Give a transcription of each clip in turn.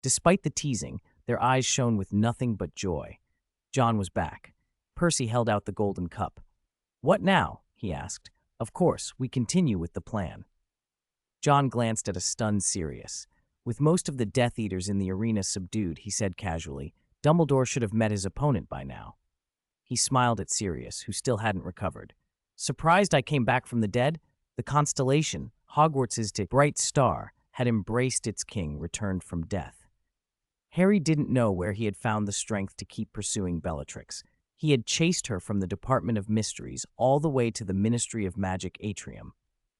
Despite the teasing, their eyes shone with nothing but joy. John was back. Percy held out the golden cup. "What now?" he asked. "Of course, we continue with the plan." John glanced at a stunned Sirius. With most of the Death Eaters in the arena subdued, he said casually, "Dumbledore should have met his opponent by now." He smiled at Sirius, who still hadn't recovered. "Surprised I came back from the dead? The constellation, Hogwarts' bright star, had embraced its king, returned from death." Harry didn't know where he had found the strength to keep pursuing Bellatrix. He had chased her from the Department of Mysteries all the way to the Ministry of Magic atrium.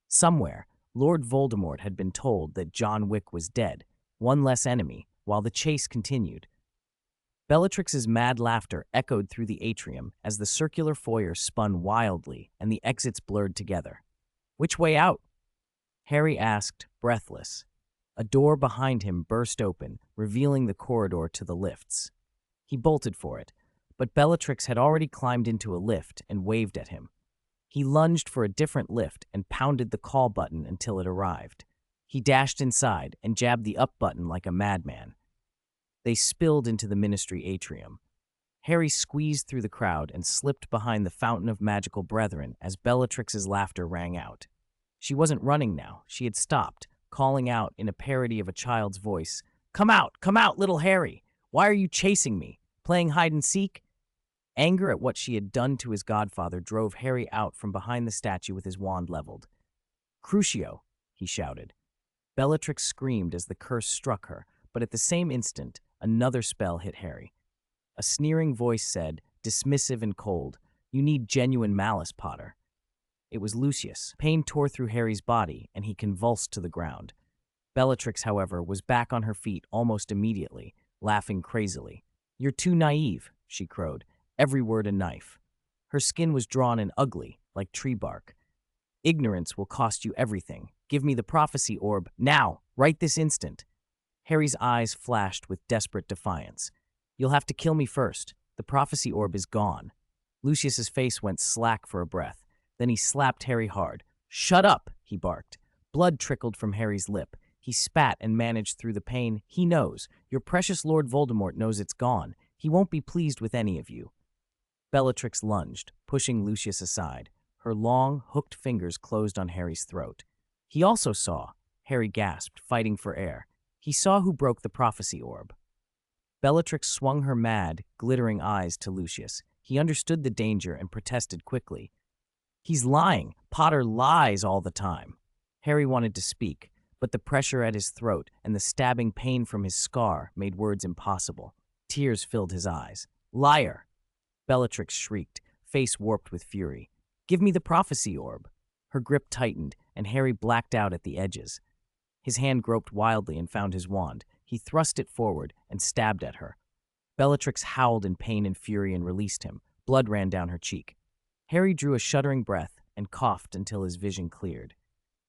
Somewhere, Lord Voldemort had been told that John Wick was dead, one less enemy, while the chase continued. Bellatrix's mad laughter echoed through the atrium as the circular foyer spun wildly and the exits blurred together. "Which way out?" Harry asked, breathless. A door behind him burst open, revealing the corridor to the lifts. He bolted for it, but Bellatrix had already climbed into a lift and waved at him. He lunged for a different lift and pounded the call button until it arrived. He dashed inside and jabbed the up button like a madman. They spilled into the Ministry atrium. Harry squeezed through the crowd and slipped behind the Fountain of Magical Brethren as Bellatrix's laughter rang out. She wasn't running now. She had stopped, calling out in a parody of a child's voice, come out, little Harry! Why are you chasing me? Playing hide and seek?" Anger at what she had done to his godfather drove Harry out from behind the statue with his wand leveled. "Crucio!" he shouted. Bellatrix screamed as the curse struck her, but at the same instant, another spell hit Harry. A sneering voice said, dismissive and cold, "You need genuine malice, Potter." It was Lucius. Pain tore through Harry's body, and he convulsed to the ground. Bellatrix, however, was back on her feet almost immediately, laughing crazily. "You're too naive," she crowed, every word a knife. Her skin was drawn and ugly, like tree bark. "Ignorance will cost you everything. Give me the prophecy orb, now, right this instant." Harry's eyes flashed with desperate defiance. "You'll have to kill me first. The prophecy orb is gone." Lucius's face went slack for a breath. Then he slapped Harry hard. "Shut up!" he barked. Blood trickled from Harry's lip. He spat and managed through the pain. "He knows. Your precious Lord Voldemort knows it's gone. He won't be pleased with any of you." Bellatrix lunged, pushing Lucius aside. Her long, hooked fingers closed on Harry's throat. "He also saw," Harry gasped, fighting for air. "He saw who broke the prophecy orb." Bellatrix swung her mad, glittering eyes to Lucius. He understood the danger and protested quickly. "He's lying. Potter lies all the time." Harry wanted to speak, but the pressure at his throat and the stabbing pain from his scar made words impossible. Tears filled his eyes. "Liar!" Bellatrix shrieked, face warped with fury. "Give me the prophecy orb." Her grip tightened, and Harry blacked out at the edges. His hand groped wildly and found his wand. He thrust it forward and stabbed at her. Bellatrix howled in pain and fury and released him. Blood ran down her cheek. Harry drew a shuddering breath and coughed until his vision cleared.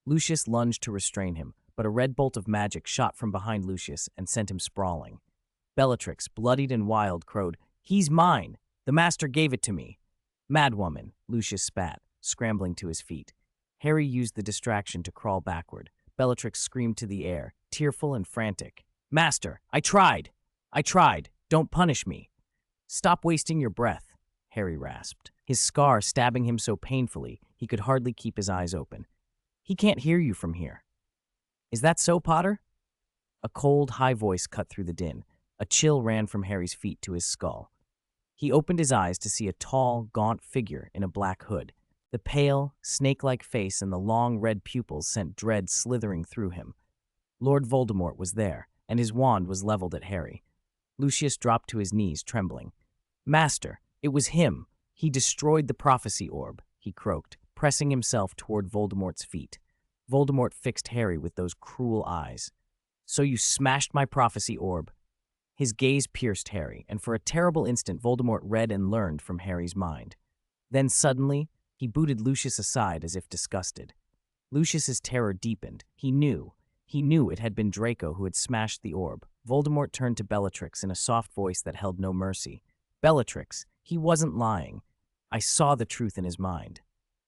Lucius lunged to restrain him, but a red bolt of magic shot from behind Lucius and sent him sprawling. Bellatrix, bloodied and wild, crowed, "He's mine! The master gave it to me." "Madwoman," Lucius spat, scrambling to his feet. Harry used the distraction to crawl backward. Bellatrix screamed to the air, tearful and frantic. "Master, I tried! Don't punish me." "Stop wasting your breath," Harry rasped, his scar stabbing him so painfully he could hardly keep his eyes open. "He can't hear you from here." "Is that so, Potter?" A cold, high voice cut through the din. A chill ran from Harry's feet to his skull. He opened his eyes to see a tall, gaunt figure in a black hood. The pale, snake-like face and the long red pupils sent dread slithering through him. Lord Voldemort was there, and his wand was leveled at Harry. Lucius dropped to his knees, trembling. "Master, it was him. He destroyed the prophecy orb," he croaked, pressing himself toward Voldemort's feet. Voldemort fixed Harry with those cruel eyes. "So you smashed my prophecy orb?" His gaze pierced Harry, and for a terrible instant Voldemort read and learned from Harry's mind. Then suddenly, he booted Lucius aside as if disgusted. Lucius's terror deepened. He knew it had been Draco who had smashed the orb. Voldemort turned to Bellatrix in a soft voice that held no mercy. "Bellatrix, he wasn't lying. I saw the truth in his mind."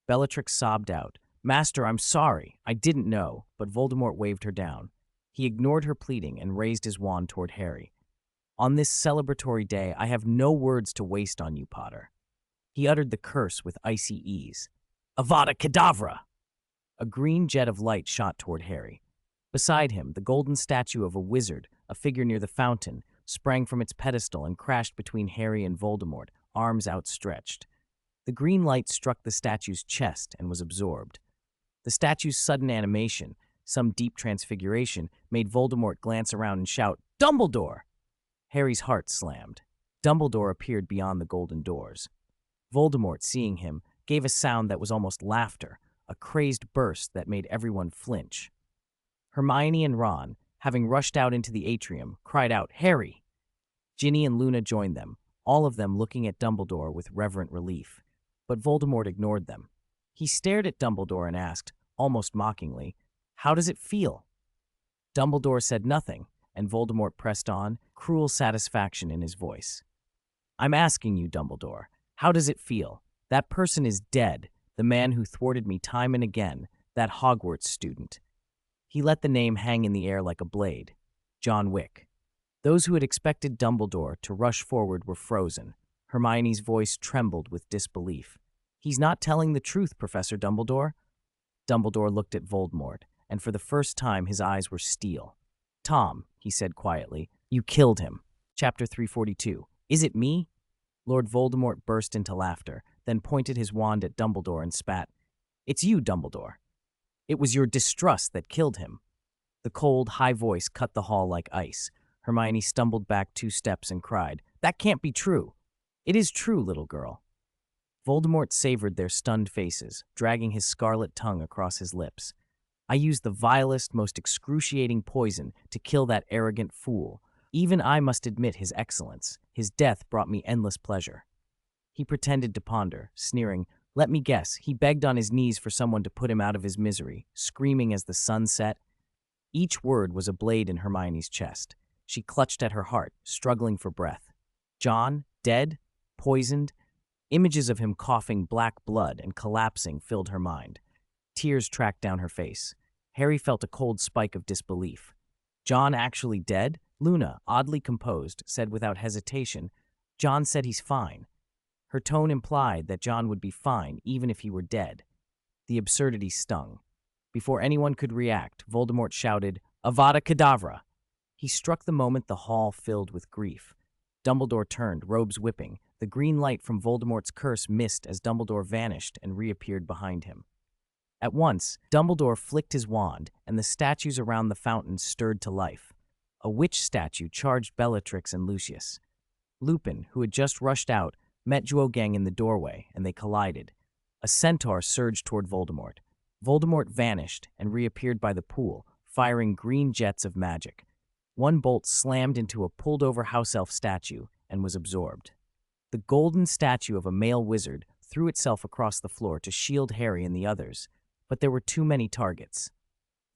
Bellatrix sobbed out, "Master, I'm sorry. I didn't know," but Voldemort waved her down. He ignored her pleading and raised his wand toward Harry. On this celebratory day, I have no words to waste on you, Potter. He uttered the curse with icy ease. Avada Kedavra! A green jet of light shot toward Harry. Beside him, the golden statue of a wizard, a figure near the fountain, sprang from its pedestal and crashed between Harry and Voldemort, arms outstretched. The green light struck the statue's chest and was absorbed. The statue's sudden animation, some deep transfiguration, made Voldemort glance around and shout, "Dumbledore!" Harry's heart slammed. Dumbledore appeared beyond the golden doors. Voldemort, seeing him, gave a sound that was almost laughter, a crazed burst that made everyone flinch. Hermione and Ron, having rushed out into the atrium, cried out, "Harry!" Ginny and Luna joined them, all of them looking at Dumbledore with reverent relief. But Voldemort ignored them. He stared at Dumbledore and asked, almost mockingly, "How does it feel?" Dumbledore said nothing, and Voldemort pressed on, cruel satisfaction in his voice. "I'm asking you, Dumbledore, how does it feel? That person is dead, the man who thwarted me time and again, that Hogwarts student." He let the name hang in the air like a blade. John Wick. Those who had expected Dumbledore to rush forward were frozen. Hermione's voice trembled with disbelief. "He's not telling the truth, Professor Dumbledore." Dumbledore looked at Voldemort, and for the first time his eyes were steel. "Tom," he said quietly, "you killed him." Chapter 342. Is it me? Lord Voldemort burst into laughter, then pointed his wand at Dumbledore and spat. "It's you, Dumbledore. It was your distrust that killed him." The cold, high voice cut the hall like ice. Hermione stumbled back 2 steps and cried, "That can't be true." "It is true, little girl." Voldemort savored their stunned faces, dragging his scarlet tongue across his lips. "I used the vilest, most excruciating poison to kill that arrogant fool. Even I must admit his excellence. His death brought me endless pleasure." He pretended to ponder, sneering. "Let me guess, he begged on his knees for someone to put him out of his misery, screaming as the sun set." Each word was a blade in Hermione's chest. She clutched at her heart, struggling for breath. John, dead, poisoned. Images of him coughing black blood and collapsing filled her mind. Tears tracked down her face. Harry felt a cold spike of disbelief. John actually dead? Luna, oddly composed, said without hesitation, "John said he's fine." Her tone implied that John would be fine even if he were dead. The absurdity stung. Before anyone could react, Voldemort shouted, "Avada Kedavra!" He struck the moment the hall filled with grief. Dumbledore turned, robes whipping. The green light from Voldemort's curse missed as Dumbledore vanished and reappeared behind him. At once, Dumbledore flicked his wand, and the statues around the fountain stirred to life. A witch statue charged Bellatrix and Lucius. Lupin, who had just rushed out, met Zhuogang in the doorway, and they collided. A centaur surged toward Voldemort. Voldemort vanished and reappeared by the pool, firing green jets of magic. One bolt slammed into a pulled-over house elf statue and was absorbed. The golden statue of a male wizard threw itself across the floor to shield Harry and the others, but there were too many targets.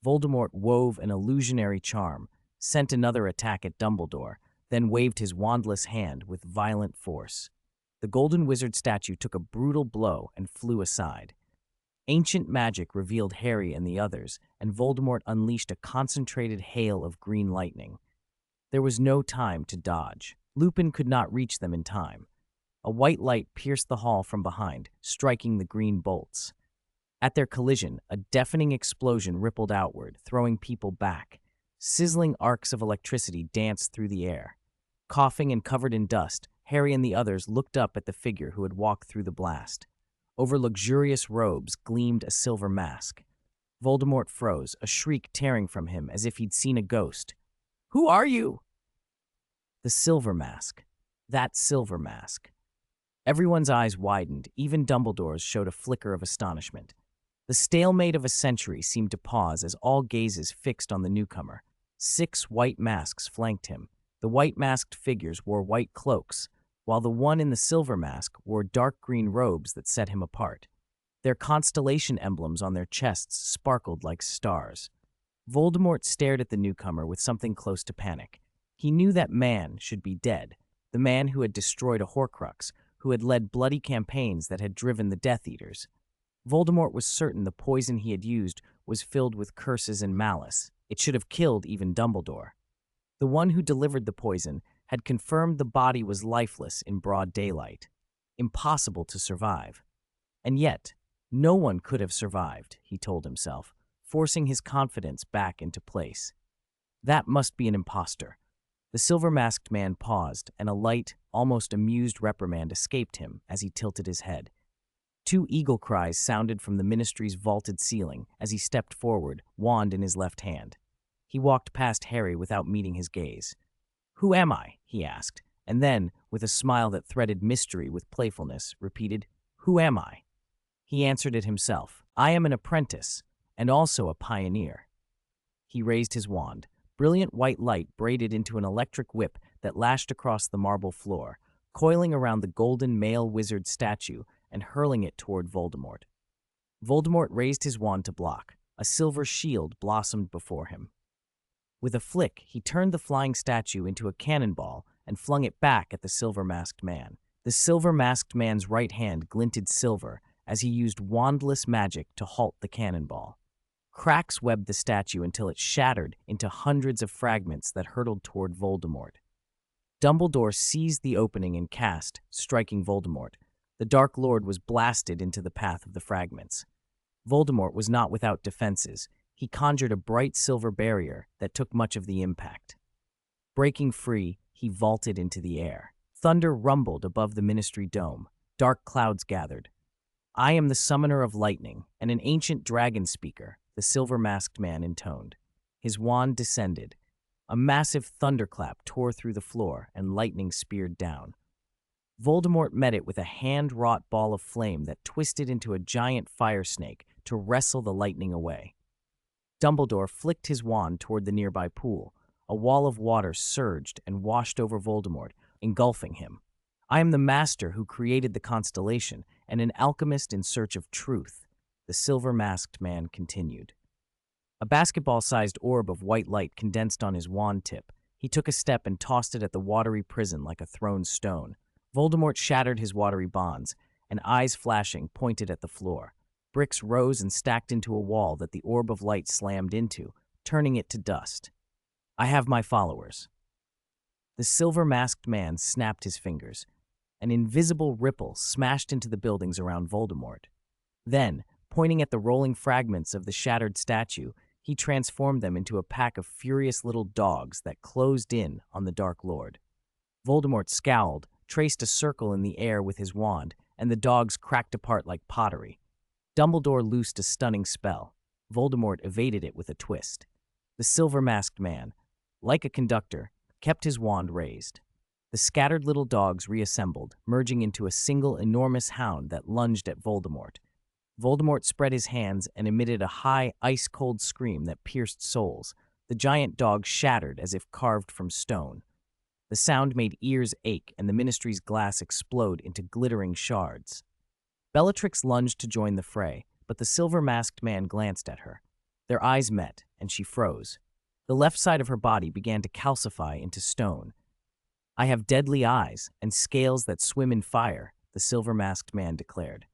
Voldemort wove an illusionary charm, sent another attack at Dumbledore, then waved his wandless hand with violent force. The golden wizard statue took a brutal blow and flew aside. Ancient magic revealed Harry and the others, and Voldemort unleashed a concentrated hail of green lightning. There was no time to dodge. Lupin could not reach them in time. A white light pierced the hall from behind, striking the green bolts. At their collision, a deafening explosion rippled outward, throwing people back. Sizzling arcs of electricity danced through the air. Coughing and covered in dust, Harry and the others looked up at the figure who had walked through the blast. Over luxurious robes gleamed a silver mask. Voldemort froze, a shriek tearing from him as if he'd seen a ghost. "Who are you?" The silver mask. That silver mask. Everyone's eyes widened, even Dumbledore's showed a flicker of astonishment. The stalemate of a century seemed to pause as all gazes fixed on the newcomer. 6 white masks flanked him. The white-masked figures wore white cloaks, while the one in the silver mask wore dark green robes that set him apart. Their constellation emblems on their chests sparkled like stars. Voldemort stared at the newcomer with something close to panic. He knew that man should be dead, the man who had destroyed a Horcrux, who had led bloody campaigns that had driven the Death Eaters. Voldemort was certain the poison he had used was filled with curses and malice. It should have killed even Dumbledore. The one who delivered the poison had confirmed the body was lifeless in broad daylight. Impossible to survive. And yet, no one could have survived, he told himself, forcing his confidence back into place. That must be an impostor. The silver-masked man paused, and a light, almost amused reprimand escaped him as he tilted his head. Two eagle cries sounded from the ministry's vaulted ceiling as he stepped forward, wand in his left hand. He walked past Harry without meeting his gaze. "Who am I?" he asked, and then, with a smile that threaded mystery with playfulness, repeated, "Who am I?" He answered it himself. "I am an apprentice, and also a pioneer." He raised his wand. Brilliant white light braided into an electric whip that lashed across the marble floor, coiling around the golden male wizard statue and hurling it toward Voldemort. Voldemort raised his wand to block. A silver shield blossomed before him. With a flick, he turned the flying statue into a cannonball and flung it back at the silver-masked man. The silver-masked man's right hand glinted silver as he used wandless magic to halt the cannonball. Cracks webbed the statue until it shattered into hundreds of fragments that hurtled toward Voldemort. Dumbledore seized the opening and cast, striking Voldemort. The Dark Lord was blasted into the path of the fragments. Voldemort was not without defenses. He conjured a bright silver barrier that took much of the impact. Breaking free, he vaulted into the air. Thunder rumbled above the Ministry dome. Dark clouds gathered. "I am the summoner of lightning, and an ancient dragon speaker," the silver-masked man intoned. His wand descended. A massive thunderclap tore through the floor, and lightning speared down. Voldemort met it with a hand-wrought ball of flame that twisted into a giant fire snake to wrestle the lightning away. Dumbledore flicked his wand toward the nearby pool. A wall of water surged and washed over Voldemort, engulfing him. "I am the master who created the constellation, and an alchemist in search of truth," the silver-masked man continued. A basketball-sized orb of white light condensed on his wand tip. He took a step and tossed it at the watery prison like a thrown stone. Voldemort shattered his watery bonds, and eyes flashing pointed at the floor. Bricks rose and stacked into a wall that the orb of light slammed into, turning it to dust. "I have my followers." The silver-masked man snapped his fingers. An invisible ripple smashed into the buildings around Voldemort. Then, pointing at the rolling fragments of the shattered statue, he transformed them into a pack of furious little dogs that closed in on the Dark Lord. Voldemort scowled, traced a circle in the air with his wand, and the dogs cracked apart like pottery. Dumbledore loosed a stunning spell. Voldemort evaded it with a twist. The silver-masked man, like a conductor, kept his wand raised. The scattered little dogs reassembled, merging into a single enormous hound that lunged at Voldemort. Voldemort spread his hands and emitted a high, ice-cold scream that pierced souls. The giant dog shattered as if carved from stone. The sound made ears ache, and the Ministry's glass explode into glittering shards. Bellatrix lunged to join the fray, but the silver-masked man glanced at her. Their eyes met, and she froze. The left side of her body began to calcify into stone. "I have deadly eyes and scales that swim in fire," the silver-masked man declared.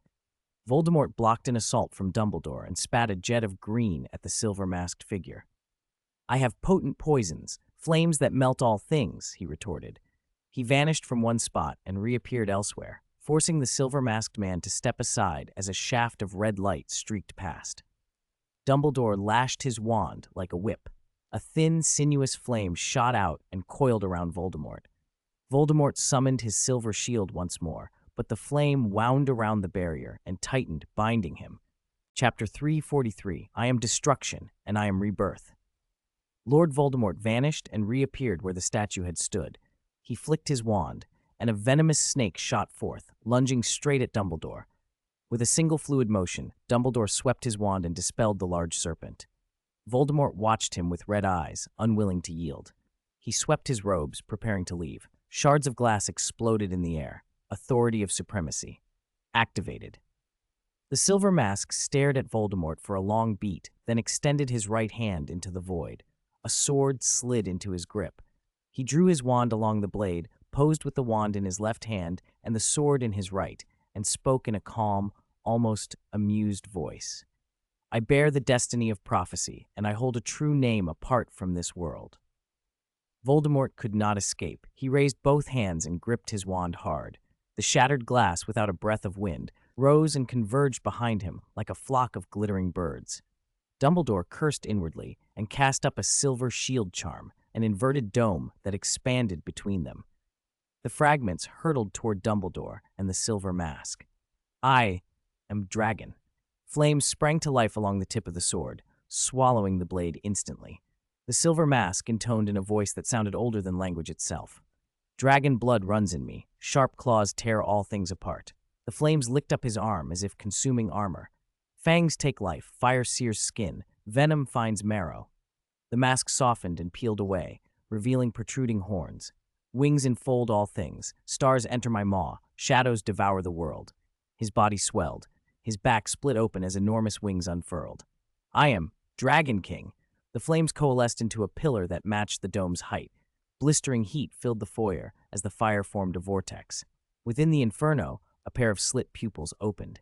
Voldemort blocked an assault from Dumbledore and spat a jet of green at the silver-masked figure. "I have potent poisons, flames that melt all things," he retorted. He vanished from one spot and reappeared elsewhere, forcing the silver-masked man to step aside as a shaft of red light streaked past. Dumbledore lashed his wand like a whip. A thin, sinuous flame shot out and coiled around Voldemort. Voldemort summoned his silver shield once more, but the flame wound around the barrier and tightened, binding him. Chapter 343, I am Destruction, and I am Rebirth. Lord Voldemort vanished and reappeared where the statue had stood. He flicked his wand, and a venomous snake shot forth, lunging straight at Dumbledore. With a single fluid motion, Dumbledore swept his wand and dispelled the large serpent. Voldemort watched him with red eyes, unwilling to yield. He swept his robes, preparing to leave. Shards of glass exploded in the air. Authority of supremacy. Activated. The Silver Mask stared at Voldemort for a long beat, then extended his right hand into the void. A sword slid into his grip. He drew his wand along the blade, posed with the wand in his left hand and the sword in his right, and spoke in a calm, almost amused voice. I bear the destiny of prophecy, and I hold a true name apart from this world." Voldemort could not escape. He raised both hands and gripped his wand hard. The shattered glass, without a breath of wind, rose and converged behind him like a flock of glittering birds. Dumbledore cursed inwardly and cast up a silver shield charm, an inverted dome that expanded between them. The fragments hurtled toward Dumbledore and the silver mask. "I am Dragon." Flames sprang to life along the tip of the sword, swallowing the blade instantly. The silver mask intoned in a voice that sounded older than language itself. "Dragon blood runs in me. Sharp claws tear all things apart." The flames licked up his arm as if consuming armor. Fangs take life, fire sears skin, venom finds marrow. The mask softened and peeled away, revealing protruding horns. "Wings enfold all things. Stars enter my maw. Shadows devour the world." His body swelled. His back split open as enormous wings unfurled. "I am Dragon King." The flames coalesced into a pillar that matched the dome's height. Blistering heat filled the foyer as the fire formed a vortex. Within the inferno, a pair of slit pupils opened.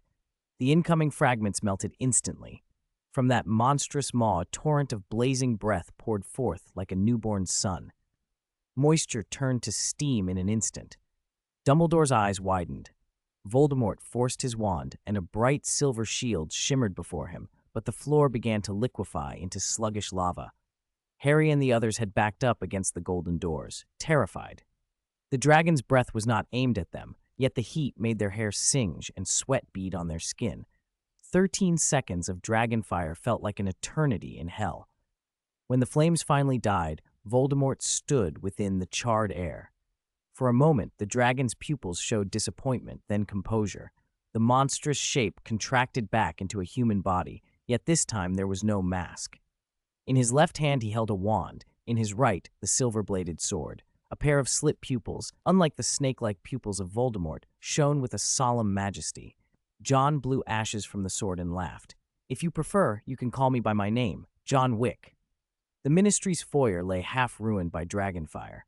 The incoming fragments melted instantly. From that monstrous maw, a torrent of blazing breath poured forth like a newborn sun. Moisture turned to steam in an instant. Dumbledore's eyes widened. Voldemort forced his wand, and a bright silver shield shimmered before him, but the floor began to liquefy into sluggish lava. Harry and the others had backed up against the golden doors, terrified. The dragon's breath was not aimed at them, yet the heat made their hair singe and sweat bead on their skin. 13 seconds of dragon fire felt like an eternity in hell. When the flames finally died, Voldemort stood within the charred air. For a moment, the dragon's pupils showed disappointment, then composure. The monstrous shape contracted back into a human body, yet this time there was no mask. In his left hand he held a wand, in his right the silver-bladed sword. A pair of slit pupils, unlike the snake-like pupils of Voldemort, shone with a solemn majesty. John blew ashes from the sword and laughed. "If you prefer, you can call me by my name, John Wick." The Ministry's foyer lay half-ruined by dragonfire.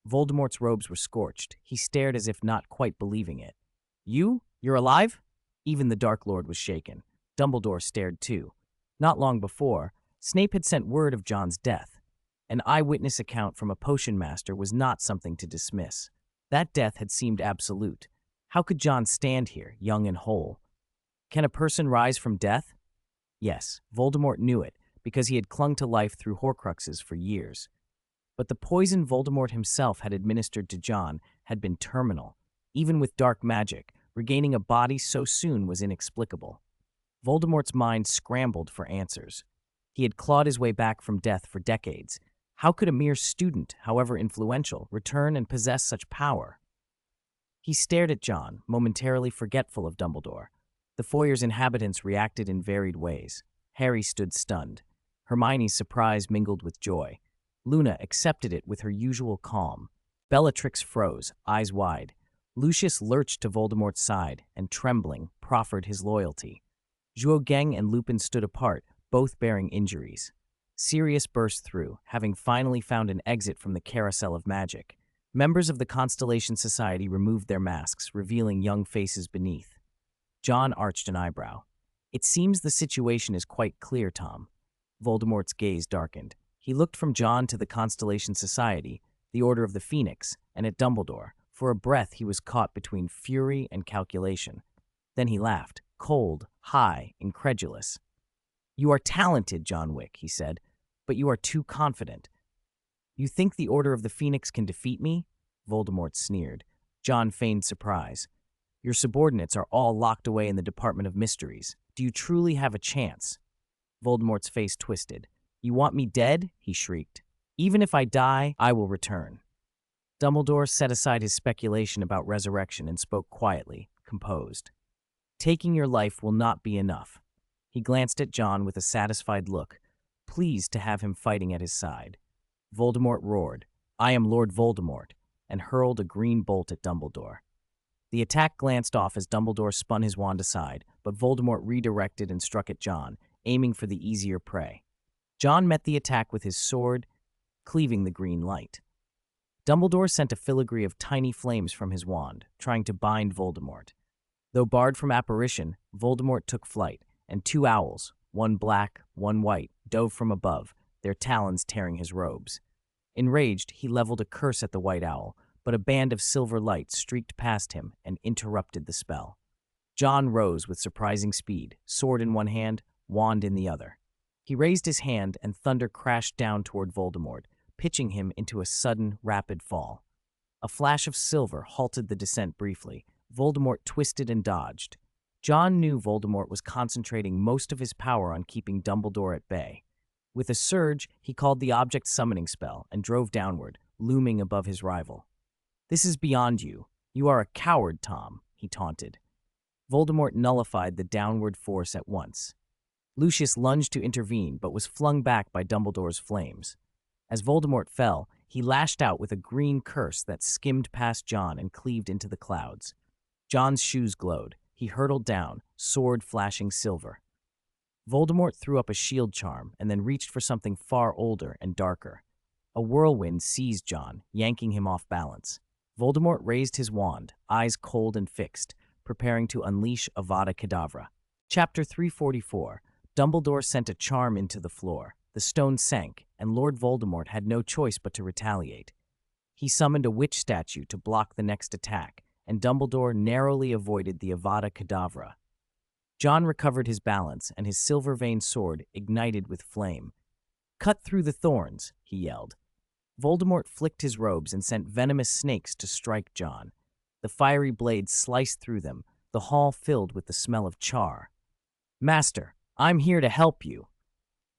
Voldemort's robes were scorched. He stared as if not quite believing it. You're alive?" Even the Dark Lord was shaken. Dumbledore stared too. Not long before, Snape had sent word of John's death. An eyewitness account from a potion master was not something to dismiss. That death had seemed absolute. How could John stand here, young and whole? Can a person rise from death? Yes, Voldemort knew it, because he had clung to life through Horcruxes for years. But the poison Voldemort himself had administered to John had been terminal. Even with dark magic, regaining a body so soon was inexplicable. Voldemort's mind scrambled for answers. He had clawed his way back from death for decades. How could a mere student, however influential, return and possess such power? He stared at John, momentarily forgetful of Dumbledore. The foyer's inhabitants reacted in varied ways. Harry stood stunned. Hermione's surprise mingled with joy. Luna accepted it with her usual calm. Bellatrix froze, eyes wide. Lucius lurched to Voldemort's side and, trembling, proffered his loyalty. Zhuogang and Lupin stood apart, both bearing injuries. Sirius burst through, having finally found an exit from the carousel of magic. Members of the Constellation Society removed their masks, revealing young faces beneath. John arched an eyebrow. "It seems the situation is quite clear, Tom." Voldemort's gaze darkened. He looked from John to the Constellation Society, the Order of the Phoenix, and at Dumbledore. For a breath he was caught between fury and calculation. Then he laughed, cold, high, incredulous. "You are talented, John Wick," he said, "but you are too confident." "You think the Order of the Phoenix can defeat me?" Voldemort sneered. John feigned surprise. "Your subordinates are all locked away in the Department of Mysteries. Do you truly have a chance?" Voldemort's face twisted. "You want me dead?" he shrieked. "Even if I die, I will return." Dumbledore set aside his speculation about resurrection and spoke quietly, composed. "Taking your life will not be enough." He glanced at John with a satisfied look, pleased to have him fighting at his side. Voldemort roared, "I am Lord Voldemort," and hurled a green bolt at Dumbledore. The attack glanced off as Dumbledore spun his wand aside, but Voldemort redirected and struck at John, aiming for the easier prey. John met the attack with his sword, cleaving the green light. Dumbledore sent a filigree of tiny flames from his wand, trying to bind Voldemort. Though barred from apparition, Voldemort took flight, and two owls, one black, one white, dove from above, their talons tearing his robes. Enraged, he leveled a curse at the white owl, but a band of silver light streaked past him and interrupted the spell. John rose with surprising speed, sword in one hand, wand in the other. He raised his hand and thunder crashed down toward Voldemort, pitching him into a sudden, rapid fall. A flash of silver halted the descent briefly. Voldemort twisted and dodged. John knew Voldemort was concentrating most of his power on keeping Dumbledore at bay. With a surge, he called the object summoning spell and drove downward, looming above his rival. "This is beyond you. You are a coward, Tom," he taunted. Voldemort nullified the downward force at once. Lucius lunged to intervene but was flung back by Dumbledore's flames. As Voldemort fell, he lashed out with a green curse that skimmed past John and cleaved into the clouds. John's shoes glowed. He hurtled down, sword flashing silver. Voldemort threw up a shield charm and then reached for something far older and darker. A whirlwind seized John, yanking him off balance. Voldemort raised his wand, eyes cold and fixed, preparing to unleash Avada Kedavra. Chapter 344. Dumbledore sent a charm into the floor. The stone sank, and Lord Voldemort had no choice but to retaliate. He summoned a witch statue to block the next attack, and Dumbledore narrowly avoided the Avada Kedavra. John recovered his balance, and his silver-veined sword ignited with flame. "Cut through the thorns," he yelled. Voldemort flicked his robes and sent venomous snakes to strike John. The fiery blades sliced through them, the hall filled with the smell of char. "Master, I'm here to help you."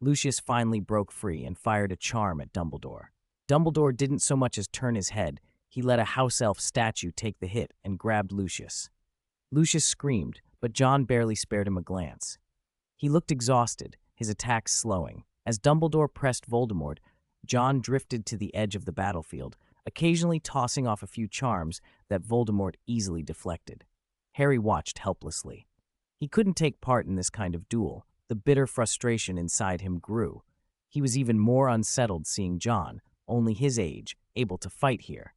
Lucius finally broke free and fired a charm at Dumbledore. Dumbledore didn't so much as turn his head. He let a house elf statue take the hit and grabbed Lucius. Lucius screamed, but John barely spared him a glance. He looked exhausted, his attacks slowing. As Dumbledore pressed Voldemort, John drifted to the edge of the battlefield, occasionally tossing off a few charms that Voldemort easily deflected. Harry watched helplessly. He couldn't take part in this kind of duel. The bitter frustration inside him grew. He was even more unsettled seeing John, only his age, able to fight here.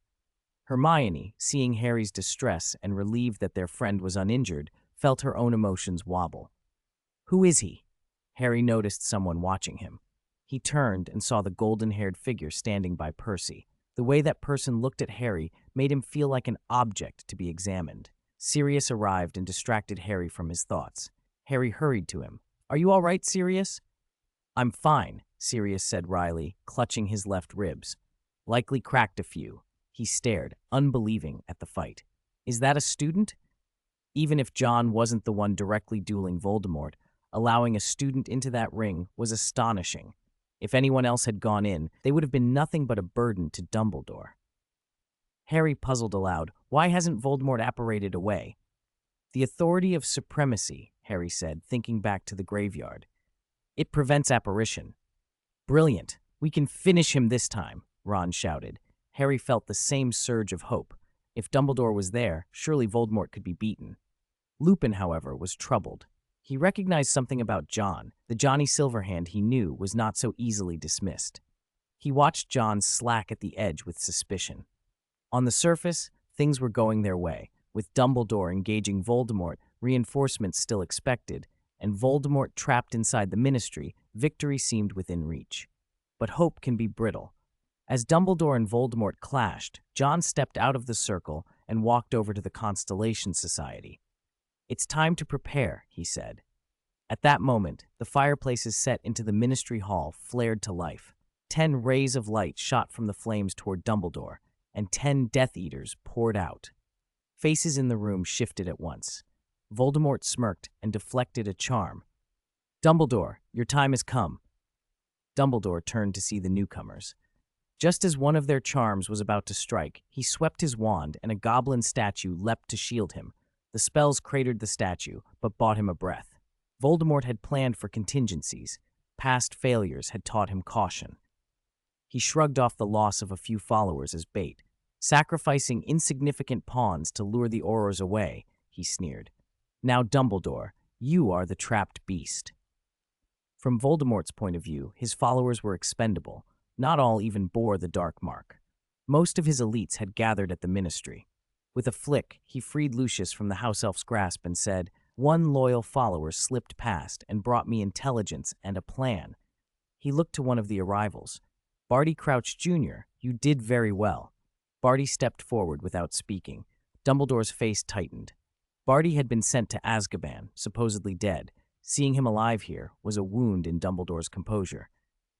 Hermione, seeing Harry's distress and relieved that their friend was uninjured, felt her own emotions wobble. "Who is he?" Harry noticed someone watching him. He turned and saw the golden-haired figure standing by Percy. The way that person looked at Harry made him feel like an object to be examined. Sirius arrived and distracted Harry from his thoughts. Harry hurried to him. "Are you all right, Sirius?" "I'm fine," Sirius said wryly, clutching his left ribs. "Likely cracked a few." He stared, unbelieving, at the fight. "Is that a student?" Even if John wasn't the one directly dueling Voldemort, allowing a student into that ring was astonishing. If anyone else had gone in, they would have been nothing but a burden to Dumbledore. Harry puzzled aloud. Why hasn't Voldemort apparated away? "The authority of supremacy," Harry said, thinking back to the graveyard. "It prevents apparition." "Brilliant. We can finish him this time," Ron shouted. Harry felt the same surge of hope. If Dumbledore was there, surely Voldemort could be beaten. Lupin, however, was troubled. He recognized something about John. The Johnny Silverhand he knew was not so easily dismissed. He watched John slack at the edge with suspicion. On the surface, things were going their way. With Dumbledore engaging Voldemort, reinforcements still expected, and Voldemort trapped inside the Ministry, victory seemed within reach. But hope can be brittle. As Dumbledore and Voldemort clashed, John stepped out of the circle and walked over to the Constellation Society. "It's time to prepare," he said. At that moment, the fireplaces set into the Ministry Hall flared to life. 10 rays of light shot from the flames toward Dumbledore, and 10 Death Eaters poured out. Faces in the room shifted at once. Voldemort smirked and deflected a charm. "Dumbledore, your time has come." Dumbledore turned to see the newcomers. Just as one of their charms was about to strike, he swept his wand and a goblin statue leapt to shield him. The spells cratered the statue, but bought him a breath. Voldemort had planned for contingencies. Past failures had taught him caution. He shrugged off the loss of a few followers as bait. "Sacrificing insignificant pawns to lure the Aurors away," he sneered. "Now, Dumbledore, you are the trapped beast." From Voldemort's point of view, his followers were expendable. Not all even bore the dark mark. Most of his elites had gathered at the Ministry. With a flick, he freed Lucius from the house elf's grasp and said, One loyal follower slipped past and brought me intelligence and a plan. He looked to one of the arrivals. Barty Crouch Jr., you did very well. Barty stepped forward without speaking. Dumbledore's face tightened. Barty had been sent to Azkaban, supposedly dead. Seeing him alive here was a wound in Dumbledore's composure.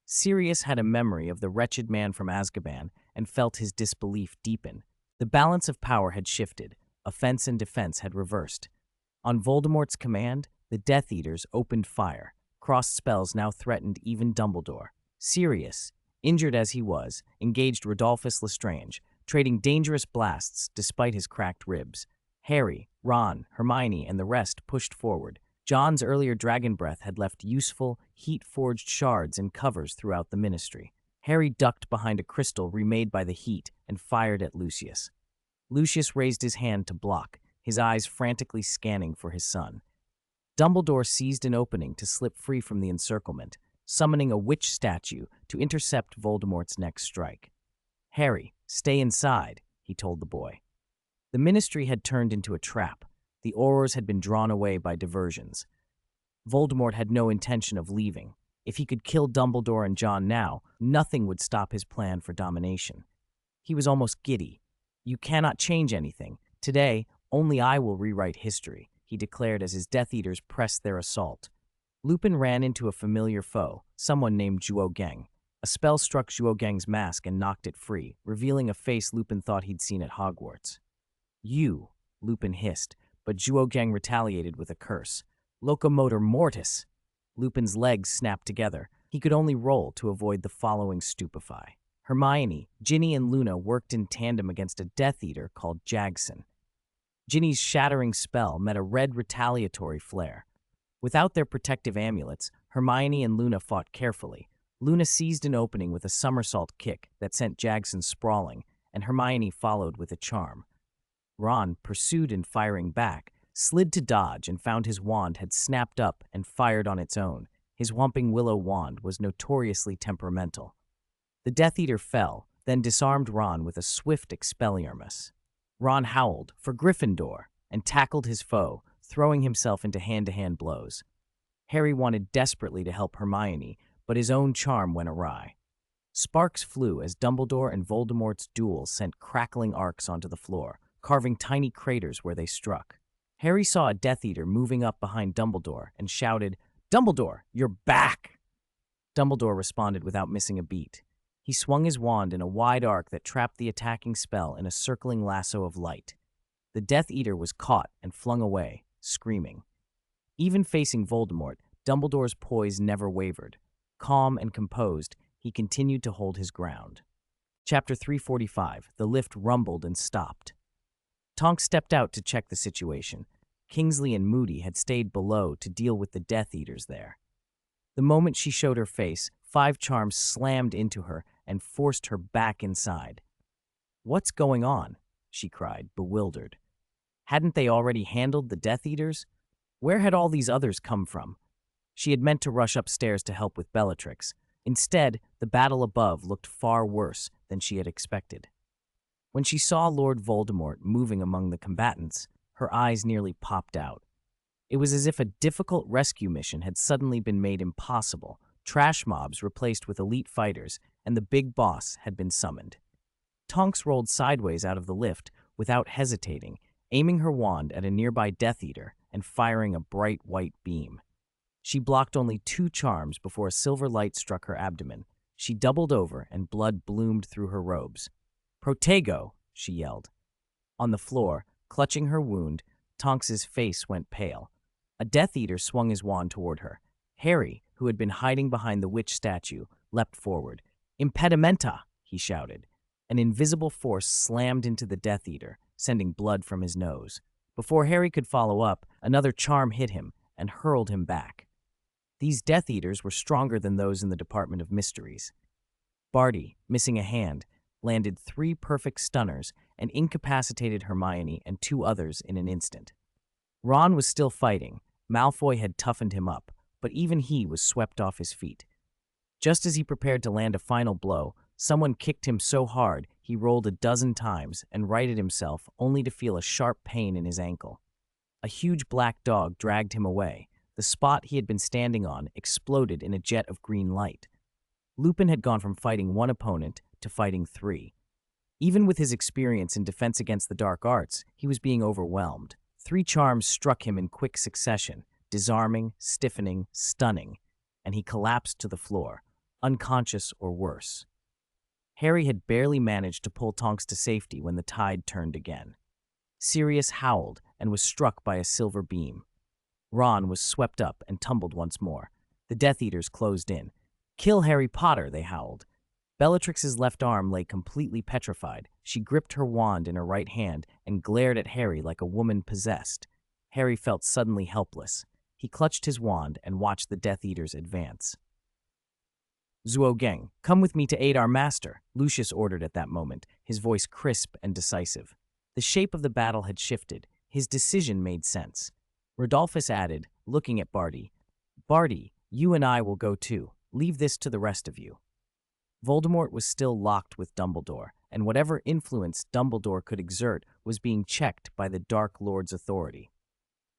Sirius had a memory of the wretched man from Azkaban and felt his disbelief deepen. The balance of power had shifted. Offense and defense had reversed. On Voldemort's command, the Death Eaters opened fire. Crossed spells now threatened even Dumbledore. Sirius, injured as he was, engaged Rodolphus Lestrange, trading dangerous blasts despite his cracked ribs. Harry, Ron, Hermione, and the rest pushed forward. John's earlier dragon breath had left useful, heat-forged shards in covers throughout the ministry. Harry ducked behind a crystal remade by the heat and fired at Lucius. Lucius raised his hand to block, his eyes frantically scanning for his son. Dumbledore seized an opening to slip free from the encirclement, summoning a witch statue to intercept Voldemort's next strike. "Harry, stay inside," he told the boy. The ministry had turned into a trap. The Aurors had been drawn away by diversions. Voldemort had no intention of leaving. If he could kill Dumbledore and John now, nothing would stop his plan for domination. He was almost giddy. "You cannot change anything. Today, only I will rewrite history," he declared as his Death Eaters pressed their assault. Lupin ran into a familiar foe, someone named Zhuo Geng. A spell struck Zhuo Geng's mask and knocked it free, revealing a face Lupin thought he'd seen at Hogwarts. "You," Lupin hissed, but Zhuo Geng retaliated with a curse. "Locomotor mortis!" Lupin's legs snapped together. He could only roll to avoid the following stupefy. Hermione, Ginny, and Luna worked in tandem against a Death Eater called Jagson. Ginny's shattering spell met a red retaliatory flare. Without their protective amulets, Hermione and Luna fought carefully. Luna seized an opening with a somersault kick that sent Jagson sprawling, and Hermione followed with a charm. Ron, pursued and firing back, slid to dodge and found his wand had snapped up and fired on its own. His Whomping Willow wand was notoriously temperamental. The Death Eater fell, then disarmed Ron with a swift Expelliarmus. Ron howled, "For Gryffindor," and tackled his foe, throwing himself into hand-to-hand blows. Harry wanted desperately to help Hermione, but his own charm went awry. Sparks flew as Dumbledore and Voldemort's duel sent crackling arcs onto the floor, carving tiny craters where they struck. Harry saw a Death Eater moving up behind Dumbledore and shouted, "Dumbledore, you're back!" Dumbledore responded without missing a beat. He swung his wand in a wide arc that trapped the attacking spell in a circling lasso of light. The Death Eater was caught and flung away, screaming. Even facing Voldemort, Dumbledore's poise never wavered. Calm and composed, he continued to hold his ground. Chapter 345, the lift rumbled and stopped. Tonks stepped out to check the situation. Kingsley and Moody had stayed below to deal with the Death Eaters there. The moment she showed her face, 5 charms slammed into her and forced her back inside. "What's going on?" she cried, bewildered. Hadn't they already handled the Death Eaters? Where had all these others come from? She had meant to rush upstairs to help with Bellatrix. Instead, the battle above looked far worse than she had expected. When she saw Lord Voldemort moving among the combatants, her eyes nearly popped out. It was as if a difficult rescue mission had suddenly been made impossible, trash mobs replaced with elite fighters, and the big boss had been summoned. Tonks rolled sideways out of the lift without hesitating, aiming her wand at a nearby Death Eater and firing a bright white beam. She blocked only 2 charms before a silver light struck her abdomen. She doubled over and blood bloomed through her robes. "Protego!" she yelled. On the floor, clutching her wound, Tonks's face went pale. A Death Eater swung his wand toward her. Harry, who had been hiding behind the witch statue, leapt forward. "Impedimenta!" he shouted. An invisible force slammed into the Death Eater, sending blood from his nose. Before Harry could follow up, another charm hit him and hurled him back. These Death Eaters were stronger than those in the Department of Mysteries. Barty, missing a hand, landed 3 perfect stunners and incapacitated Hermione and 2 others in an instant. Ron was still fighting. Malfoy had toughened him up, but even he was swept off his feet. Just as he prepared to land a final blow, someone kicked him so hard he rolled a dozen times and righted himself only to feel a sharp pain in his ankle. A huge black dog dragged him away. The spot he had been standing on exploded in a jet of green light. Lupin had gone from fighting one opponent to fighting three. Even with his experience in defense against the dark arts, he was being overwhelmed. Three charms struck him in quick succession, disarming, stiffening, stunning, and he collapsed to the floor, unconscious or worse. Harry had barely managed to pull Tonks to safety when the tide turned again. Sirius howled and was struck by a silver beam. Ron was swept up and tumbled once more. The Death Eaters closed in. "Kill Harry Potter," they howled. Bellatrix's left arm lay completely petrified. She gripped her wand in her right hand and glared at Harry like a woman possessed. Harry felt suddenly helpless. He clutched his wand and watched the Death Eaters advance. "Zuo-geng, come with me to aid our master," Lucius ordered at that moment, his voice crisp and decisive. The shape of the battle had shifted. His decision made sense. Rodolphus added, looking at Barty, "Barty, you and I will go too. Leave this to the rest of you." Voldemort was still locked with Dumbledore, and whatever influence Dumbledore could exert was being checked by the Dark Lord's authority.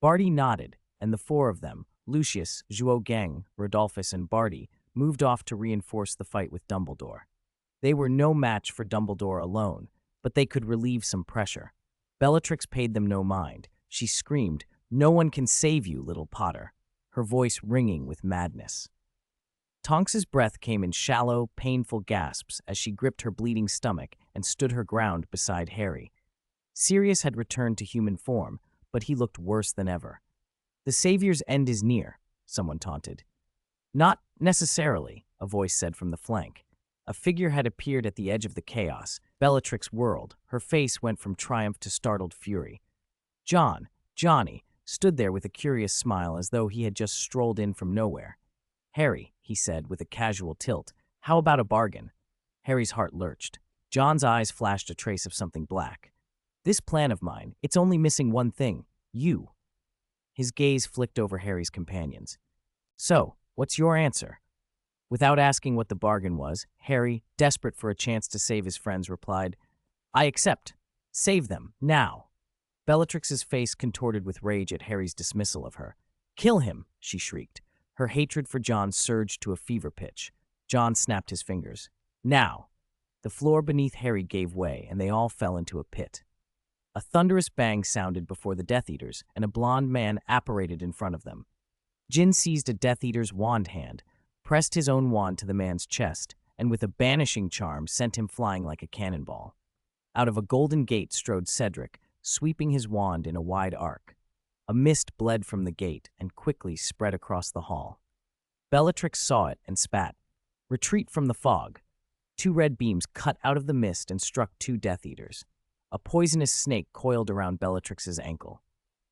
Barty nodded, and the four of them, Lucius, Zuo-geng, Rodolphus, and Barty, moved off to reinforce the fight with Dumbledore. They were no match for Dumbledore alone, but they could relieve some pressure. Bellatrix paid them no mind. She screamed, "No one can save you, little Potter," her voice ringing with madness. Tonks's breath came in shallow, painful gasps as she gripped her bleeding stomach and stood her ground beside Harry. Sirius had returned to human form, but he looked worse than ever. "The Savior's end is near," someone taunted. "Not necessarily," a voice said from the flank. A figure had appeared at the edge of the chaos. Bellatrix whirled. Her face went from triumph to startled fury. Johnny, stood there with a curious smile as though he had just strolled in from nowhere. "Harry," he said with a casual tilt, "how about a bargain?" Harry's heart lurched. John's eyes flashed a trace of something black. "This plan of mine, it's only missing one thing. You." His gaze flicked over Harry's companions. "So, what's your answer?" Without asking what the bargain was, Harry, desperate for a chance to save his friends, replied, "I accept. Save them, now." Bellatrix's face contorted with rage at Harry's dismissal of her. "Kill him," she shrieked. Her hatred for John surged to a fever pitch. John snapped his fingers. "Now." The floor beneath Harry gave way, and they all fell into a pit. A thunderous bang sounded before the Death Eaters, and a blond man apparated in front of them. Jin seized a Death Eater's wand hand, pressed his own wand to the man's chest, and with a banishing charm sent him flying like a cannonball. Out of a golden gate strode Cedric, sweeping his wand in a wide arc. A mist bled from the gate and quickly spread across the hall. Bellatrix saw it and spat. "Retreat from the fog." Two red beams cut out of the mist and struck two Death Eaters. A poisonous snake coiled around Bellatrix's ankle.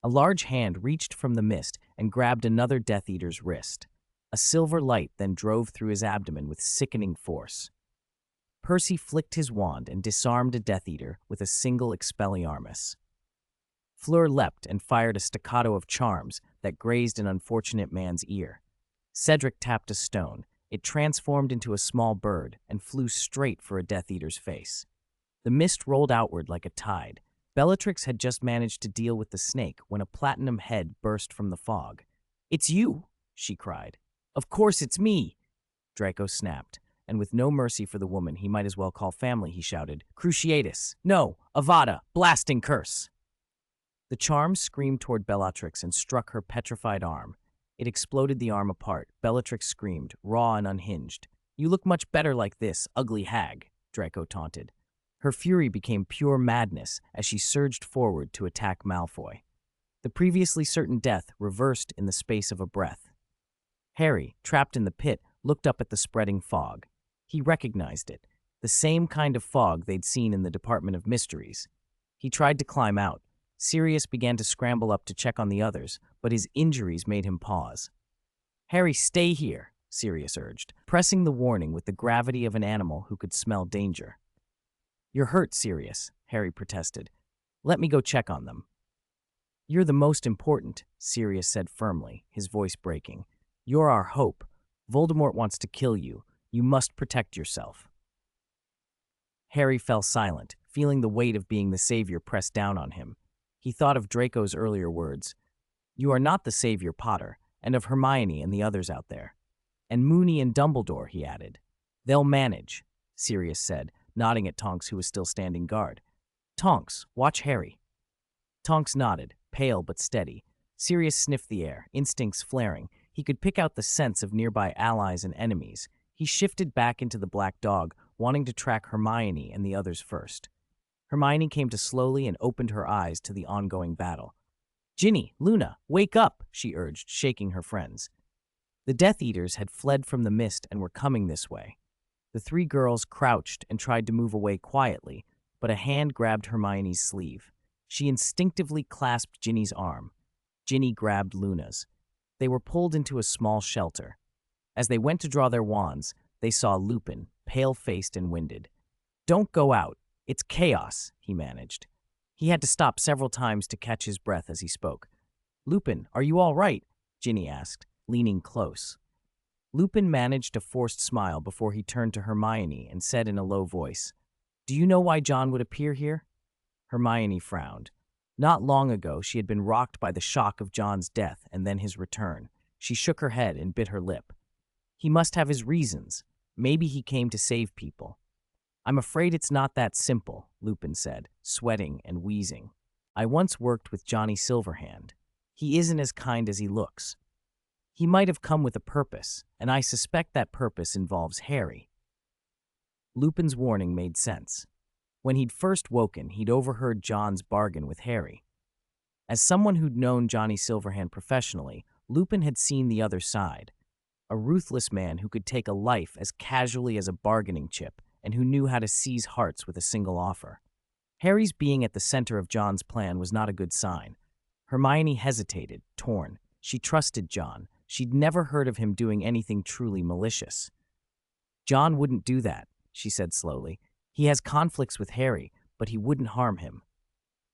A large hand reached from the mist and grabbed another Death Eater's wrist. A silver light then drove through his abdomen with sickening force. Percy flicked his wand and disarmed a Death Eater with a single Expelliarmus. Fleur leapt and fired a staccato of charms that grazed an unfortunate man's ear. Cedric tapped a stone. It transformed into a small bird and flew straight for a Death Eater's face. The mist rolled outward like a tide. Bellatrix had just managed to deal with the snake when a platinum head burst from the fog. "It's you!" she cried. "Of course it's me!" Draco snapped, and with no mercy for the woman he might as well call family, he shouted, "Cruciatus! No! Avada! Blasting curse!" The charm screamed toward Bellatrix and struck her petrified arm. It exploded the arm apart. Bellatrix screamed, raw and unhinged. "You look much better like this, ugly hag," Draco taunted. Her fury became pure madness as she surged forward to attack Malfoy. The previously certain death reversed in the space of a breath. Harry, trapped in the pit, looked up at the spreading fog. He recognized it, the same kind of fog they'd seen in the Department of Mysteries. He tried to climb out. Sirius began to scramble up to check on the others, but his injuries made him pause. "Harry, stay here," Sirius urged, pressing the warning with the gravity of an animal who could smell danger. "You're hurt, Sirius," Harry protested. "Let me go check on them." "You're the most important," Sirius said firmly, his voice breaking. "You're our hope. Voldemort wants to kill you. You must protect yourself." Harry fell silent, feeling the weight of being the savior press down on him. He thought of Draco's earlier words, "You are not the savior, Potter," and of Hermione and the others out there. "And Moony and Dumbledore," he added. "They'll manage," Sirius said, nodding at Tonks, who was still standing guard. "Tonks, watch Harry." Tonks nodded, pale but steady. Sirius sniffed the air, instincts flaring. He could pick out the scents of nearby allies and enemies. He shifted back into the black dog, wanting to track Hermione and the others first. Hermione came to slowly and opened her eyes to the ongoing battle. "Ginny, Luna, wake up," she urged, shaking her friends. The Death Eaters had fled from the mist and were coming this way. The three girls crouched and tried to move away quietly, but a hand grabbed Hermione's sleeve. She instinctively clasped Ginny's arm. Ginny grabbed Luna's. They were pulled into a small shelter. As they went to draw their wands, they saw Lupin, pale-faced and winded. "Don't go out. It's chaos," he managed. He had to stop several times to catch his breath as he spoke. "Lupin, are you all right?" Ginny asked, leaning close. Lupin managed a forced smile before he turned to Hermione and said in a low voice, "Do you know why John would appear here?" Hermione frowned. Not long ago, she had been rocked by the shock of John's death and then his return. She shook her head and bit her lip. "He must have his reasons. Maybe he came to save people." "I'm afraid it's not that simple," Lupin said, sweating and wheezing. "I once worked with Johnny Silverhand. He isn't as kind as he looks. He might have come with a purpose, and I suspect that purpose involves Harry." Lupin's warning made sense. When he'd first woken, he'd overheard John's bargain with Harry. As someone who'd known Johnny Silverhand professionally, Lupin had seen the other side. A ruthless man who could take a life as casually as a bargaining chip and who knew how to seize hearts with a single offer. Harry's being at the center of John's plan was not a good sign. Hermione hesitated, torn. She trusted John. She'd never heard of him doing anything truly malicious. "John wouldn't do that," she said slowly. "He has conflicts with Harry, but he wouldn't harm him."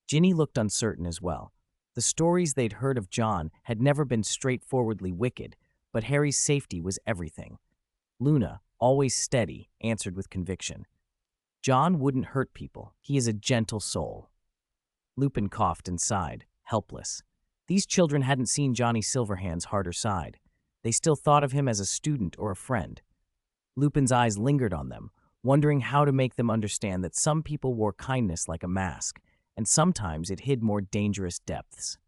Ginny looked uncertain as well. The stories they'd heard of John had never been straightforwardly wicked, but Harry's safety was everything. Luna, always steady, answered with conviction. "John wouldn't hurt people. He is a gentle soul." Lupin coughed and sighed, helpless. These children hadn't seen Johnny Silverhand's harder side. They still thought of him as a student or a friend. Lupin's eyes lingered on them, wondering how to make them understand that some people wore kindness like a mask, and sometimes it hid more dangerous depths.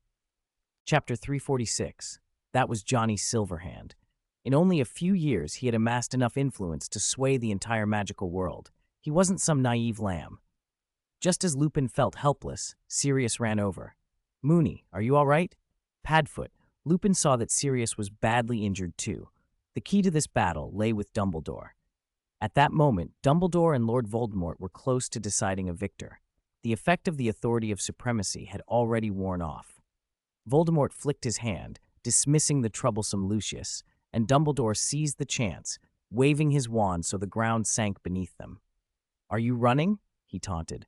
Chapter 346. That was Johnny Silverhand. In only a few years, he had amassed enough influence to sway the entire magical world. He wasn't some naive lamb. Just as Lupin felt helpless, Sirius ran over. "Moony, are you all right?" Padfoot, Lupin saw that Sirius was badly injured too. The key to this battle lay with Dumbledore. At that moment, Dumbledore and Lord Voldemort were close to deciding a victor. The effect of the authority of supremacy had already worn off. Voldemort flicked his hand, dismissing the troublesome Lucius, and Dumbledore seized the chance, waving his wand so the ground sank beneath them. "Are you running?" he taunted.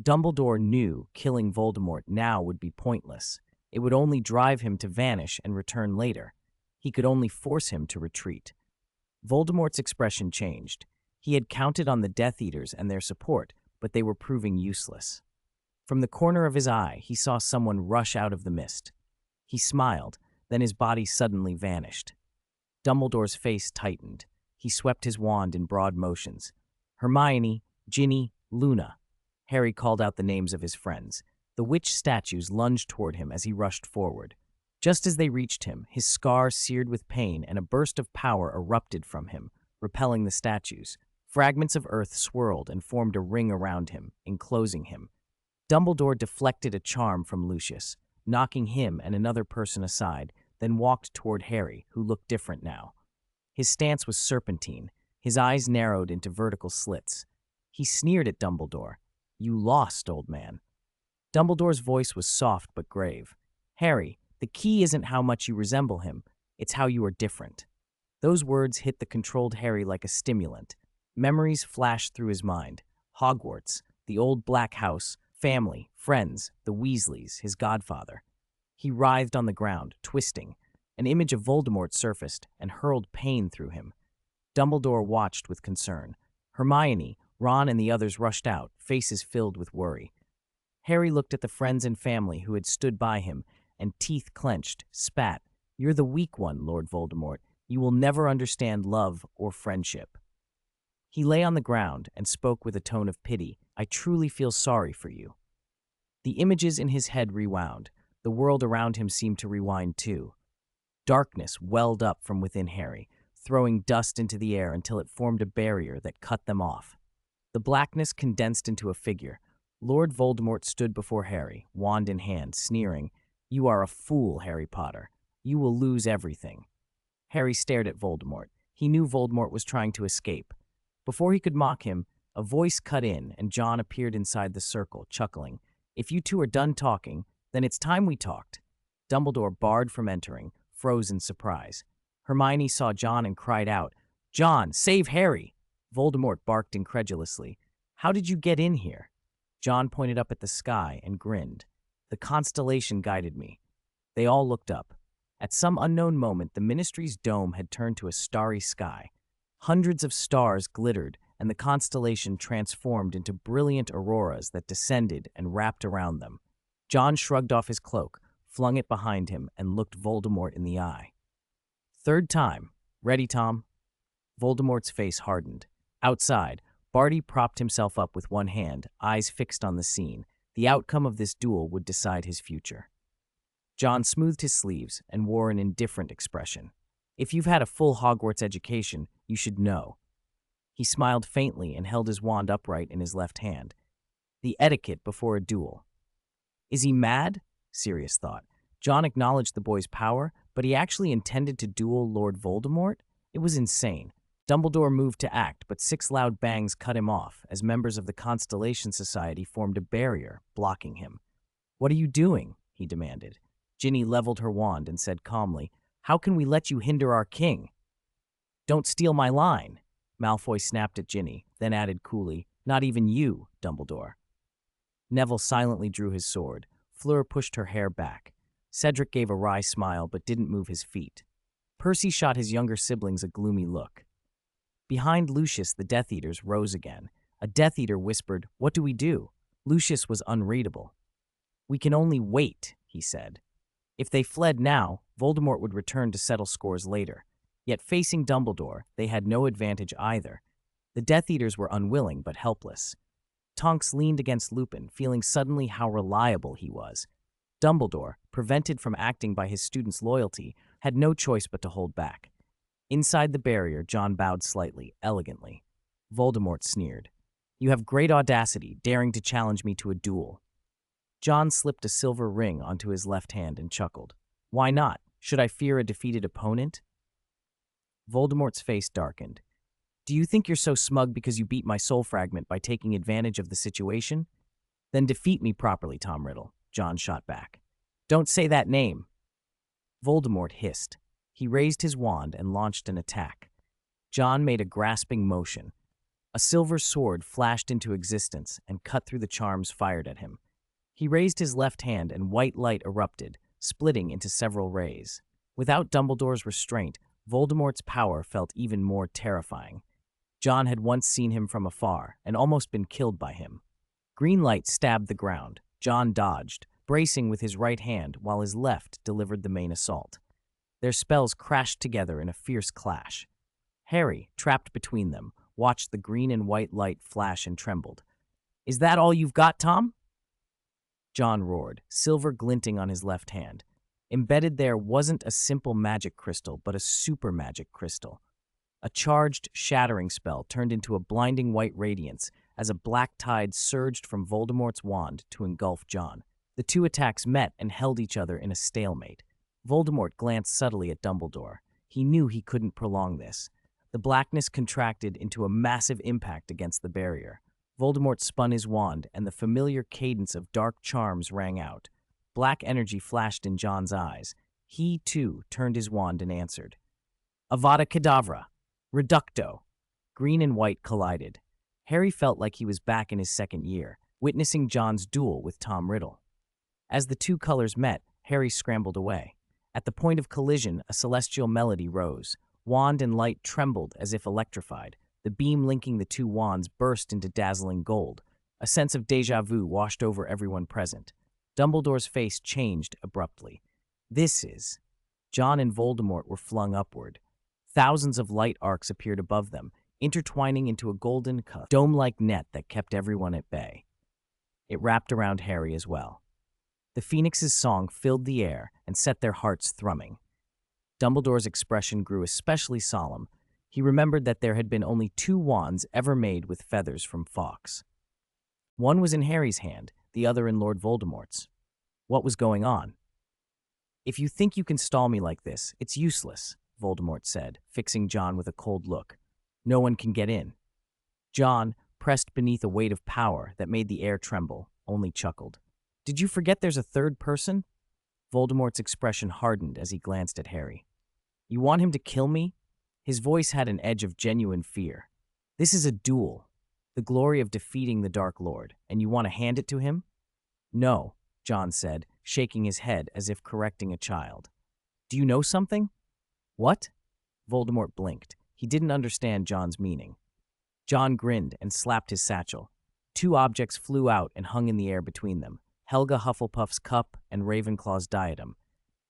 Dumbledore knew killing Voldemort now would be pointless. It would only drive him to vanish and return later. He could only force him to retreat. Voldemort's expression changed. He had counted on the Death Eaters and their support, but they were proving useless. From the corner of his eye, he saw someone rush out of the mist. He smiled, then his body suddenly vanished. Dumbledore's face tightened. He swept his wand in broad motions. "Hermione, Ginny, Luna." Harry called out the names of his friends. The witch statues lunged toward him as he rushed forward. Just as they reached him, his scar seared with pain and a burst of power erupted from him, repelling the statues. Fragments of earth swirled and formed a ring around him, enclosing him. Dumbledore deflected a charm from Lucius, knocking him and another person aside, then walked toward Harry, who looked different now. His stance was serpentine. His eyes narrowed into vertical slits. He sneered at Dumbledore. "You lost, old man." Dumbledore's voice was soft but grave. "Harry, the key isn't how much you resemble him, it's how you are different." Those words hit the controlled Harry like a stimulant. Memories flashed through his mind. Hogwarts, the old black house, family, friends, the Weasleys, his godfather. He writhed on the ground, twisting. An image of Voldemort surfaced and hurled pain through him. Dumbledore watched with concern. Hermione, Ron, and the others rushed out, faces filled with worry. Harry looked at the friends and family who had stood by him, and teeth clenched, spat. "You're the weak one, Lord Voldemort. You will never understand love or friendship." He lay on the ground and spoke with a tone of pity. "I truly feel sorry for you." The images in his head rewound. The world around him seemed to rewind too. Darkness welled up from within Harry, throwing dust into the air until it formed a barrier that cut them off. The blackness condensed into a figure. Lord Voldemort stood before Harry, wand in hand, sneering, "You are a fool, Harry Potter. You will lose everything." Harry stared at Voldemort. He knew Voldemort was trying to escape. Before he could mock him, a voice cut in, and John appeared inside the circle, chuckling. "If you two are done talking, then it's time we talked." Dumbledore barred from entering, froze in surprise. Hermione saw John and cried out, "John, save Harry!" Voldemort barked incredulously. "How did you get in here?" John pointed up at the sky and grinned. "The constellation guided me." They all looked up. At some unknown moment, the Ministry's dome had turned to a starry sky. Hundreds of stars glittered, and the constellation transformed into brilliant auroras that descended and wrapped around them. John shrugged off his cloak, flung it behind him, and looked Voldemort in the eye. "Third time. Ready, Tom?" Voldemort's face hardened. Outside, Barty propped himself up with one hand, eyes fixed on the scene. The outcome of this duel would decide his future. John smoothed his sleeves and wore an indifferent expression. "If you've had a full Hogwarts education, you should know." He smiled faintly and held his wand upright in his left hand. The etiquette before a duel. Is he mad? Sirius thought. John acknowledged the boy's power, but he actually intended to duel Lord Voldemort? It was insane. Dumbledore moved to act, but 6 loud bangs cut him off as members of the Constellation Society formed a barrier, blocking him. "What are you doing?" he demanded. Ginny leveled her wand and said calmly, "How can we let you hinder our king?" "Don't steal my line." Malfoy snapped at Ginny, then added coolly, "Not even you, Dumbledore." Neville silently drew his sword. Fleur pushed her hair back. Cedric gave a wry smile but didn't move his feet. Percy shot his younger siblings a gloomy look. Behind Lucius, the Death Eaters rose again. A Death Eater whispered, "What do we do?" Lucius was unreadable. "We can only wait," he said. If they fled now, Voldemort would return to settle scores later. Yet facing Dumbledore, they had no advantage either. The Death Eaters were unwilling but helpless. Tonks leaned against Lupin, feeling suddenly how reliable he was. Dumbledore, prevented from acting by his students' loyalty, had no choice but to hold back. Inside the barrier, John bowed slightly, elegantly. Voldemort sneered. "You have great audacity, daring to challenge me to a duel." John slipped a silver ring onto his left hand and chuckled. "Why not? Should I fear a defeated opponent?" Voldemort's face darkened. "Do you think you're so smug because you beat my soul fragment by taking advantage of the situation? Then defeat me properly, Tom Riddle," John shot back. "Don't say that name." Voldemort hissed. He raised his wand and launched an attack. John made a grasping motion. A silver sword flashed into existence and cut through the charms fired at him. He raised his left hand and white light erupted, splitting into several rays. Without Dumbledore's restraint, Voldemort's power felt even more terrifying. John had once seen him from afar and almost been killed by him. Green light stabbed the ground. John dodged, bracing with his right hand while his left delivered the main assault. Their spells crashed together in a fierce clash. Harry, trapped between them, watched the green and white light flash and trembled. "Is that all you've got, Tom?" John roared, silver glinting on his left hand. Embedded there wasn't a simple magic crystal, but a super magic crystal. A charged, shattering spell turned into a blinding white radiance as a black tide surged from Voldemort's wand to engulf John. The two attacks met and held each other in a stalemate. Voldemort glanced subtly at Dumbledore. He knew he couldn't prolong this. The blackness contracted into a massive impact against the barrier. Voldemort spun his wand, and the familiar cadence of dark charms rang out. Black energy flashed in John's eyes. He, too, turned his wand and answered. "Avada Kedavra! Reducto!" Green and white collided. Harry felt like he was back in his second year, witnessing John's duel with Tom Riddle. As the two colors met, Harry scrambled away. At the point of collision, a celestial melody rose. Wand and light trembled as if electrified. The beam linking the two wands burst into dazzling gold. A sense of déjà vu washed over everyone present. Dumbledore's face changed abruptly. This is... John and Voldemort were flung upward. Thousands of light arcs appeared above them, intertwining into a golden dome-like net that kept everyone at bay. It wrapped around Harry as well. The Phoenix's song filled the air and set their hearts thrumming. Dumbledore's expression grew especially solemn. He remembered that there had been only 2 wands ever made with feathers from Fawkes. One was in Harry's hand, the other in Lord Voldemort's. What was going on? "If you think you can stall me like this, it's useless," Voldemort said, fixing John with a cold look. "No one can get in." John, pressed beneath a weight of power that made the air tremble, only chuckled. "Did you forget there's a third person?" Voldemort's expression hardened as he glanced at Harry. "You want him to kill me?" His voice had an edge of genuine fear. "This is a duel, the glory of defeating the Dark Lord, and you want to hand it to him?" "No," John said, shaking his head as if correcting a child. "Do you know something?" "What?" Voldemort blinked. He didn't understand John's meaning. John grinned and slapped his satchel. 2 objects flew out and hung in the air between them, Helga Hufflepuff's cup and Ravenclaw's diadem.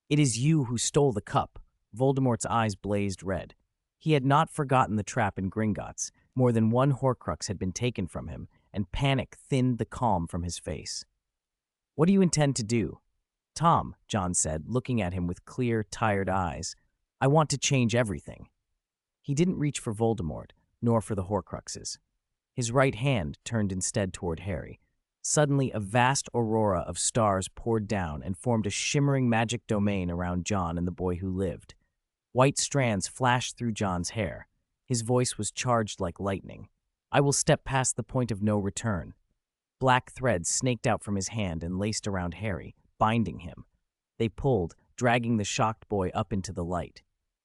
"It is you who stole the cup." Voldemort's eyes blazed red. He had not forgotten the trap in Gringotts. More than 1 Horcrux had been taken from him, and panic thinned the calm from his face. "What do you intend to do?" "Tom," John said, looking at him with clear, tired eyes, "I want to change everything." He didn't reach for Voldemort, nor for the Horcruxes. His right hand turned instead toward Harry. Suddenly, a vast aurora of stars poured down and formed a shimmering magic domain around John and the boy who lived. White strands flashed through John's hair. His voice was charged like lightning. "I will step past the point of no return." Black threads snaked out from his hand and laced around Harry, binding him. They pulled, dragging the shocked boy up into the light.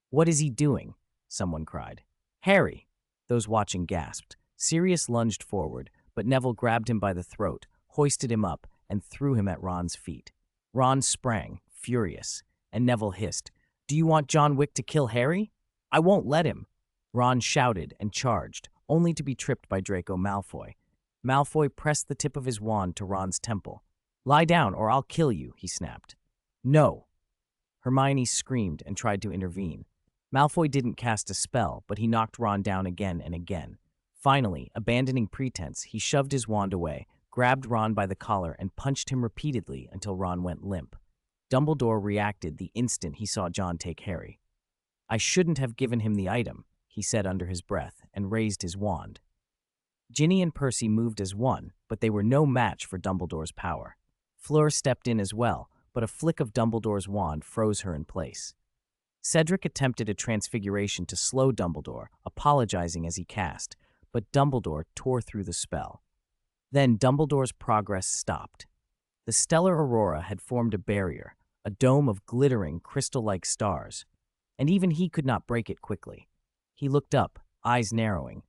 "What is he doing?" someone cried. "Harry!" Those watching gasped. Sirius lunged forward, but Neville grabbed him by the throat, hoisted him up, and threw him at Ron's feet. Ron sprang, furious, and Neville hissed, "Do you want John Wick to kill Harry?" "I won't let him!" Ron shouted and charged, only to be tripped by Draco Malfoy. Malfoy pressed the tip of his wand to Ron's temple. "Lie down or I'll kill you," he snapped. "No!" Hermione screamed and tried to intervene. Malfoy didn't cast a spell, but he knocked Ron down again and again. Finally, abandoning pretense, he shoved his wand away, grabbed Ron by the collar, and punched him repeatedly until Ron went limp. Dumbledore reacted the instant he saw John take Harry. "I shouldn't have given him the item," he said under his breath, and raised his wand. Ginny and Percy moved as one, but they were no match for Dumbledore's power. Fleur stepped in as well, but a flick of Dumbledore's wand froze her in place. Cedric attempted a transfiguration to slow Dumbledore, apologizing as he cast, but Dumbledore tore through the spell. Then Dumbledore's progress stopped. The stellar aurora had formed a barrier, a dome of glittering, crystal-like stars, and even he could not break it quickly. He looked up, eyes narrowing.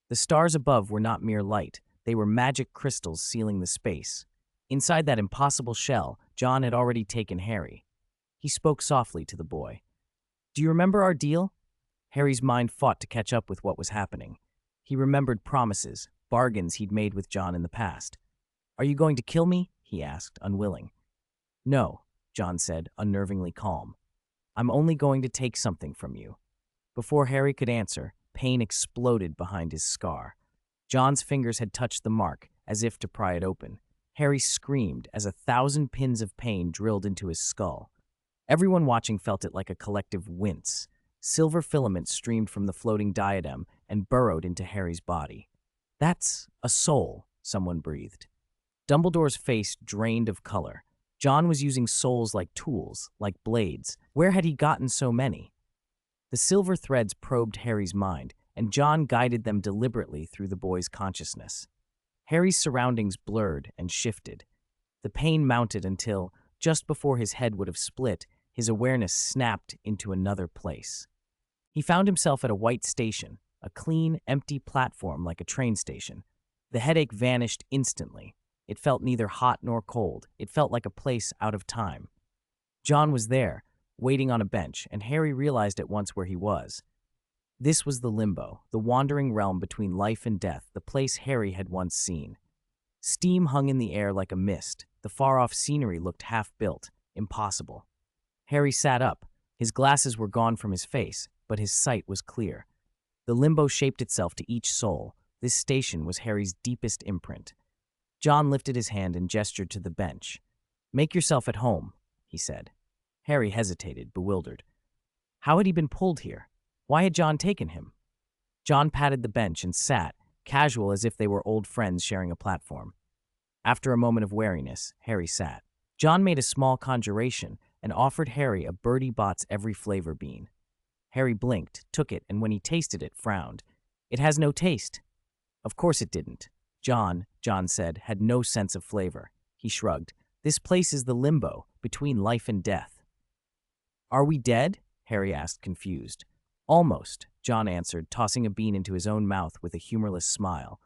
The stars above were not mere light, they were magic crystals sealing the space. Inside that impossible shell, John had already taken Harry. He spoke softly to the boy. "Do you remember our deal?" Harry's mind fought to catch up with what was happening. He remembered promises, bargains he'd made with John in the past. "Are you going to kill me?" he asked, unwilling. "No," John said, unnervingly calm. "I'm only going to take something from you." Before Harry could answer, pain exploded behind his scar. John's fingers had touched the mark, as if to pry it open. Harry screamed as 1,000 pins of pain drilled into his skull. Everyone watching felt it like a collective wince. Silver filaments streamed from the floating diadem and burrowed into Harry's body. "That's a soul," someone breathed. Dumbledore's face drained of color. John was using souls like tools, like blades. Where had he gotten so many? The silver threads probed Harry's mind, and John guided them deliberately through the boy's consciousness. Harry's surroundings blurred and shifted. The pain mounted until, just before his head would have split, his awareness snapped into another place. He found himself at a white station, a clean, empty platform like a train station. The headache vanished instantly. It felt neither hot nor cold. It felt like a place out of time. John was there, waiting on a bench, and Harry realized at once where he was. This was the limbo, the wandering realm between life and death, the place Harry had once seen. Steam hung in the air like a mist. The far-off scenery looked half-built, impossible. Harry sat up. His glasses were gone from his face, but his sight was clear. The limbo shaped itself to each soul. This station was Harry's deepest imprint. John lifted his hand and gestured to the bench. "Make yourself at home," he said. Harry hesitated, bewildered. How had he been pulled here? Why had John taken him? John patted the bench and sat, casual as if they were old friends sharing a platform. After a moment of wariness, Harry sat. John made a small conjuration and offered Harry a Bertie Bott's every flavor bean. Harry blinked, took it, and when he tasted it, frowned. "It has no taste." Of course it didn't. John said, had no sense of flavor. He shrugged. "This place is the limbo, between life and death." "Are we dead?" Harry asked, confused. "Almost," John answered, tossing a bean into his own mouth with a humorless smile.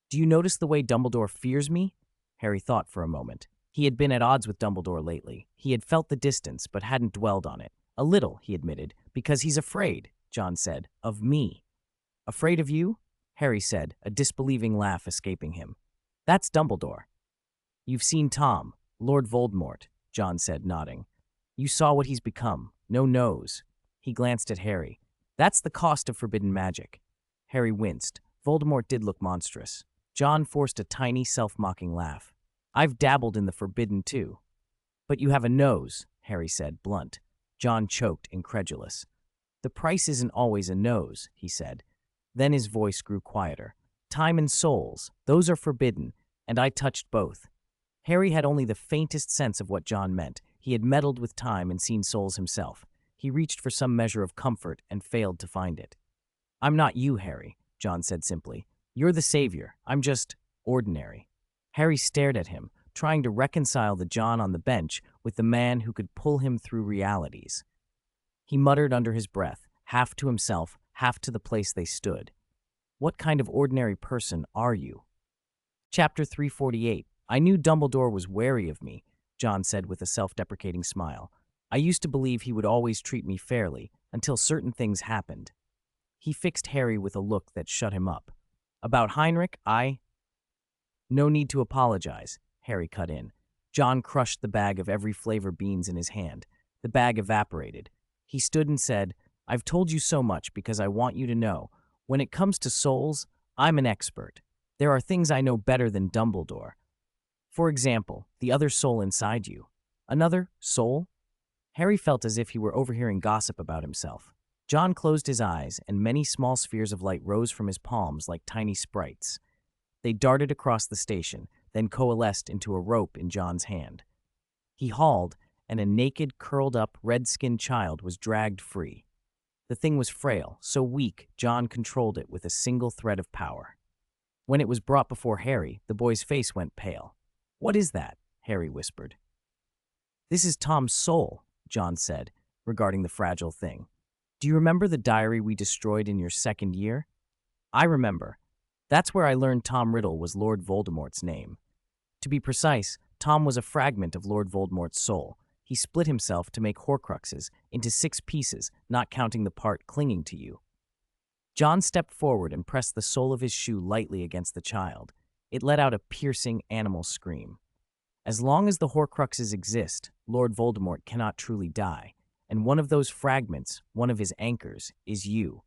"Do you notice the way Dumbledore fears me?" Harry thought for a moment. He had been at odds with Dumbledore lately. He had felt the distance, but hadn't dwelled on it. "A little," he admitted. "Because he's afraid," John said. "Of me." "Afraid of you?" Harry said, a disbelieving laugh escaping him. "That's Dumbledore." "You've seen Tom, Lord Voldemort," John said, nodding. "You saw what he's become. No nose." He glanced at Harry. "That's the cost of forbidden magic." Harry winced. Voldemort did look monstrous. John forced a tiny, self-mocking laugh. "I've dabbled in the forbidden, too." "But you have a nose," Harry said, blunt. John choked, incredulous. "The price isn't always a nose," he said. Then his voice grew quieter. "Time and souls, those are forbidden, and I touched both." Harry had only the faintest sense of what John meant. He had meddled with time and seen souls himself. He reached for some measure of comfort and failed to find it. "I'm not you, Harry," John said simply. "You're the savior. I'm just ordinary." Harry stared at him, trying to reconcile the John on the bench with the man who could pull him through realities. He muttered under his breath, half to himself, half to the place they stood. "What kind of ordinary person are you?" Chapter 348. "I knew Dumbledore was wary of me," John said with a self-deprecating smile. "I used to believe he would always treat me fairly, until certain things happened." He fixed Harry with a look that shut him up. "About Heinrich, No need to apologize," Harry cut in. John crushed the bag of every flavor beans in his hand. The bag evaporated. He stood and said, "I've told you so much because I want you to know. When it comes to souls, I'm an expert. There are things I know better than Dumbledore. For example, the other soul inside you." "Another soul?" Harry felt as if he were overhearing gossip about himself. John closed his eyes, and many small spheres of light rose from his palms like tiny sprites. They darted across the station, then coalesced into a rope in John's hand. He hauled, and a naked, curled-up, red-skinned child was dragged free. The thing was frail, so weak John controlled it with a single thread of power. When it was brought before Harry, the boy's face went pale. "What is that?" Harry whispered. "This is Tom's soul," John said, regarding the fragile thing. "Do you remember the diary we destroyed in your second year?" "I remember. That's where I learned Tom Riddle was Lord Voldemort's name. To be precise, Tom was a fragment of Lord Voldemort's soul. He split himself to make Horcruxes into 6 pieces, not counting the part clinging to you." John stepped forward and pressed the sole of his shoe lightly against the child. It let out a piercing animal scream. "As long as the Horcruxes exist, Lord Voldemort cannot truly die, and one of those fragments, one of his anchors, is you.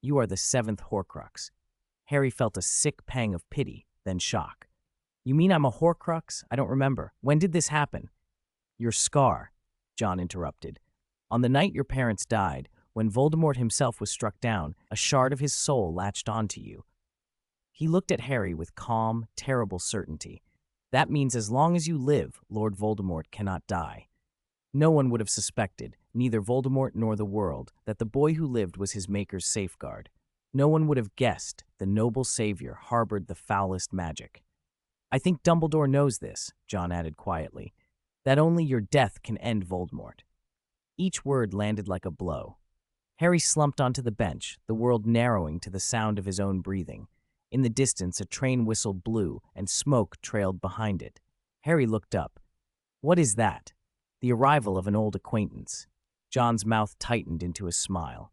You are the 7th Horcrux." Harry felt a sick pang of pity, then shock. "You mean I'm a Horcrux? I don't remember. When did this happen?" "Your scar," John interrupted. "On the night your parents died, when Voldemort himself was struck down, a shard of his soul latched onto you." He looked at Harry with calm, terrible certainty. "That means as long as you live, Lord Voldemort cannot die." No one would have suspected, neither Voldemort nor the world, that the boy who lived was his maker's safeguard. No one would have guessed the noble savior harbored the foulest magic. "I think Dumbledore knows this," John added quietly, "that only your death can end Voldemort." Each word landed like a blow. Harry slumped onto the bench, the world narrowing to the sound of his own breathing. In the distance, a train whistle blew, and smoke trailed behind it. Harry looked up. "What is that?" "The arrival of an old acquaintance." John's mouth tightened into a smile.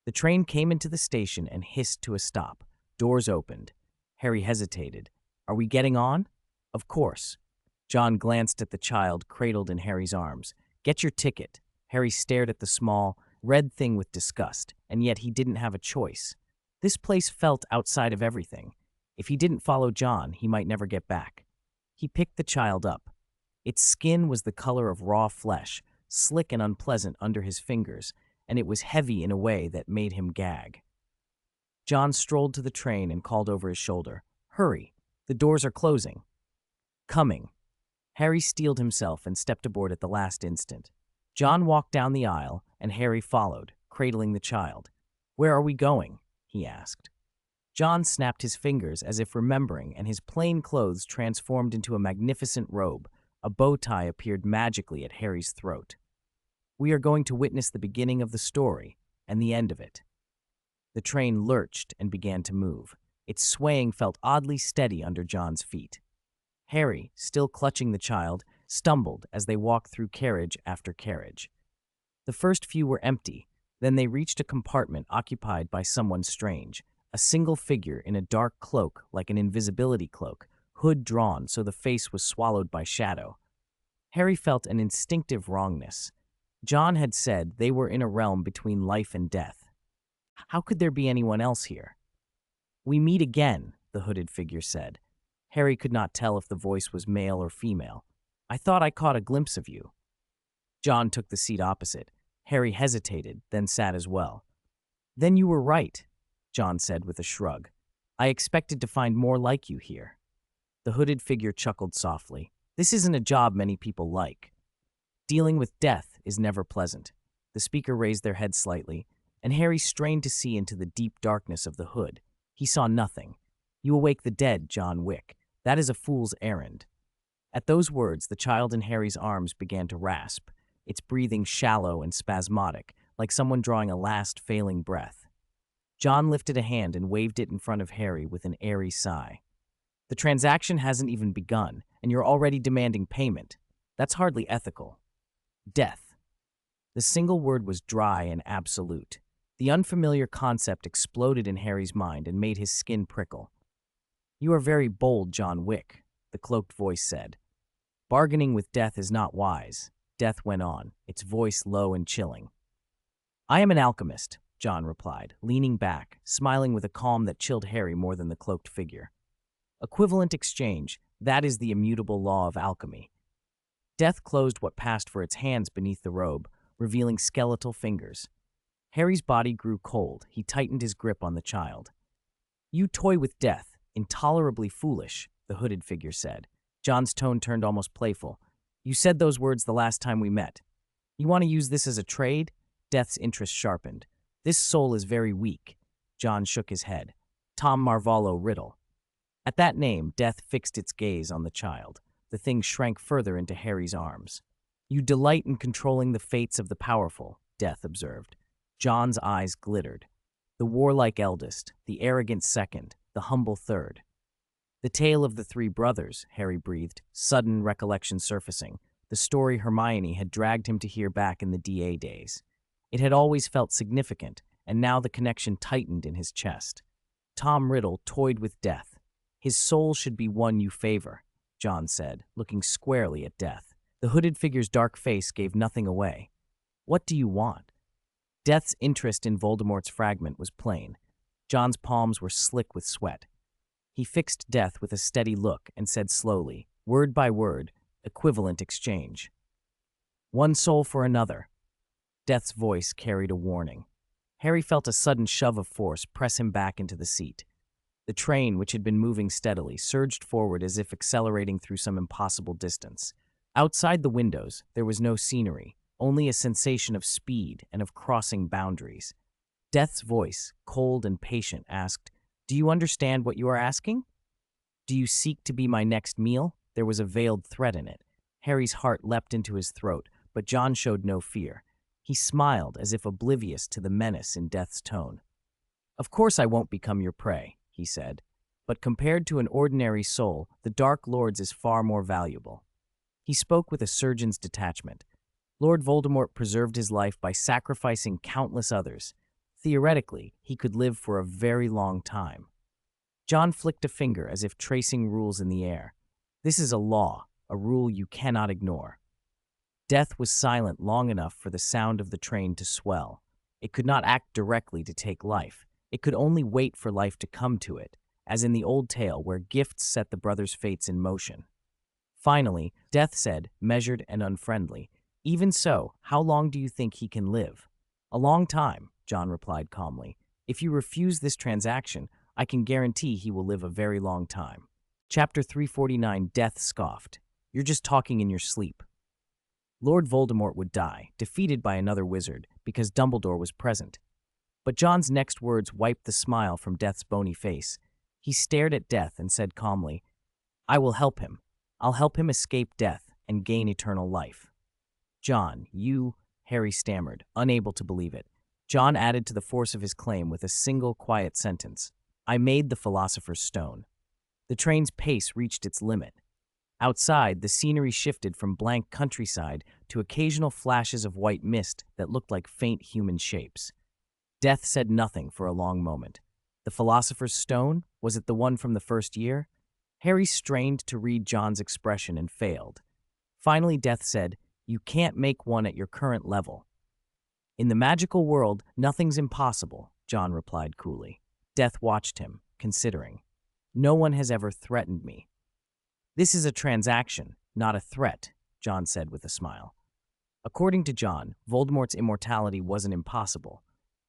The train came into the station and hissed to a stop. Doors opened. Harry hesitated. "Are we getting on?" Of course. John glanced at the child cradled in Harry's arms. Get your ticket. Harry stared at the small, red thing with disgust, and yet he didn't have a choice. This place felt outside of everything. If he didn't follow John, he might never get back. He picked the child up. Its skin was the color of raw flesh, slick and unpleasant under his fingers, and it was heavy in a way that made him gag. John strolled to the train and called over his shoulder, "Hurry, the doors are closing." "Coming." Harry steeled himself and stepped aboard at the last instant. John walked down the aisle, and Harry followed, cradling the child. "Where are we going?" he asked. John snapped his fingers as if remembering, and his plain clothes transformed into a magnificent robe. A bow tie appeared magically at Harry's throat. "We are going to witness the beginning of the story, and the end of it." The train lurched and began to move. Its swaying felt oddly steady under John's feet. Harry, still clutching the child, stumbled as they walked through carriage after carriage. The first few were empty, then they reached a compartment occupied by someone strange, a single figure in a dark cloak like an invisibility cloak, hood drawn so the face was swallowed by shadow. Harry felt an instinctive wrongness. John had said they were in a realm between life and death. How could there be anyone else here? "We meet again," the hooded figure said. Harry could not tell if the voice was male or female. "I thought I caught a glimpse of you." John took the seat opposite. Harry hesitated, then sat as well. "Then you were right," John said with a shrug. "I expected to find more like you here." The hooded figure chuckled softly. "This isn't a job many people like. Dealing with death is never pleasant." The speaker raised their head slightly, and Harry strained to see into the deep darkness of the hood. He saw nothing. "You awake the dead, John Wick. That is a fool's errand." At those words, the child in Harry's arms began to rasp, its breathing shallow and spasmodic, like someone drawing a last failing breath. John lifted a hand and waved it in front of Harry with an airy sigh. "The transaction hasn't even begun, and you're already demanding payment. That's hardly ethical." Death. The single word was dry and absolute. The unfamiliar concept exploded in Harry's mind and made his skin prickle. "You are very bold, John Wick," the cloaked voice said. "Bargaining with death is not wise." Death went on, its voice low and chilling. "I am an alchemist," John replied, leaning back, smiling with a calm that chilled Harry more than the cloaked figure. "Equivalent exchange, that is the immutable law of alchemy." Death closed what passed for its hands beneath the robe, revealing skeletal fingers. Harry's body grew cold. He tightened his grip on the child. "You toy with death, intolerably foolish," the hooded figure said. John's tone turned almost playful. "You said those words the last time we met. You want to use this as a trade?" Death's interest sharpened. "This soul is very weak." John shook his head. "Tom Marvolo Riddle." At that name, Death fixed its gaze on the child. The thing shrank further into Harry's arms. "You delight in controlling the fates of the powerful," Death observed. John's eyes glittered. "The warlike eldest, the arrogant second, the humble third." "The tale of the three brothers," Harry breathed, sudden recollection surfacing, the story Hermione had dragged him to hear back in the DA days. It had always felt significant, and now the connection tightened in his chest. Tom Riddle toyed with death. "His soul should be one you favor," John said, looking squarely at Death. The hooded figure's dark face gave nothing away. "What do you want?" Death's interest in Voldemort's fragment was plain. John's palms were slick with sweat. He fixed Death with a steady look and said slowly, word by word, "Equivalent exchange." "One soul for another." Death's voice carried a warning. Harry felt a sudden shove of force press him back into the seat. The train, which had been moving steadily, surged forward as if accelerating through some impossible distance. Outside the windows, there was no scenery, only a sensation of speed and of crossing boundaries. Death's voice, cold and patient, asked, "Do you understand what you are asking? Do you seek to be my next meal?" There was a veiled threat in it. Harry's heart leapt into his throat, but John showed no fear. He smiled as if oblivious to the menace in Death's tone. "Of course I won't become your prey," he said. "But compared to an ordinary soul, the Dark Lord's is far more valuable." He spoke with a surgeon's detachment. Lord Voldemort preserved his life by sacrificing countless others. Theoretically, he could live for a very long time. John flicked a finger as if tracing rules in the air. This is a law, a rule you cannot ignore. Death was silent long enough for the sound of the train to swell. It could not act directly to take life. It could only wait for life to come to it, as in the old tale where gifts set the brothers' fates in motion. Finally, Death said, measured and unfriendly, "Even so, how long do you think he can live?" "A long time," John replied calmly. "If you refuse this transaction, I can guarantee he will live a very long time." Chapter 349, Death scoffed. "You're just talking in your sleep." Lord Voldemort would die, defeated by another wizard, because Dumbledore was present. But John's next words wiped the smile from Death's bony face. He stared at Death and said calmly, "I will help him. I'll help him escape death and gain eternal life." "John, you," Harry stammered, unable to believe it. John added to the force of his claim with a single quiet sentence. "I made the Philosopher's Stone." The train's pace reached its limit. Outside, the scenery shifted from blank countryside to occasional flashes of white mist that looked like faint human shapes. Death said nothing for a long moment. The Philosopher's Stone? Was it the one from the first year? Harry strained to read John's expression and failed. Finally, Death said, "You can't make one at your current level." "In the magical world, nothing's impossible," John replied coolly. Death watched him, considering. "No one has ever threatened me." "This is a transaction, not a threat," John said with a smile. According to John, Voldemort's immortality wasn't impossible.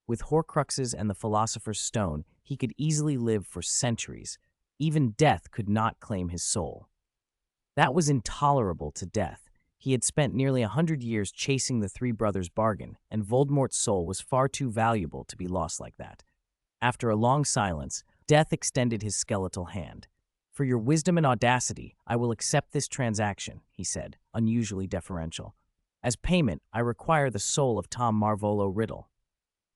With Horcruxes and the Philosopher's Stone, he could easily live for centuries. Even death could not claim his soul. That was intolerable to Death. He had spent nearly 100 years chasing the three brothers' bargain, and Voldemort's soul was far too valuable to be lost like that. After a long silence, Death extended his skeletal hand. "For your wisdom and audacity, I will accept this transaction," he said, unusually deferential. "As payment, I require the soul of Tom Marvolo Riddle."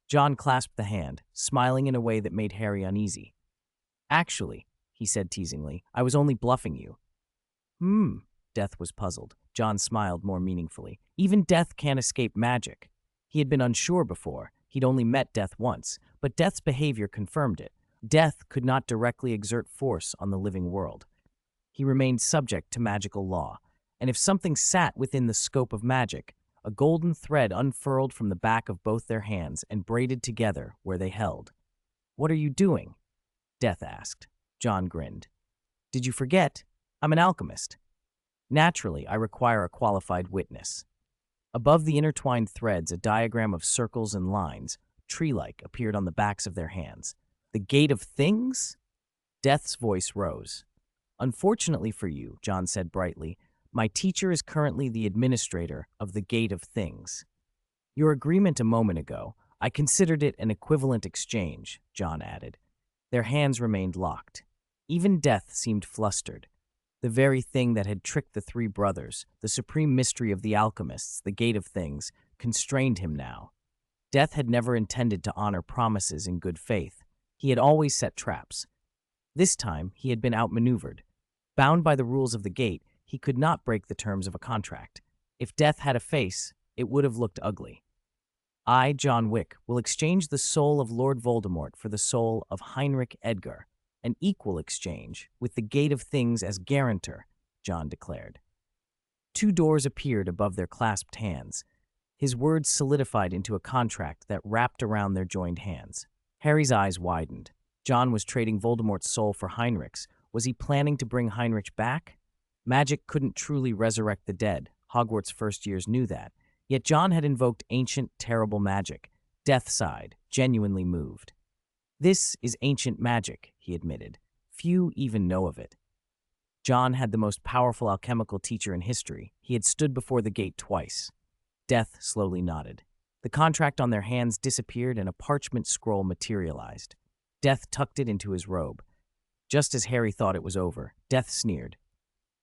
John clasped the hand, smiling in a way that made Harry uneasy. "Actually," he said teasingly, "I was only bluffing you." Death was puzzled. John smiled more meaningfully. Even Death can't escape magic. He had been unsure before. He'd only met Death once, but Death's behavior confirmed it. Death could not directly exert force on the living world. He remained subject to magical law, and if something sat within the scope of magic, a golden thread unfurled from the back of both their hands and braided together where they held. "What are you doing?" Death asked. John grinned. "Did you forget? I'm an alchemist. Naturally, I require a qualified witness." Above the intertwined threads, a diagram of circles and lines, tree-like, appeared on the backs of their hands. "The Gate of Things?" Death's voice rose. "Unfortunately for you," John said brightly, "my teacher is currently the administrator of the Gate of Things." "Your agreement a moment ago, I considered it an equivalent exchange," John added. Their hands remained locked. Even Death seemed flustered. The very thing that had tricked the three brothers, the supreme mystery of the alchemists, the Gate of Things, constrained him now. Death had never intended to honor promises in good faith. He had always set traps. This time, he had been outmaneuvered. Bound by the rules of the gate, he could not break the terms of a contract. If Death had a face, it would have looked ugly. "I, John Wick, will exchange the soul of Lord Voldemort for the soul of Heinrich Edgar, an equal exchange, with the Gate of Things as guarantor," John declared. Two doors appeared above their clasped hands. His words solidified into a contract that wrapped around their joined hands. Harry's eyes widened. John was trading Voldemort's soul for Heinrich's. Was he planning to bring Heinrich back? Magic couldn't truly resurrect the dead. Hogwarts first years knew that. Yet John had invoked ancient, terrible magic. Death sighed, genuinely moved. "This is ancient magic," he admitted. "Few even know of it." John had the most powerful alchemical teacher in history. He had stood before the gate twice. Death slowly nodded. The contract on their hands disappeared and a parchment scroll materialized. Death tucked it into his robe. Just as Harry thought it was over, Death sneered.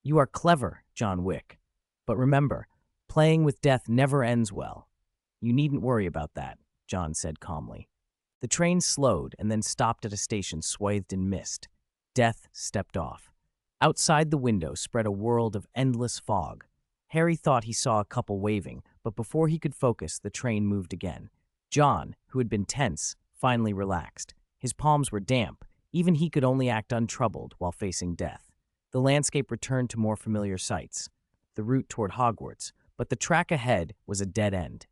"You are clever, John Wick. But remember, playing with death never ends well." "You needn't worry about that," John said calmly. The train slowed and then stopped at a station swathed in mist. Death stepped off. Outside the window spread a world of endless fog. Harry thought he saw a couple waving, but before he could focus, the train moved again. John, who had been tense, finally relaxed. His palms were damp. Even he could only act untroubled while facing death. The landscape returned to more familiar sights, the route toward Hogwarts, but the track ahead was a dead end.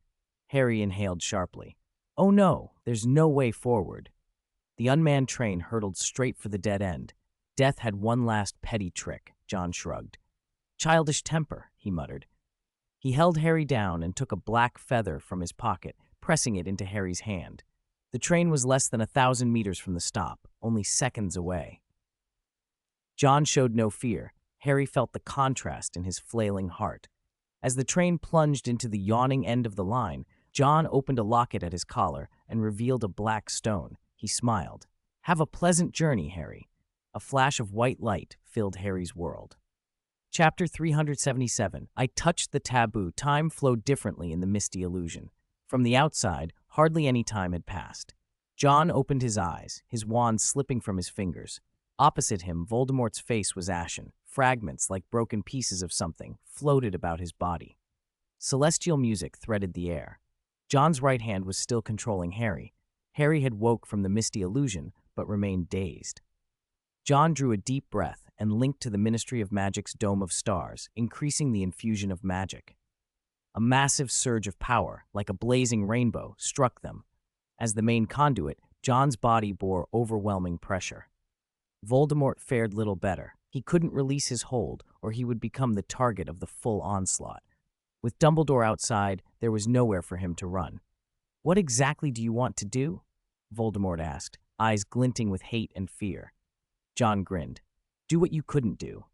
Harry inhaled sharply. Oh no, there's no way forward. The unmanned train hurtled straight for the dead end. Death had one last petty trick, John shrugged. Childish temper, he muttered. He held Harry down and took a black feather from his pocket, pressing it into Harry's hand. The train was less than 1,000 meters from the stop, only seconds away. John showed no fear. Harry felt the contrast in his flailing heart. As the train plunged into the yawning end of the line, John opened a locket at his collar and revealed a black stone. He smiled. Have a pleasant journey, Harry. A flash of white light filled Harry's world. Chapter 377. I touched the taboo. Time flowed differently in the misty illusion. From the outside, hardly any time had passed. John opened his eyes, his wand slipping from his fingers. Opposite him, Voldemort's face was ashen. Fragments, like broken pieces of something, floated about his body. Celestial music threaded the air. John's right hand was still controlling Harry. Harry had woke from the misty illusion, but remained dazed. John drew a deep breath and linked to the Ministry of Magic's dome of stars, increasing the infusion of magic. A massive surge of power, like a blazing rainbow, struck them. As the main conduit, John's body bore overwhelming pressure. Voldemort fared little better. He couldn't release his hold, or he would become the target of the full onslaught. With Dumbledore outside, there was nowhere for him to run. What exactly do you want to do? Voldemort asked, eyes glinting with hate and fear. John grinned. Do what you couldn't do.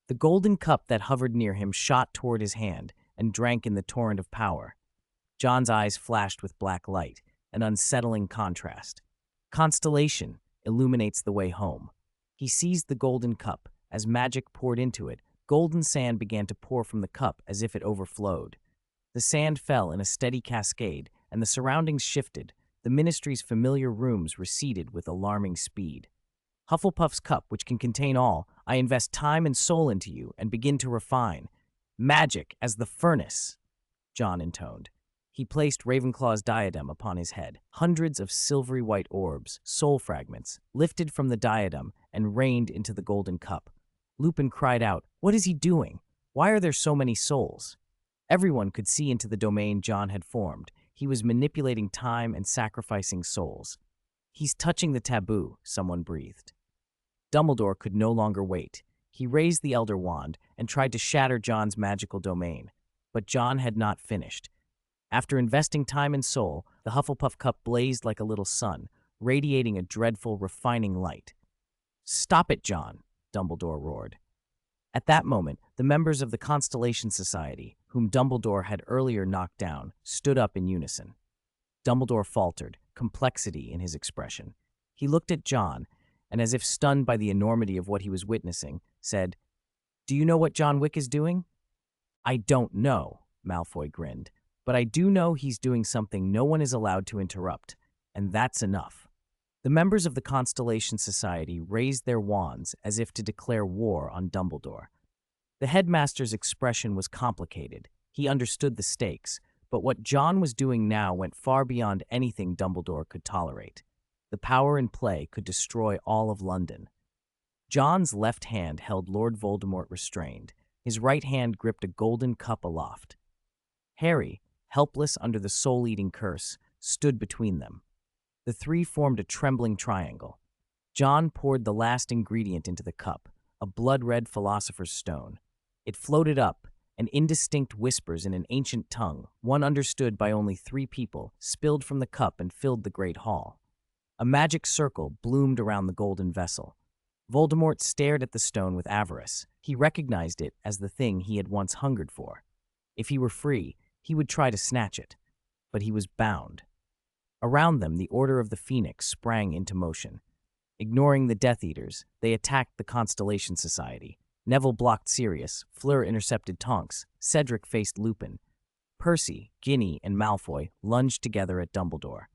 The golden cup that hovered near him shot toward his hand and drank in the torrent of power. John's eyes flashed with black light, an unsettling contrast. Constellation illuminates the way home. He seized the golden cup. As magic poured into it, golden sand began to pour from the cup as if it overflowed. The sand fell in a steady cascade, and the surroundings shifted. The Ministry's familiar rooms receded with alarming speed. Hufflepuff's cup, which can contain all, I invest time and soul into you and begin to refine. Magic as the furnace, John intoned. He placed Ravenclaw's diadem upon his head. Hundreds of silvery white orbs, soul fragments, lifted from the diadem and rained into the golden cup. Lupin cried out, "What is he doing? Why are there so many souls?" Everyone could see into the domain John had formed. He was manipulating time and sacrificing souls. He's touching the taboo, someone breathed. Dumbledore could no longer wait. He raised the Elder Wand and tried to shatter John's magical domain. But John had not finished. After investing time and soul, the Hufflepuff cup blazed like a little sun, radiating a dreadful, refining light. "Stop it, John," Dumbledore roared. At that moment, the members of the Constellation Society, whom Dumbledore had earlier knocked down, stood up in unison. Dumbledore faltered, complexity in his expression. He looked at John, and as if stunned by the enormity of what he was witnessing, said, "Do you know what John Wick is doing?" "I don't know," Malfoy grinned, "but I do know he's doing something no one is allowed to interrupt, and that's enough." The members of the Constellation Society raised their wands as if to declare war on Dumbledore. The headmaster's expression was complicated. He understood the stakes, but what John was doing now went far beyond anything Dumbledore could tolerate. The power in play could destroy all of London. John's left hand held Lord Voldemort restrained. His right hand gripped a golden cup aloft. Harry, helpless under the soul-eating curse, stood between them. The three formed a trembling triangle. John poured the last ingredient into the cup, a blood-red philosopher's stone. It floated up, and indistinct whispers in an ancient tongue, one understood by only 3 people, spilled from the cup and filled the great hall. A magic circle bloomed around the golden vessel. Voldemort stared at the stone with avarice. He recognized it as the thing he had once hungered for. If he were free, he would try to snatch it. But he was bound. Around them, the Order of the Phoenix sprang into motion. Ignoring the Death Eaters, they attacked the Constellation Society. Neville blocked Sirius, Fleur intercepted Tonks, Cedric faced Lupin. Percy, Ginny, and Malfoy lunged together at Dumbledore.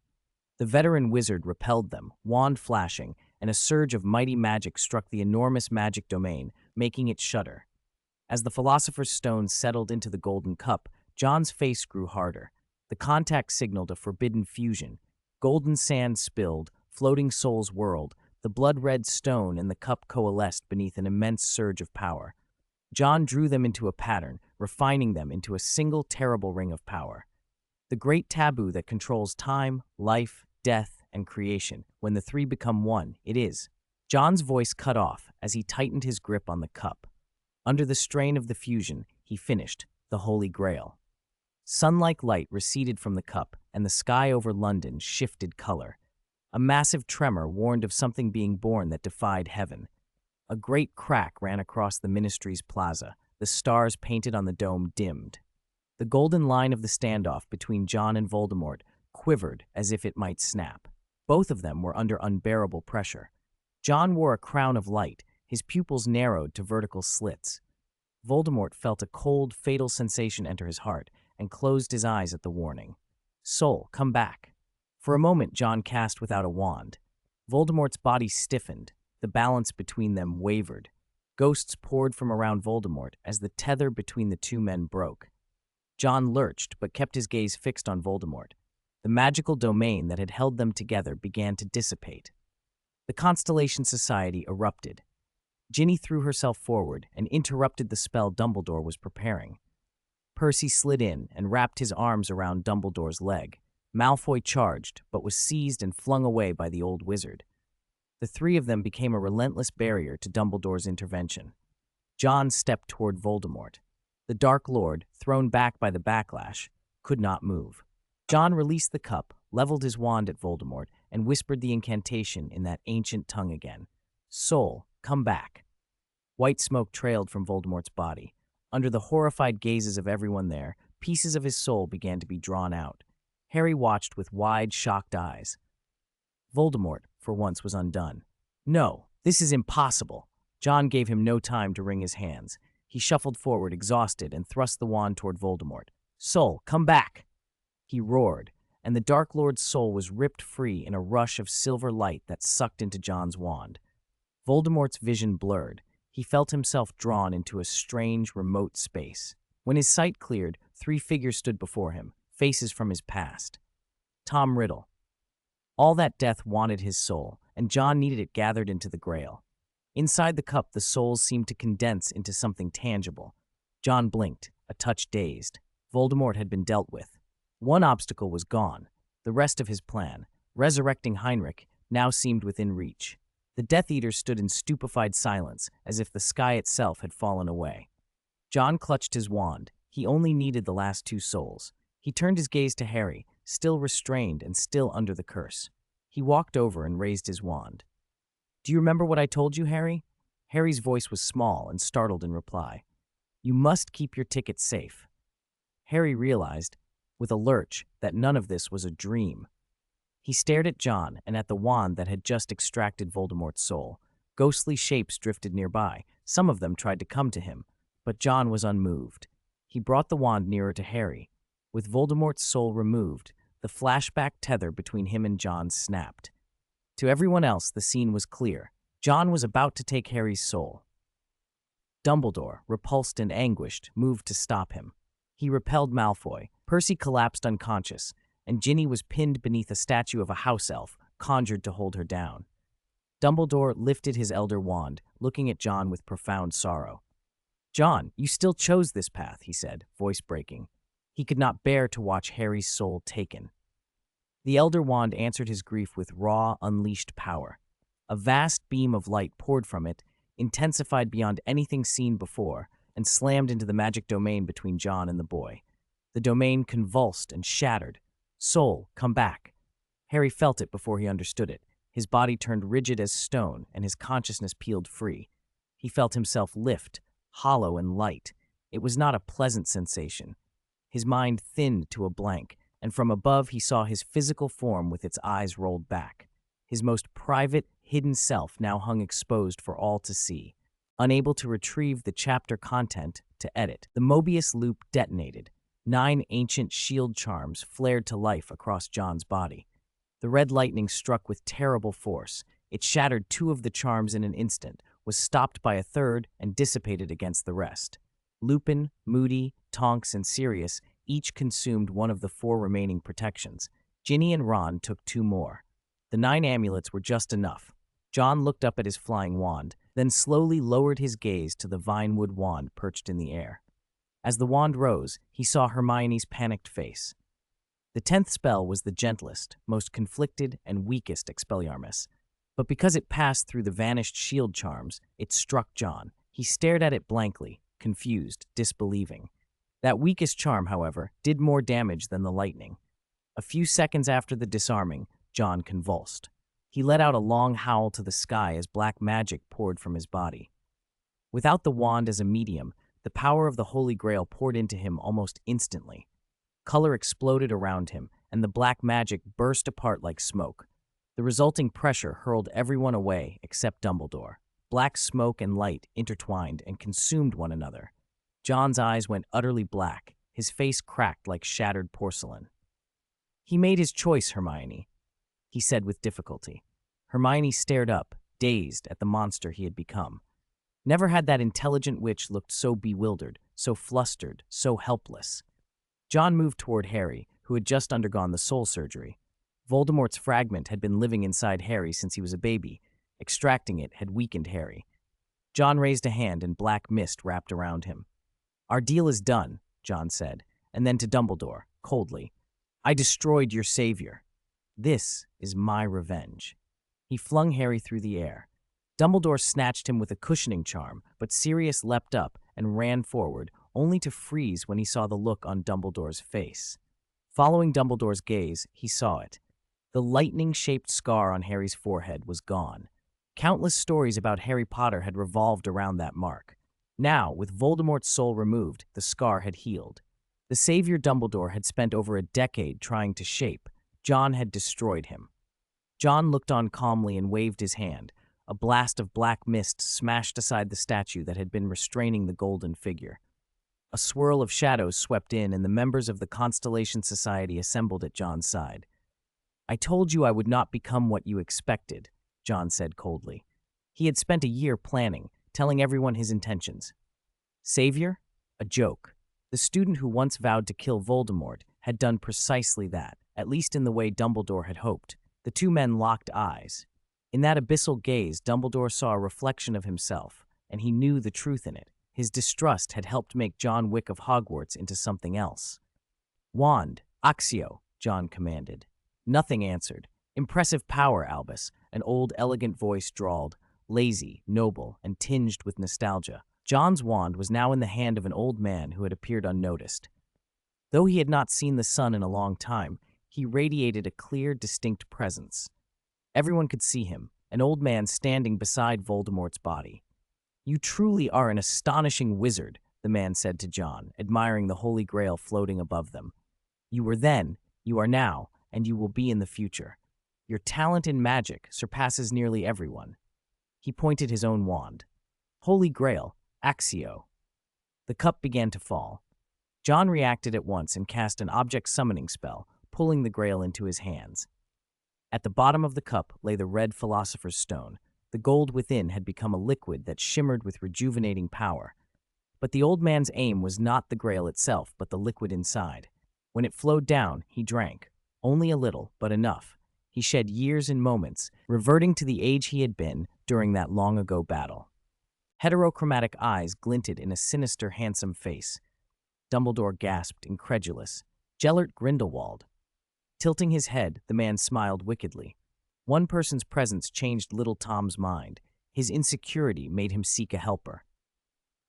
The veteran wizard repelled them, wand flashing, and a surge of mighty magic struck the enormous magic domain, making it shudder. As the Philosopher's Stone settled into the golden cup, John's face grew harder. The contact signaled a forbidden fusion. Golden sand spilled, floating souls whirled, The blood-red stone and the cup coalesced beneath an immense surge of power. John drew them into a pattern, refining them into a single terrible ring of power. The great taboo that controls time, life, death, and creation. When the three become one, it is. John's voice cut off as he tightened his grip on the cup. Under the strain of the fusion, he finished, the Holy Grail. Sun-like light receded from the cup, and the sky over London shifted color. A massive tremor warned of something being born that defied heaven. A great crack ran across the ministry's plaza. The stars painted on the dome dimmed. The golden line of the standoff between John and Voldemort quivered as if it might snap. Both of them were under unbearable pressure. John wore a crown of light, his pupils narrowed to vertical slits. Voldemort felt a cold, fatal sensation enter his heart and closed his eyes at the warning. "Soul, come back." For a moment, John cast without a wand. Voldemort's body stiffened. The balance between them wavered. Ghosts poured from around Voldemort as the tether between the two men broke. John lurched, but kept his gaze fixed on Voldemort. The magical domain that had held them together began to dissipate. The Constellation Society erupted. Ginny threw herself forward and interrupted the spell Dumbledore was preparing. Percy slid in and wrapped his arms around Dumbledore's leg. Malfoy charged, but was seized and flung away by the old wizard. The three of them became a relentless barrier to Dumbledore's intervention. John stepped toward Voldemort. The Dark Lord, thrown back by the backlash, could not move. John released the cup, leveled his wand at Voldemort, and whispered the incantation in that ancient tongue again. "Soul, come back." White smoke trailed from Voldemort's body. Under the horrified gazes of everyone there, pieces of his soul began to be drawn out. Harry watched with wide, shocked eyes. Voldemort, for once, was undone. "No, this is impossible." John gave him no time to wring his hands. He shuffled forward, exhausted, and thrust the wand toward Voldemort. "Soul, come back!" He roared, and the Dark Lord's soul was ripped free in a rush of silver light that sucked into John's wand. Voldemort's vision blurred. He felt himself drawn into a strange, remote space. When his sight cleared, three figures stood before him, faces from his past. Tom Riddle. All that death wanted his soul, and John needed it gathered into the Grail. Inside the cup, the souls seemed to condense into something tangible. John blinked, a touch dazed. Voldemort had been dealt with. One obstacle was gone. The rest of his plan, resurrecting Heinrich, now seemed within reach. The Death Eaters stood in stupefied silence, as if the sky itself had fallen away. John clutched his wand. He only needed the last two souls. He turned his gaze to Harry, still restrained and still under the curse. He walked over and raised his wand. "Do you remember what I told you, Harry?" Harry's voice was small and startled in reply. "You must keep your ticket safe." Harry realized, with a lurch, that none of this was a dream. He stared at John and at the wand that had just extracted Voldemort's soul. Ghostly shapes drifted nearby. Some of them tried to come to him, but John was unmoved. He brought the wand nearer to Harry. With Voldemort's soul removed, the flashback tether between him and John snapped. To everyone else, the scene was clear. John was about to take Harry's soul. Dumbledore, repulsed and anguished, moved to stop him. He repelled Malfoy. Percy collapsed unconscious, and Ginny was pinned beneath a statue of a house elf, conjured to hold her down. Dumbledore lifted his elder wand, looking at John with profound sorrow. "John, you still chose this path," he said, voice breaking. He could not bear to watch Harry's soul taken. The elder wand answered his grief with raw, unleashed power. A vast beam of light poured from it, intensified beyond anything seen before, and slammed into the magic domain between John and the boy. The domain convulsed and shattered. "Soul, come back." Harry felt it before he understood it. His body turned rigid as stone, and his consciousness peeled free. He felt himself lift, hollow and light. It was not a pleasant sensation. His mind thinned to a blank, and from above he saw his physical form with its eyes rolled back. His most private, hidden self now hung exposed for all to see. Unable to retrieve the chapter content to edit, the Mobius loop detonated. 9 ancient shield charms flared to life across John's body. The red lightning struck with terrible force. It shattered 2 of the charms in an instant, was stopped by a third, and dissipated against the rest. Lupin, Moody, Tonks, and Sirius each consumed one of the 4 remaining protections. Ginny and Ron took 2 more. The 9 amulets were just enough. John looked up at his flying wand, then slowly lowered his gaze to the vinewood wand perched in the air. As the wand rose, he saw Hermione's panicked face. The 10th spell was the gentlest, most conflicted, and weakest Expelliarmus. But because it passed through the vanished shield charms, it struck John. He stared at it blankly, confused, disbelieving. That weakest charm, however, did more damage than the lightning. A few seconds after the disarming, John convulsed. He let out a long howl to the sky as black magic poured from his body. Without the wand as a medium, the power of the Holy Grail poured into him almost instantly. Color exploded around him, and the black magic burst apart like smoke. The resulting pressure hurled everyone away except Dumbledore. Black smoke and light intertwined and consumed one another. John's eyes went utterly black, his face cracked like shattered porcelain. "He made his choice, Hermione," he said with difficulty. Hermione stared up, dazed at the monster he had become. Never had that intelligent witch looked so bewildered, so flustered, so helpless. John moved toward Harry, who had just undergone the soul surgery. Voldemort's fragment had been living inside Harry since he was a baby. Extracting it had weakened Harry. John raised a hand and black mist wrapped around him. "Our deal is done," John said, and then to Dumbledore, coldly, "I destroyed your savior. This is my revenge." He flung Harry through the air. Dumbledore snatched him with a cushioning charm, but Sirius leapt up and ran forward, only to freeze when he saw the look on Dumbledore's face. Following Dumbledore's gaze, he saw it. The lightning-shaped scar on Harry's forehead was gone. Countless stories about Harry Potter had revolved around that mark. Now, with Voldemort's soul removed, the scar had healed. The savior Dumbledore had spent over a decade trying to shape. John had destroyed him. John looked on calmly and waved his hand. A blast of black mist smashed aside the statue that had been restraining the golden figure. A swirl of shadows swept in, and the members of the Constellation Society assembled at John's side. "I told you I would not become what you expected," John said coldly. He had spent a year planning, telling everyone his intentions. Savior? A joke. The student who once vowed to kill Voldemort had done precisely that, at least in the way Dumbledore had hoped. The two men locked eyes. In that abyssal gaze, Dumbledore saw a reflection of himself, and he knew the truth in it. His distrust had helped make John Wick of Hogwarts into something else. "Wand, Accio," John commanded. Nothing answered. "Impressive power, Albus," an old, elegant voice drawled, lazy, noble, and tinged with nostalgia. John's wand was now in the hand of an old man who had appeared unnoticed. Though he had not seen the sun in a long time, he radiated a clear, distinct presence. Everyone could see him, an old man standing beside Voldemort's body. "You truly are an astonishing wizard," the man said to John, admiring the Holy Grail floating above them. "You were then, you are now, and you will be in the future. Your talent in magic surpasses nearly everyone." He pointed his own wand. "Holy Grail, Accio." The cup began to fall. John reacted at once and cast an object summoning spell, pulling the Grail into his hands. At the bottom of the cup lay the red Philosopher's Stone. The gold within had become a liquid that shimmered with rejuvenating power. But the old man's aim was not the Grail itself, but the liquid inside. When it flowed down, he drank. Only a little, but enough. He shed years in moments, reverting to the age he had been during that long-ago battle. Heterochromatic eyes glinted in a sinister, handsome face. Dumbledore gasped, incredulous. "Gellert Grindelwald." Tilting his head, the man smiled wickedly. One person's presence changed little Tom's mind. His insecurity made him seek a helper.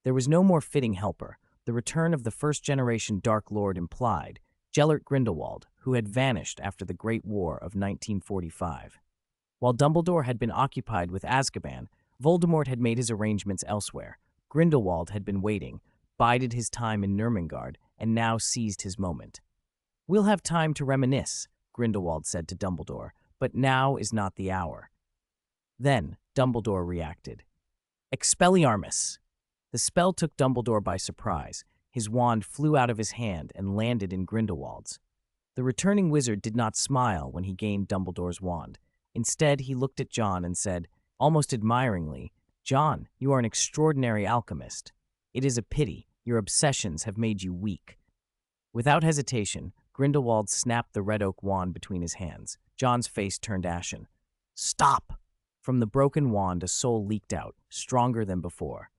There was no more fitting helper. The return of the first-generation Dark Lord implied, Gellert Grindelwald, who had vanished after the Great War of 1945. While Dumbledore had been occupied with Azkaban, Voldemort had made his arrangements elsewhere. Grindelwald had been waiting, bided his time in Nurmengard, and now seized his moment. "We'll have time to reminisce," Grindelwald said to Dumbledore, "but now is not the hour." Then Dumbledore reacted. "Expelliarmus!" The spell took Dumbledore by surprise. His wand flew out of his hand and landed in Grindelwald's. The returning wizard did not smile when he gained Dumbledore's wand. Instead, he looked at John and said, almost admiringly, "John, you are an extraordinary alchemist. It is a pity. Your obsessions have made you weak." Without hesitation, Grindelwald snapped the red oak wand between his hands. John's face turned ashen. "Stop!" From the broken wand, a soul leaked out, stronger than before.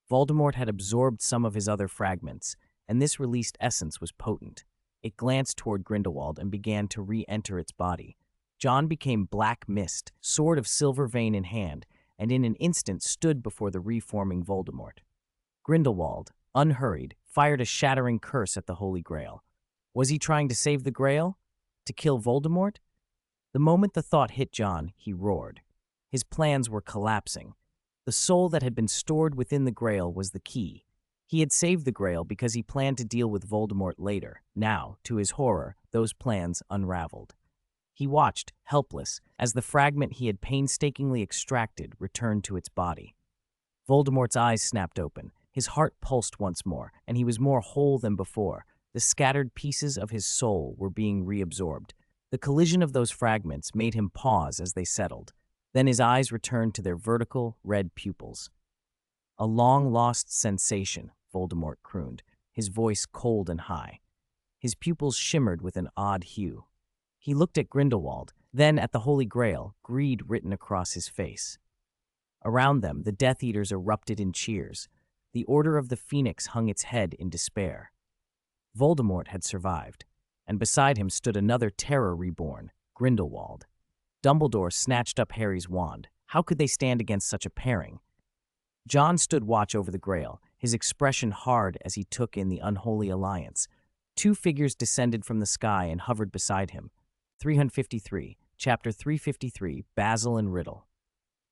Voldemort had absorbed some of his other fragments, and this released essence was potent. It glanced toward Grindelwald and began to re-enter its body. John became black mist, sword of silver vein in hand, and in an instant stood before the reforming Voldemort. Grindelwald, unhurried, fired a shattering curse at the Holy Grail. Was he trying to save the Grail? To kill Voldemort? The moment the thought hit John, he roared. His plans were collapsing. The soul that had been stored within the Grail was the key. He had saved the Grail because he planned to deal with Voldemort later. Now, to his horror, those plans unraveled. He watched, helpless, as the fragment he had painstakingly extracted returned to its body. Voldemort's eyes snapped open. His heart pulsed once more, and he was more whole than before. The scattered pieces of his soul were being reabsorbed. The collision of those fragments made him pause as they settled. Then his eyes returned to their vertical, red pupils. "A long-lost sensation," Voldemort crooned, his voice cold and high. His pupils shimmered with an odd hue. He looked at Grindelwald, then at the Holy Grail, greed written across his face. Around them, the Death Eaters erupted in cheers. The Order of the Phoenix hung its head in despair. Voldemort had survived, and beside him stood another terror reborn, Grindelwald. Dumbledore snatched up Harry's wand. How could they stand against such a pairing? John stood watch over the Grail, his expression hard as he took in the unholy alliance. Two figures descended from the sky and hovered beside him. 353, Chapter 353, Basil and Riddle.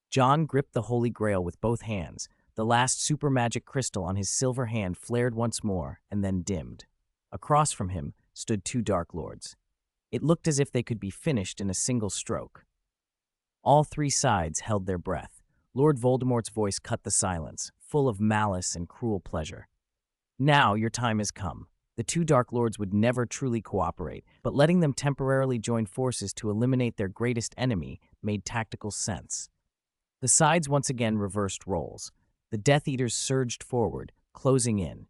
John gripped the Holy Grail with both hands. The last super magic crystal on his silver hand flared once more and then dimmed. Across from him stood two Dark Lords. It looked as if they could be finished in a single stroke. All three sides held their breath. Lord Voldemort's voice cut the silence, full of malice and cruel pleasure. "Now your time has come." The two Dark Lords would never truly cooperate, but letting them temporarily join forces to eliminate their greatest enemy made tactical sense. The sides once again reversed roles. The Death Eaters surged forward, closing in.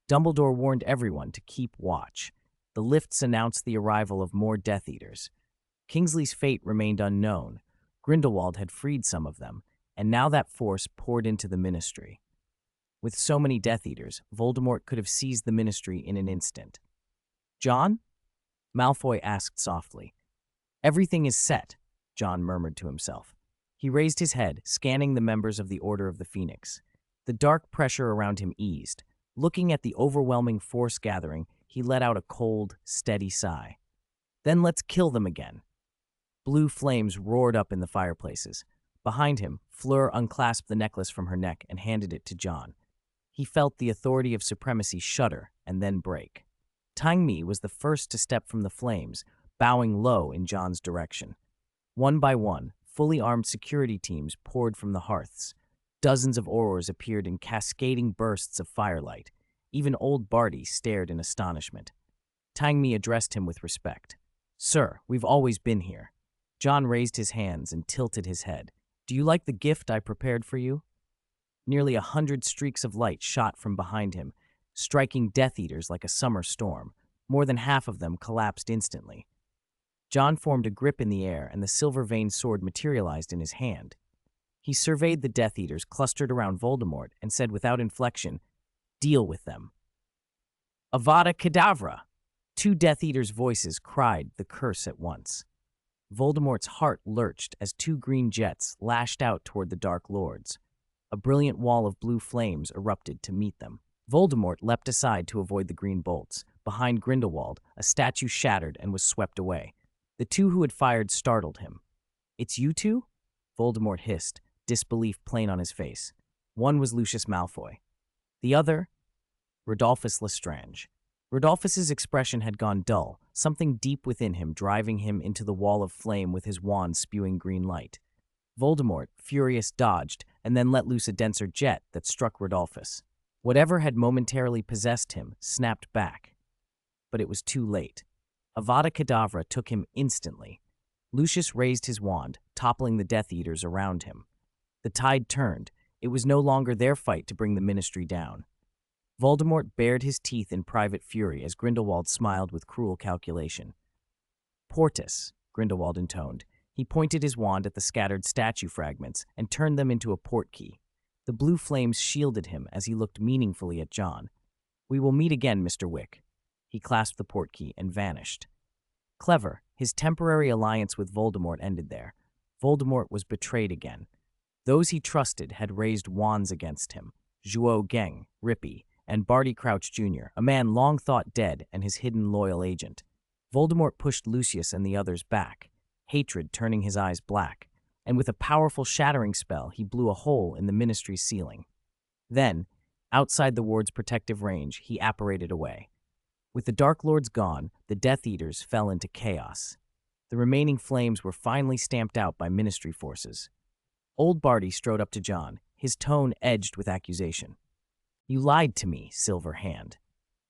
Dumbledore warned everyone to keep watch. The lifts announced the arrival of more Death Eaters. Kingsley's fate remained unknown. Grindelwald had freed some of them, and now that force poured into the Ministry. With so many Death Eaters, Voldemort could have seized the Ministry in an instant. "John?" Malfoy asked softly. "Everything is set," John murmured to himself. He raised his head, scanning the members of the Order of the Phoenix. The dark pressure around him eased. Looking at the overwhelming force gathering, he let out a cold, steady sigh. "Then let's kill them again." Blue flames roared up in the fireplaces. Behind him, Fleur unclasped the necklace from her neck and handed it to John. He felt the authority of supremacy shudder and then break. Tang Mi was the first to step from the flames, bowing low in John's direction. One by one, fully armed security teams poured from the hearths. Dozens of Aurors appeared in cascading bursts of firelight. Even old Barty stared in astonishment. Tang Mi addressed him with respect. "Sir, we've always been here." John raised his hands and tilted his head. "Do you like the gift I prepared for you?" Nearly 100 streaks of light shot from behind him, striking Death Eaters like a summer storm. More than half of them collapsed instantly. John formed a grip in the air, and the silver-veined sword materialized in his hand. He surveyed the Death Eaters clustered around Voldemort and said without inflection, "Deal with them." "Avada Kedavra!" Two Death Eaters' voices cried the curse at once. Voldemort's heart lurched as two green jets lashed out toward the Dark Lords. A brilliant wall of blue flames erupted to meet them. Voldemort leapt aside to avoid the green bolts. Behind Grindelwald, a statue shattered and was swept away. The two who had fired startled him. "It's you two?" Voldemort hissed, disbelief plain on his face. One was Lucius Malfoy. The other, Rodolphus Lestrange. Rodolphus's expression had gone dull, something deep within him driving him into the wall of flame with his wand spewing green light. Voldemort, furious, dodged, and then let loose a denser jet that struck Rodolphus. Whatever had momentarily possessed him snapped back. But it was too late. Avada Kedavra took him instantly. Lucius raised his wand, toppling the Death Eaters around him. The tide turned. It was no longer their fight to bring the Ministry down. Voldemort bared his teeth in private fury as Grindelwald smiled with cruel calculation. "Portus," Grindelwald intoned. He pointed his wand at the scattered statue fragments and turned them into a portkey. The blue flames shielded him as he looked meaningfully at John. "We will meet again, Mr. Wick." He clasped the portkey and vanished. Clever, his temporary alliance with Voldemort ended there. Voldemort was betrayed again. Those he trusted had raised wands against him. Zhuo Geng, Rippy, and Barty Crouch Jr., a man long thought dead and his hidden loyal agent. Voldemort pushed Lucius and the others back, hatred turning his eyes black, and with a powerful shattering spell, he blew a hole in the Ministry's ceiling. Then, outside the ward's protective range, he apparated away. With the Dark Lords gone, the Death Eaters fell into chaos. The remaining flames were finally stamped out by Ministry forces. Old Barty strode up to John, his tone edged with accusation. "You lied to me, Silver Hand."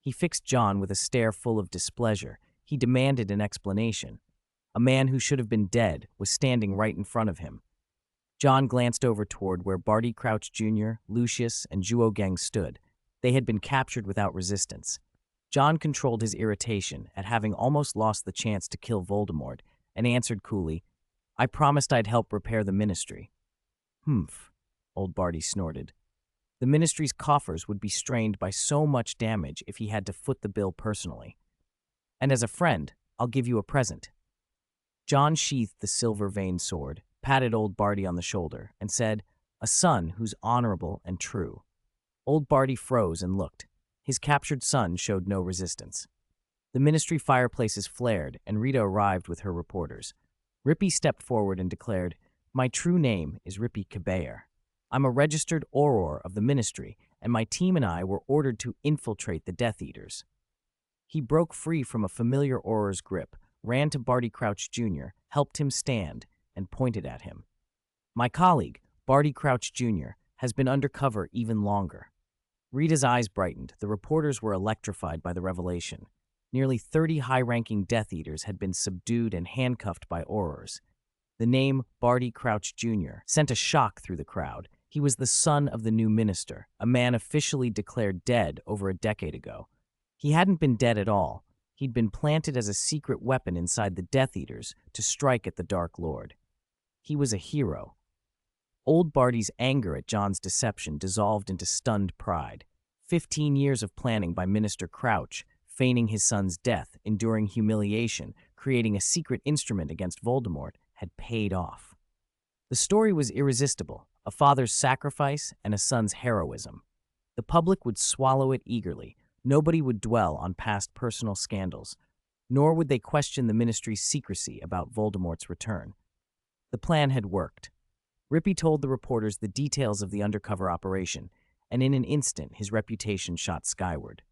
He fixed John with a stare full of displeasure. He demanded an explanation. A man who should have been dead was standing right in front of him. John glanced over toward where Barty Crouch Jr., Lucius, and Zhuo Geng stood. They had been captured without resistance. John controlled his irritation at having almost lost the chance to kill Voldemort and answered coolly, "I promised I'd help repair the Ministry." "Humph," old Barty snorted. The Ministry's coffers would be strained by so much damage if he had to foot the bill personally. "And as a friend, I'll give you a present." John sheathed the silver-veined sword, patted old Barty on the shoulder, and said, "A son who's honorable and true." Old Barty froze and looked. His captured son showed no resistance. The Ministry fireplaces flared, and Rita arrived with her reporters. Rippy stepped forward and declared, "My true name is Rippy Cabayer. I'm a registered Auror of the Ministry, and my team and I were ordered to infiltrate the Death Eaters." He broke free from a familiar Auror's grip, ran to Barty Crouch Jr., helped him stand, and pointed at him. "My colleague, Barty Crouch Jr., has been undercover even longer." Rita's eyes brightened. The reporters were electrified by the revelation. Nearly 30 high-ranking Death Eaters had been subdued and handcuffed by Aurors. The name Barty Crouch Jr. sent a shock through the crowd. He was the son of the new minister, a man officially declared dead over a decade ago. He hadn't been dead at all. He'd been planted as a secret weapon inside the Death Eaters to strike at the Dark Lord. He was a hero. Old Barty's anger at John's deception dissolved into stunned pride. 15 years of planning by Minister Crouch, feigning his son's death, enduring humiliation, creating a secret instrument against Voldemort, had paid off. The story was irresistible, a father's sacrifice and a son's heroism. The public would swallow it eagerly. Nobody would dwell on past personal scandals, nor would they question the Ministry's secrecy about Voldemort's return. The plan had worked. Rippy told the reporters the details of the undercover operation, and in an instant his reputation shot skyward.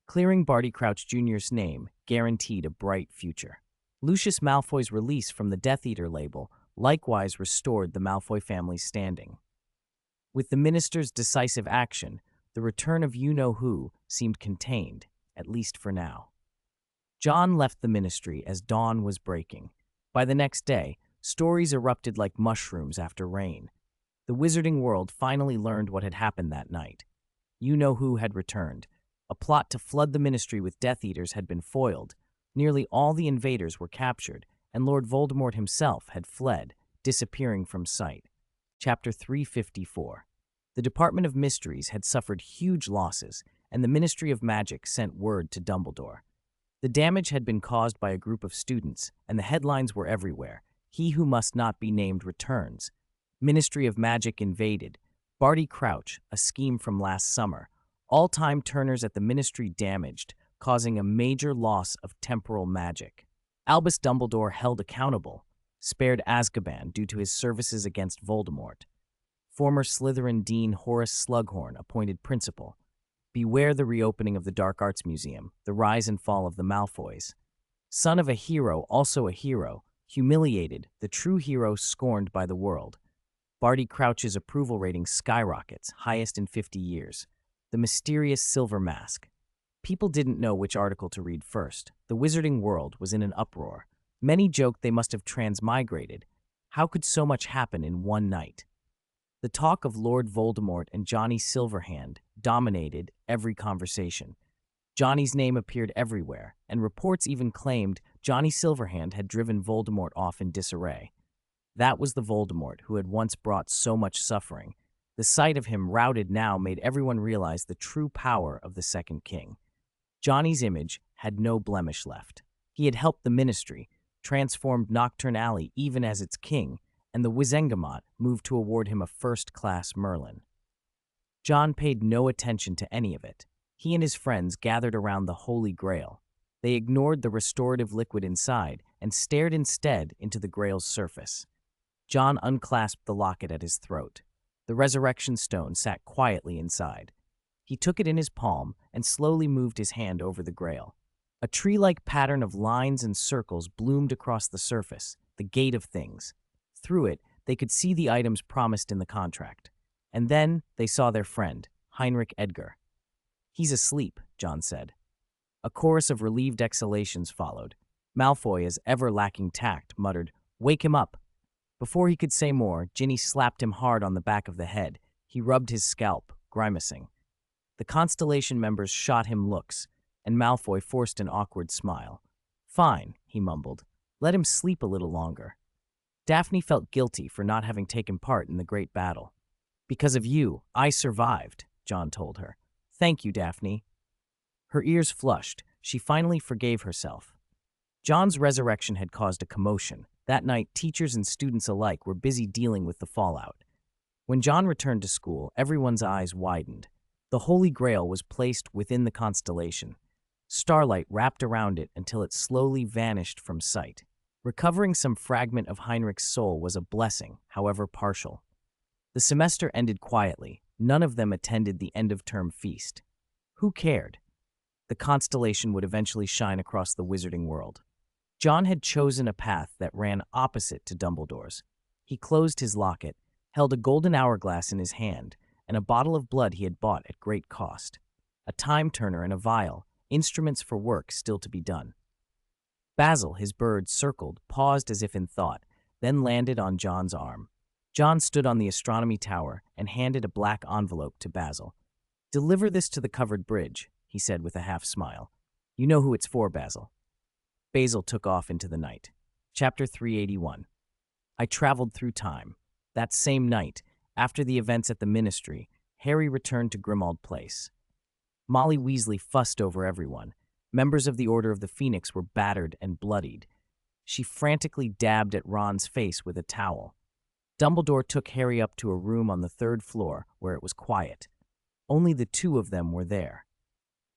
Clearing Barty Crouch Jr.'s name guaranteed a bright future. Lucius Malfoy's release from the Death Eater label likewise restored the Malfoy family's standing. With the minister's decisive action, the return of you-know-who seemed contained, at least for now. John left the Ministry as dawn was breaking. By the next day, stories erupted like mushrooms after rain. The wizarding world finally learned what had happened that night. You-know-who had returned. A plot to flood the Ministry with Death Eaters had been foiled. Nearly all the invaders were captured, and Lord Voldemort himself had fled, disappearing from sight. Chapter 354. The Department of Mysteries had suffered huge losses, and the Ministry of Magic sent word to Dumbledore. The damage had been caused by a group of students, and the headlines were everywhere. "He who must not be named returns." Ministry of Magic invaded. Barty Crouch, a scheme from last summer. All-time turners at the Ministry damaged, causing a major loss of temporal magic. Albus Dumbledore held accountable, spared Azkaban due to his services against Voldemort. Former Slytherin Dean Horace Slughorn appointed principal. Beware the reopening of the Dark Arts Museum, the rise and fall of the Malfoys. Son of a hero, also a hero, humiliated, the true hero scorned by the world. Barty Crouch's approval rating skyrockets, highest in 50 years. The mysterious Silver Mask. People didn't know which article to read first. The wizarding world was in an uproar. Many joked they must have transmigrated. How could so much happen in one night? The talk of Lord Voldemort and Johnny Silverhand dominated every conversation. Johnny's name appeared everywhere, and reports even claimed Johnny Silverhand had driven Voldemort off in disarray. That was the Voldemort who had once brought so much suffering. The sight of him routed now made everyone realize the true power of the Second King. Johnny's image had no blemish left. He had helped the Ministry, transformed Nocturne Alley even as its king, and the Wizengamot moved to award him a first-class Merlin. John paid no attention to any of it. He and his friends gathered around the Holy Grail. They ignored the restorative liquid inside and stared instead into the Grail's surface. John unclasped the locket at his throat. The resurrection stone sat quietly inside. He took it in his palm and slowly moved his hand over the Grail. A tree-like pattern of lines and circles bloomed across the surface, the gate of things. Through it, they could see the items promised in the contract. And then they saw their friend, Heinrich Edgar. "He's asleep," John said. A chorus of relieved exhalations followed. Malfoy, as ever lacking tact, muttered, "Wake him up." Before he could say more, Ginny slapped him hard on the back of the head. He rubbed his scalp, grimacing. The Constellation members shot him looks, and Malfoy forced an awkward smile. "Fine," he mumbled. "Let him sleep a little longer." Daphne felt guilty for not having taken part in the great battle. "Because of you, I survived," John told her. "Thank you, Daphne." Her ears flushed. She finally forgave herself. John's resurrection had caused a commotion. That night, teachers and students alike were busy dealing with the fallout. When John returned to school, everyone's eyes widened. The Holy Grail was placed within the constellation. Starlight wrapped around it until it slowly vanished from sight. Recovering some fragment of Heinrich's soul was a blessing, however partial. The semester ended quietly. None of them attended the end-of-term feast. Who cared? The constellation would eventually shine across the wizarding world. John had chosen a path that ran opposite to Dumbledore's. He closed his locket, held a golden hourglass in his hand, and a bottle of blood he had bought at great cost. A time-turner and a vial, instruments for work still to be done. Basil, his bird, circled, paused as if in thought, then landed on John's arm. John stood on the astronomy tower and handed a black envelope to Basil. "Deliver this to the covered bridge," he said with a half-smile. "You know who it's for, Basil." Basil took off into the night. Chapter 381. I traveled through time. That same night, after the events at the Ministry, Harry returned to Grimmauld Place. Molly Weasley fussed over everyone. Members of the Order of the Phoenix were battered and bloodied. She frantically dabbed at Ron's face with a towel. Dumbledore took Harry up to a room on the 3rd floor where it was quiet. Only the two of them were there.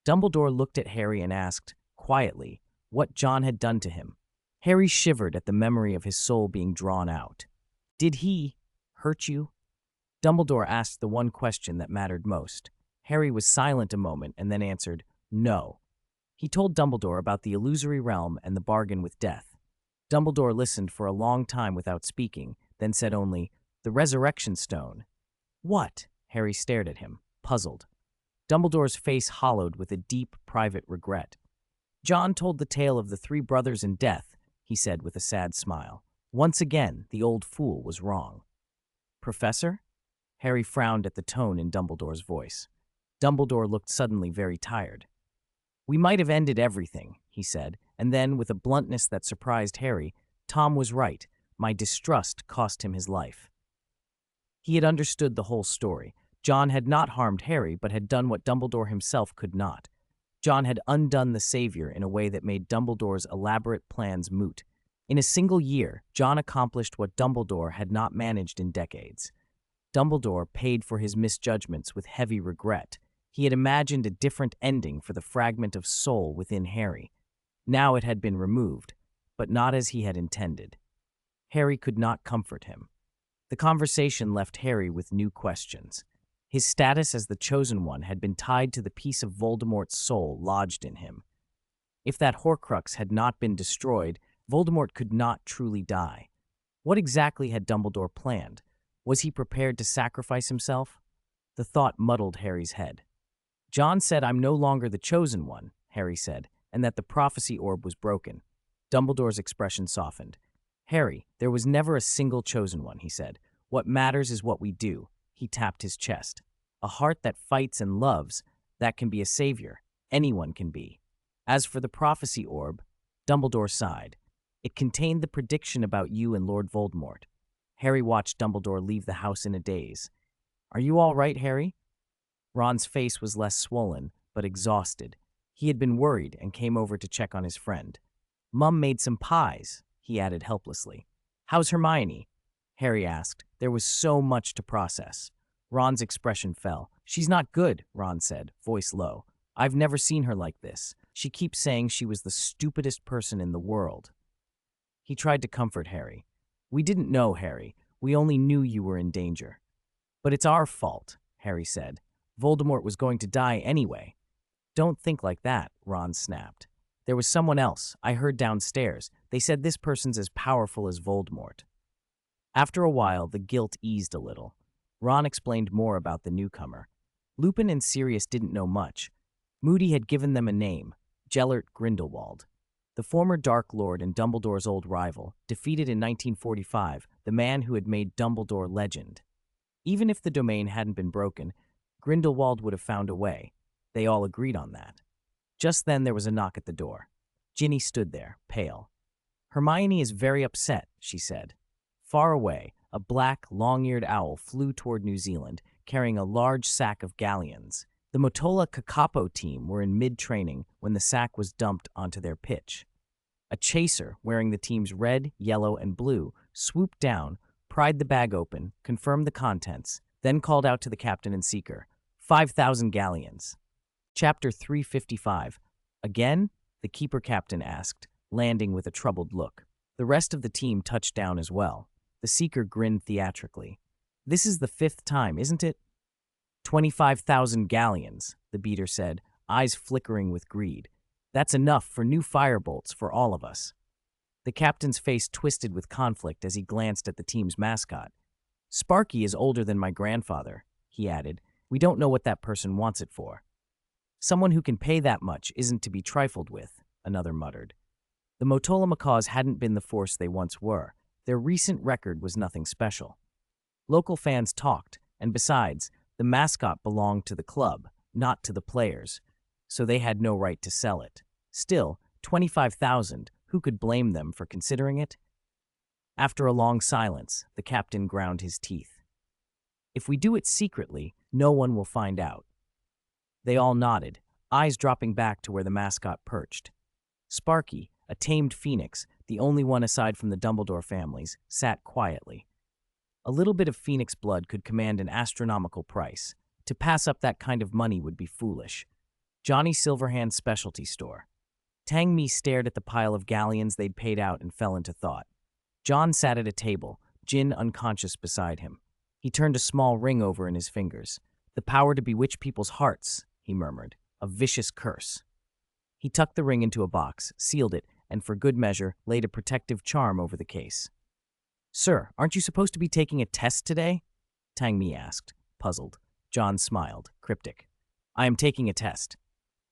Dumbledore looked at Harry and asked, quietly, what John had done to him. Harry shivered at the memory of his soul being drawn out. "Did he hurt you?" Dumbledore asked the one question that mattered most. Harry was silent a moment and then answered, "No." He told Dumbledore about the illusory realm and the bargain with death. Dumbledore listened for a long time without speaking, then said only, "The resurrection stone." "What?" Harry stared at him, puzzled. Dumbledore's face hollowed with a deep, private regret. "John told the tale of the 3 brothers in death," he said with a sad smile. Once again, the old fool was wrong. "Professor?" Harry frowned at the tone in Dumbledore's voice. Dumbledore looked suddenly very tired. "We might have ended everything," he said, and then, with a bluntness that surprised Harry, "Tom was right. My distrust cost him his life." He had understood the whole story. John had not harmed Harry, but had done what Dumbledore himself could not. John had undone the Savior in a way that made Dumbledore's elaborate plans moot. In a single year, John accomplished what Dumbledore had not managed in decades. Dumbledore paid for his misjudgments with heavy regret. He had imagined a different ending for the fragment of soul within Harry. Now it had been removed, but not as he had intended. Harry could not comfort him. The conversation left Harry with new questions. His status as the Chosen One had been tied to the piece of Voldemort's soul lodged in him. If that Horcrux had not been destroyed, Voldemort could not truly die. What exactly had Dumbledore planned? Was he prepared to sacrifice himself? The thought muddled Harry's head. "John said I'm no longer the Chosen One," Harry said, "and that the prophecy orb was broken." Dumbledore's expression softened. "Harry, there was never a single Chosen One," he said. "What matters is what we do." He tapped his chest. "A heart that fights and loves, that can be a savior. Anyone can be." As for the prophecy orb, Dumbledore sighed. "It contained the prediction about you and Lord Voldemort." Harry watched Dumbledore leave the house in a daze. "Are you all right, Harry?" Ron's face was less swollen, but exhausted. He had been worried and came over to check on his friend. "Mum made some pies," he added helplessly. "How's Hermione?" Harry asked. There was so much to process. Ron's expression fell. "She's not good," Ron said, voice low. "I've never seen her like this. She keeps saying she was the stupidest person in the world." He tried to comfort Harry. "We didn't know, Harry. We only knew you were in danger." "But it's our fault," Harry said. "Voldemort was going to die anyway." "Don't think like that," Ron snapped. "There was someone else. I heard downstairs. They said this person's as powerful as Voldemort." After a while, the guilt eased a little. Ron explained more about the newcomer. Lupin and Sirius didn't know much. Moody had given them a name, Gellert Grindelwald. The former Dark Lord and Dumbledore's old rival, defeated in 1945 the man who had made Dumbledore legend. Even if the domain hadn't been broken, Grindelwald would have found a way. They all agreed on that. Just then there was a knock at the door. Ginny stood there, pale. "Hermione is very upset," she said. Far away, a black, long-eared owl flew toward New Zealand, carrying a large sack of galleons. The Motola Kakapo team were in mid-training when the sack was dumped onto their pitch. A chaser, wearing the team's red, yellow, and blue, swooped down, pried the bag open, confirmed the contents, then called out to the captain and seeker, 5,000 galleons. Chapter 355. Again? The keeper captain asked, landing with a troubled look. The rest of the team touched down as well. The seeker grinned theatrically. "This is the 5th time, isn't it?" 25,000 galleons, the beater said, eyes flickering with greed. "That's enough for new firebolts for all of us." The captain's face twisted with conflict as he glanced at the team's mascot. "Sparky is older than my grandfather," he added. "We don't know what that person wants it for." "Someone who can pay that much isn't to be trifled with," another muttered. The Motola Macaws hadn't been the force they once were. Their recent record was nothing special. Local fans talked, and besides, the mascot belonged to the club, not to the players, so they had no right to sell it. Still, 25,000, who could blame them for considering it? After a long silence, the captain ground his teeth. "If we do it secretly, no one will find out." They all nodded, eyes dropping back to where the mascot perched. Sparky, a tamed phoenix, the only one aside from the Dumbledore families, sat quietly. A little bit of phoenix blood could command an astronomical price. To pass up that kind of money would be foolish. Johnny Silverhand's specialty store. Tang Mi stared at the pile of galleons they'd paid out and fell into thought. John sat at a table, Jin unconscious beside him. He turned a small ring over in his fingers. "The power to bewitch people's hearts," he murmured. "A vicious curse." He tucked the ring into a box, sealed it, and for good measure, laid a protective charm over the case. "Sir, aren't you supposed to be taking a test today?" Tang Mi asked, puzzled. John smiled, cryptic. "I am taking a test."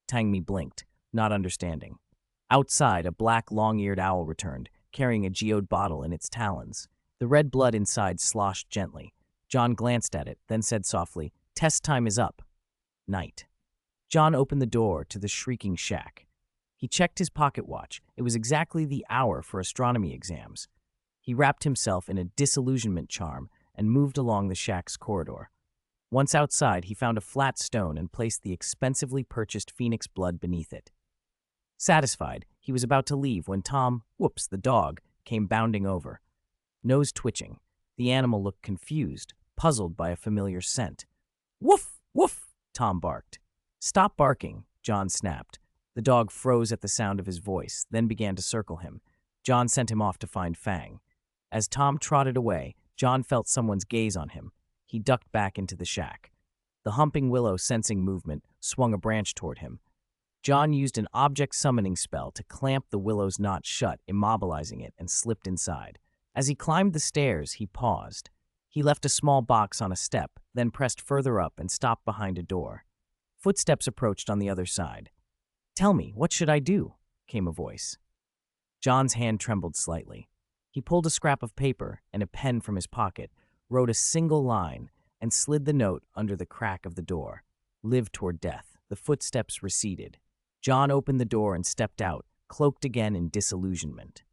Tang Mi blinked, not understanding. Outside, a black, long-eared owl returned, carrying a geode bottle in its talons. The red blood inside sloshed gently. John glanced at it, then said softly, "Test time is up." Night. John opened the door to the shrieking shack. He checked his pocket watch. It was exactly the hour for astronomy exams. He wrapped himself in a disillusionment charm and moved along the shack's corridor. Once outside, he found a flat stone and placed the expensively purchased phoenix blood beneath it. Satisfied, he was about to leave when Tom, Whoops, the dog, came bounding over. Nose twitching, the animal looked confused, puzzled by a familiar scent. "Woof! Woof!" Tom barked. "Stop barking," John snapped. The dog froze at the sound of his voice, then began to circle him. John sent him off to find Fang. As Tom trotted away, John felt someone's gaze on him. He ducked back into the shack. The humping willow, sensing movement, swung a branch toward him. John used an object summoning spell to clamp the willow's knot shut, immobilizing it, and slipped inside. As he climbed the stairs, he paused. He left a small box on a step, then pressed further up and stopped behind a door. Footsteps approached on the other side. "Tell me, what should I do?" came a voice. John's hand trembled slightly. He pulled a scrap of paper and a pen from his pocket, wrote a single line, and slid the note under the crack of the door. "Live toward death." The footsteps receded. John opened the door and stepped out, cloaked again in disillusionment.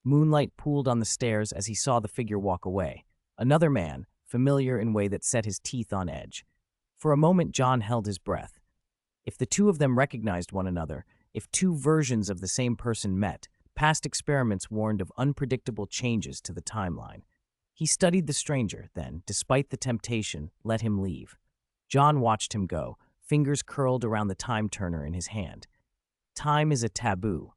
Moonlight pooled on the stairs as he saw the figure walk away. Another man, familiar in a way that set his teeth on edge. For a moment, John held his breath. If the two of them recognized one another, if two versions of the same person met, past experiments warned of unpredictable changes to the timeline. He studied the stranger, then, despite the temptation, let him leave. John watched him go, fingers curled around the time turner in his hand. Time is a taboo.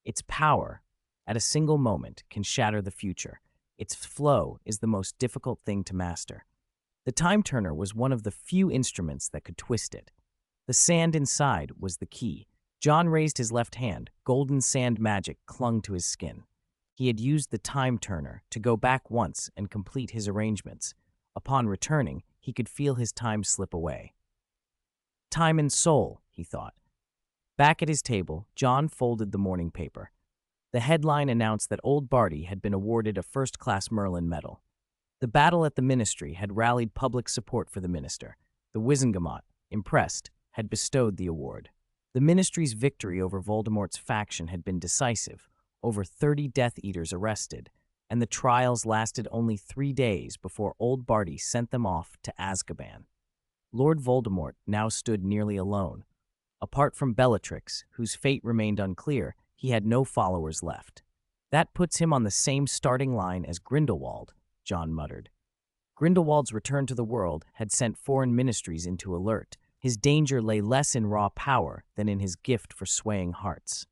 Its power, at a single moment, can shatter the future. Its flow is the most difficult thing to master. The time turner was one of the few instruments that could twist it. The sand inside was the key. John raised his left hand. Golden sand magic clung to his skin. He had used the time turner to go back once and complete his arrangements. Upon returning, he could feel his time slip away. Time and soul, he thought. Back at his table, John folded the morning paper. The headline announced that Old Barty had been awarded a first-class Merlin medal. The battle at the ministry had rallied public support for the minister. The Wizengamot, impressed, had bestowed the award. The ministry's victory over Voldemort's faction had been decisive, over 30 Death Eaters arrested, and the trials lasted only 3 days before Old Barty sent them off to Azkaban. Lord Voldemort now stood nearly alone. Apart from Bellatrix, whose fate remained unclear, he had no followers left. That puts him on the same starting line as Grindelwald, John muttered. Grindelwald's return to the world had sent foreign ministries into alert. His danger lay less in raw power than in his gift for swaying hearts.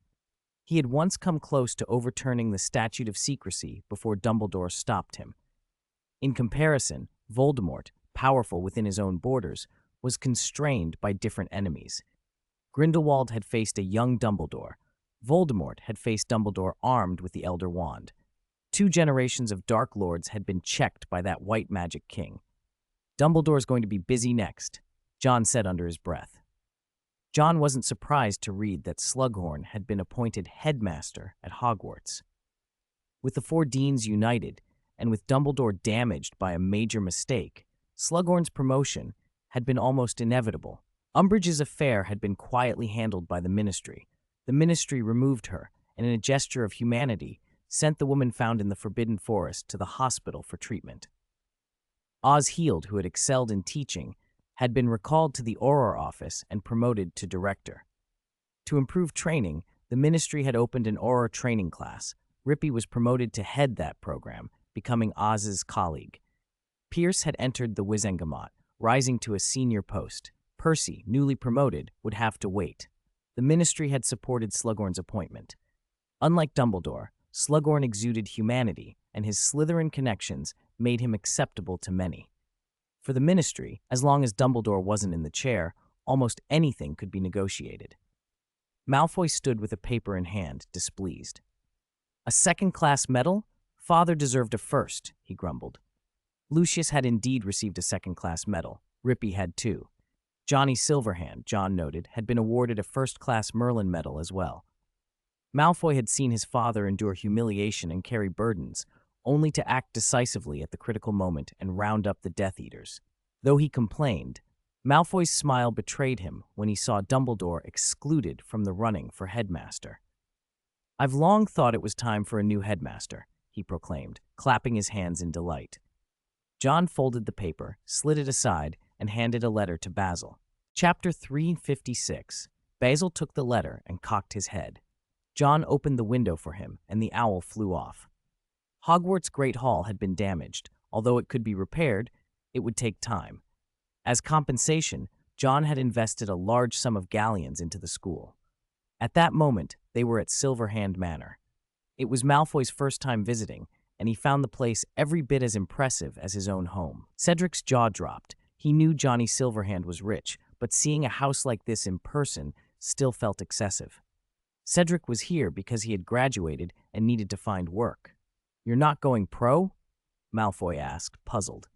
He had once come close to overturning the Statute of Secrecy before Dumbledore stopped him. In comparison, Voldemort, powerful within his own borders, was constrained by different enemies. Grindelwald had faced a young Dumbledore. Voldemort had faced Dumbledore armed with the Elder Wand. 2 generations of Dark Lords had been checked by that white magic king. Dumbledore's going to be busy next, John said under his breath. John wasn't surprised to read that Slughorn had been appointed headmaster at Hogwarts. With the 4 deans united, and with Dumbledore damaged by a major mistake, Slughorn's promotion had been almost inevitable. Umbridge's affair had been quietly handled by the ministry. The ministry removed her, and in a gesture of humanity, sent the woman found in the Forbidden Forest to the hospital for treatment. Oz Heald, who had excelled in teaching, had been recalled to the Auror office and promoted to director. To improve training, the ministry had opened an Auror training class. Rippy was promoted to head that program, becoming Oz's colleague. Pierce had entered the Wizengamot, rising to a senior post. Percy, newly promoted, would have to wait. The ministry had supported Slughorn's appointment. Unlike Dumbledore, Slughorn exuded humanity, and his Slytherin connections made him acceptable to many. For the ministry, as long as Dumbledore wasn't in the chair, almost anything could be negotiated. Malfoy stood with a paper in hand, displeased. A second-class medal? Father deserved a first, he grumbled. Lucius had indeed received a second-class medal. Rippy had too. Johnny Silverhand, John noted, had been awarded a first-class Merlin medal as well. Malfoy had seen his father endure humiliation and carry burdens, only to act decisively at the critical moment and round up the Death Eaters. Though he complained, Malfoy's smile betrayed him when he saw Dumbledore excluded from the running for headmaster. "I've long thought it was time for a new headmaster," he proclaimed, clapping his hands in delight. John folded the paper, slid it aside, and handed a letter to Basil. Chapter 356. Basil took the letter and cocked his head. John opened the window for him, and the owl flew off. Hogwarts' Great Hall had been damaged. Although it could be repaired, it would take time. As compensation, John had invested a large sum of galleons into the school. At that moment, they were at Silverhand Manor. It was Malfoy's first time visiting, and he found the place every bit as impressive as his own home. Cedric's jaw dropped. He knew Johnny Silverhand was rich, but seeing a house like this in person still felt excessive. Cedric was here because he had graduated and needed to find work. "You're not going pro?" Malfoy asked, puzzled.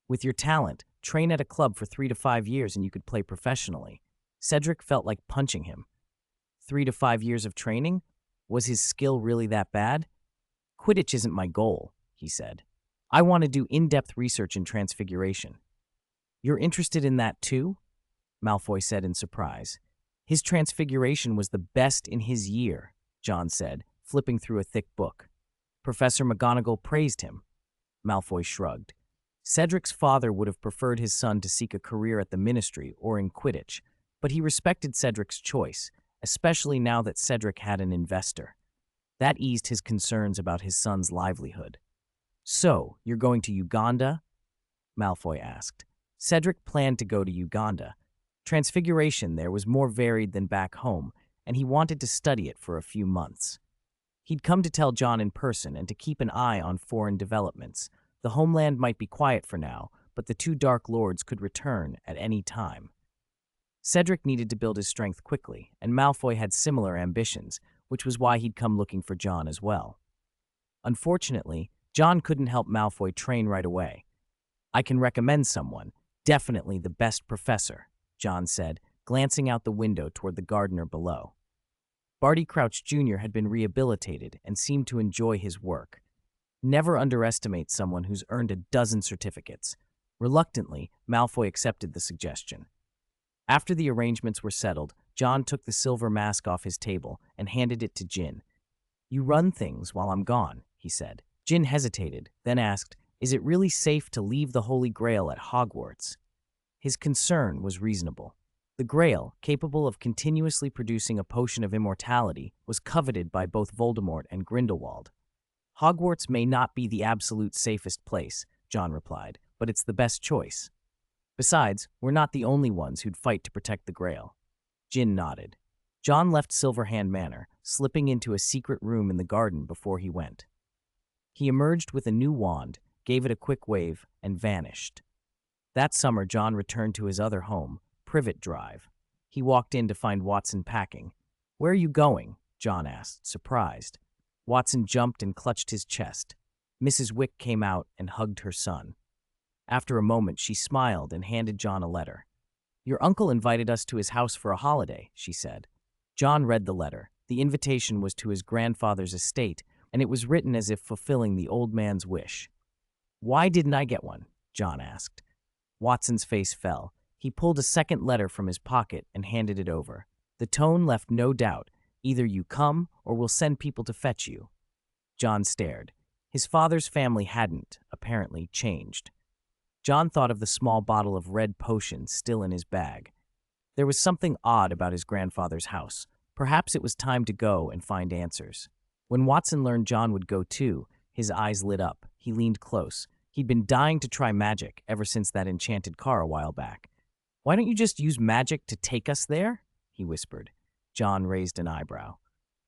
"With your talent, train at a club for 3 to 5 years and you could play professionally." Cedric felt like punching him. 3 to 5 years of training? Was his skill really that bad? "Quidditch isn't my goal," he said. "I want to do in-depth research in Transfiguration." "You're interested in that too?" Malfoy said in surprise. "His Transfiguration was the best in his year," John said, flipping through a thick book. Professor McGonagall praised him. Malfoy shrugged. Cedric's father would have preferred his son to seek a career at the Ministry or in Quidditch, but he respected Cedric's choice, especially now that Cedric had an investor. That eased his concerns about his son's livelihood. "So, you're going to Uganda?" Malfoy asked. Cedric planned to go to Uganda. Transfiguration there was more varied than back home, and he wanted to study it for a few months. He'd come to tell John in person and to keep an eye on foreign developments. The homeland might be quiet for now, but the two Dark Lords could return at any time. Cedric needed to build his strength quickly, and Malfoy had similar ambitions, which was why he'd come looking for John as well. Unfortunately, John couldn't help Malfoy train right away. "I can recommend someone, definitely the best professor," John said, glancing out the window toward the gardener below. Barty Crouch Jr. had been rehabilitated and seemed to enjoy his work. Never underestimate someone who's earned a dozen certificates. Reluctantly, Malfoy accepted the suggestion. After the arrangements were settled, John took the silver mask off his table and handed it to Jin. "You run things while I'm gone," he said. Jin hesitated, then asked, "Is it really safe to leave the Holy Grail at Hogwarts?" His concern was reasonable. The Grail, capable of continuously producing a potion of immortality, was coveted by both Voldemort and Grindelwald. "Hogwarts may not be the absolute safest place," John replied, "but it's the best choice. Besides, we're not the only ones who'd fight to protect the Grail." Jin nodded. John left Silverhand Manor, slipping into a secret room in the garden before he went. He emerged with a new wand, gave it a quick wave, and vanished. That summer, John returned to his other home, Privet Drive. He walked in to find Watson packing. "Where are you going?" John asked, surprised. Watson jumped and clutched his chest. Mrs. Wick came out and hugged her son. After a moment, she smiled and handed John a letter. "Your uncle invited us to his house for a holiday," she said. John read the letter. The invitation was to his grandfather's estate, and it was written as if fulfilling the old man's wish. "Why didn't I get one?" John asked. Watson's face fell. He pulled a second letter from his pocket and handed it over. The tone left no doubt. "Either you come, or we'll send people to fetch you." John stared. His father's family hadn't, apparently, changed. John thought of the small bottle of red potion still in his bag. There was something odd about his grandfather's house. Perhaps it was time to go and find answers. When Watson learned John would go too, his eyes lit up. He leaned close. He'd been dying to try magic ever since that enchanted car a while back. "Why don't you just use magic to take us there?" he whispered. John raised an eyebrow.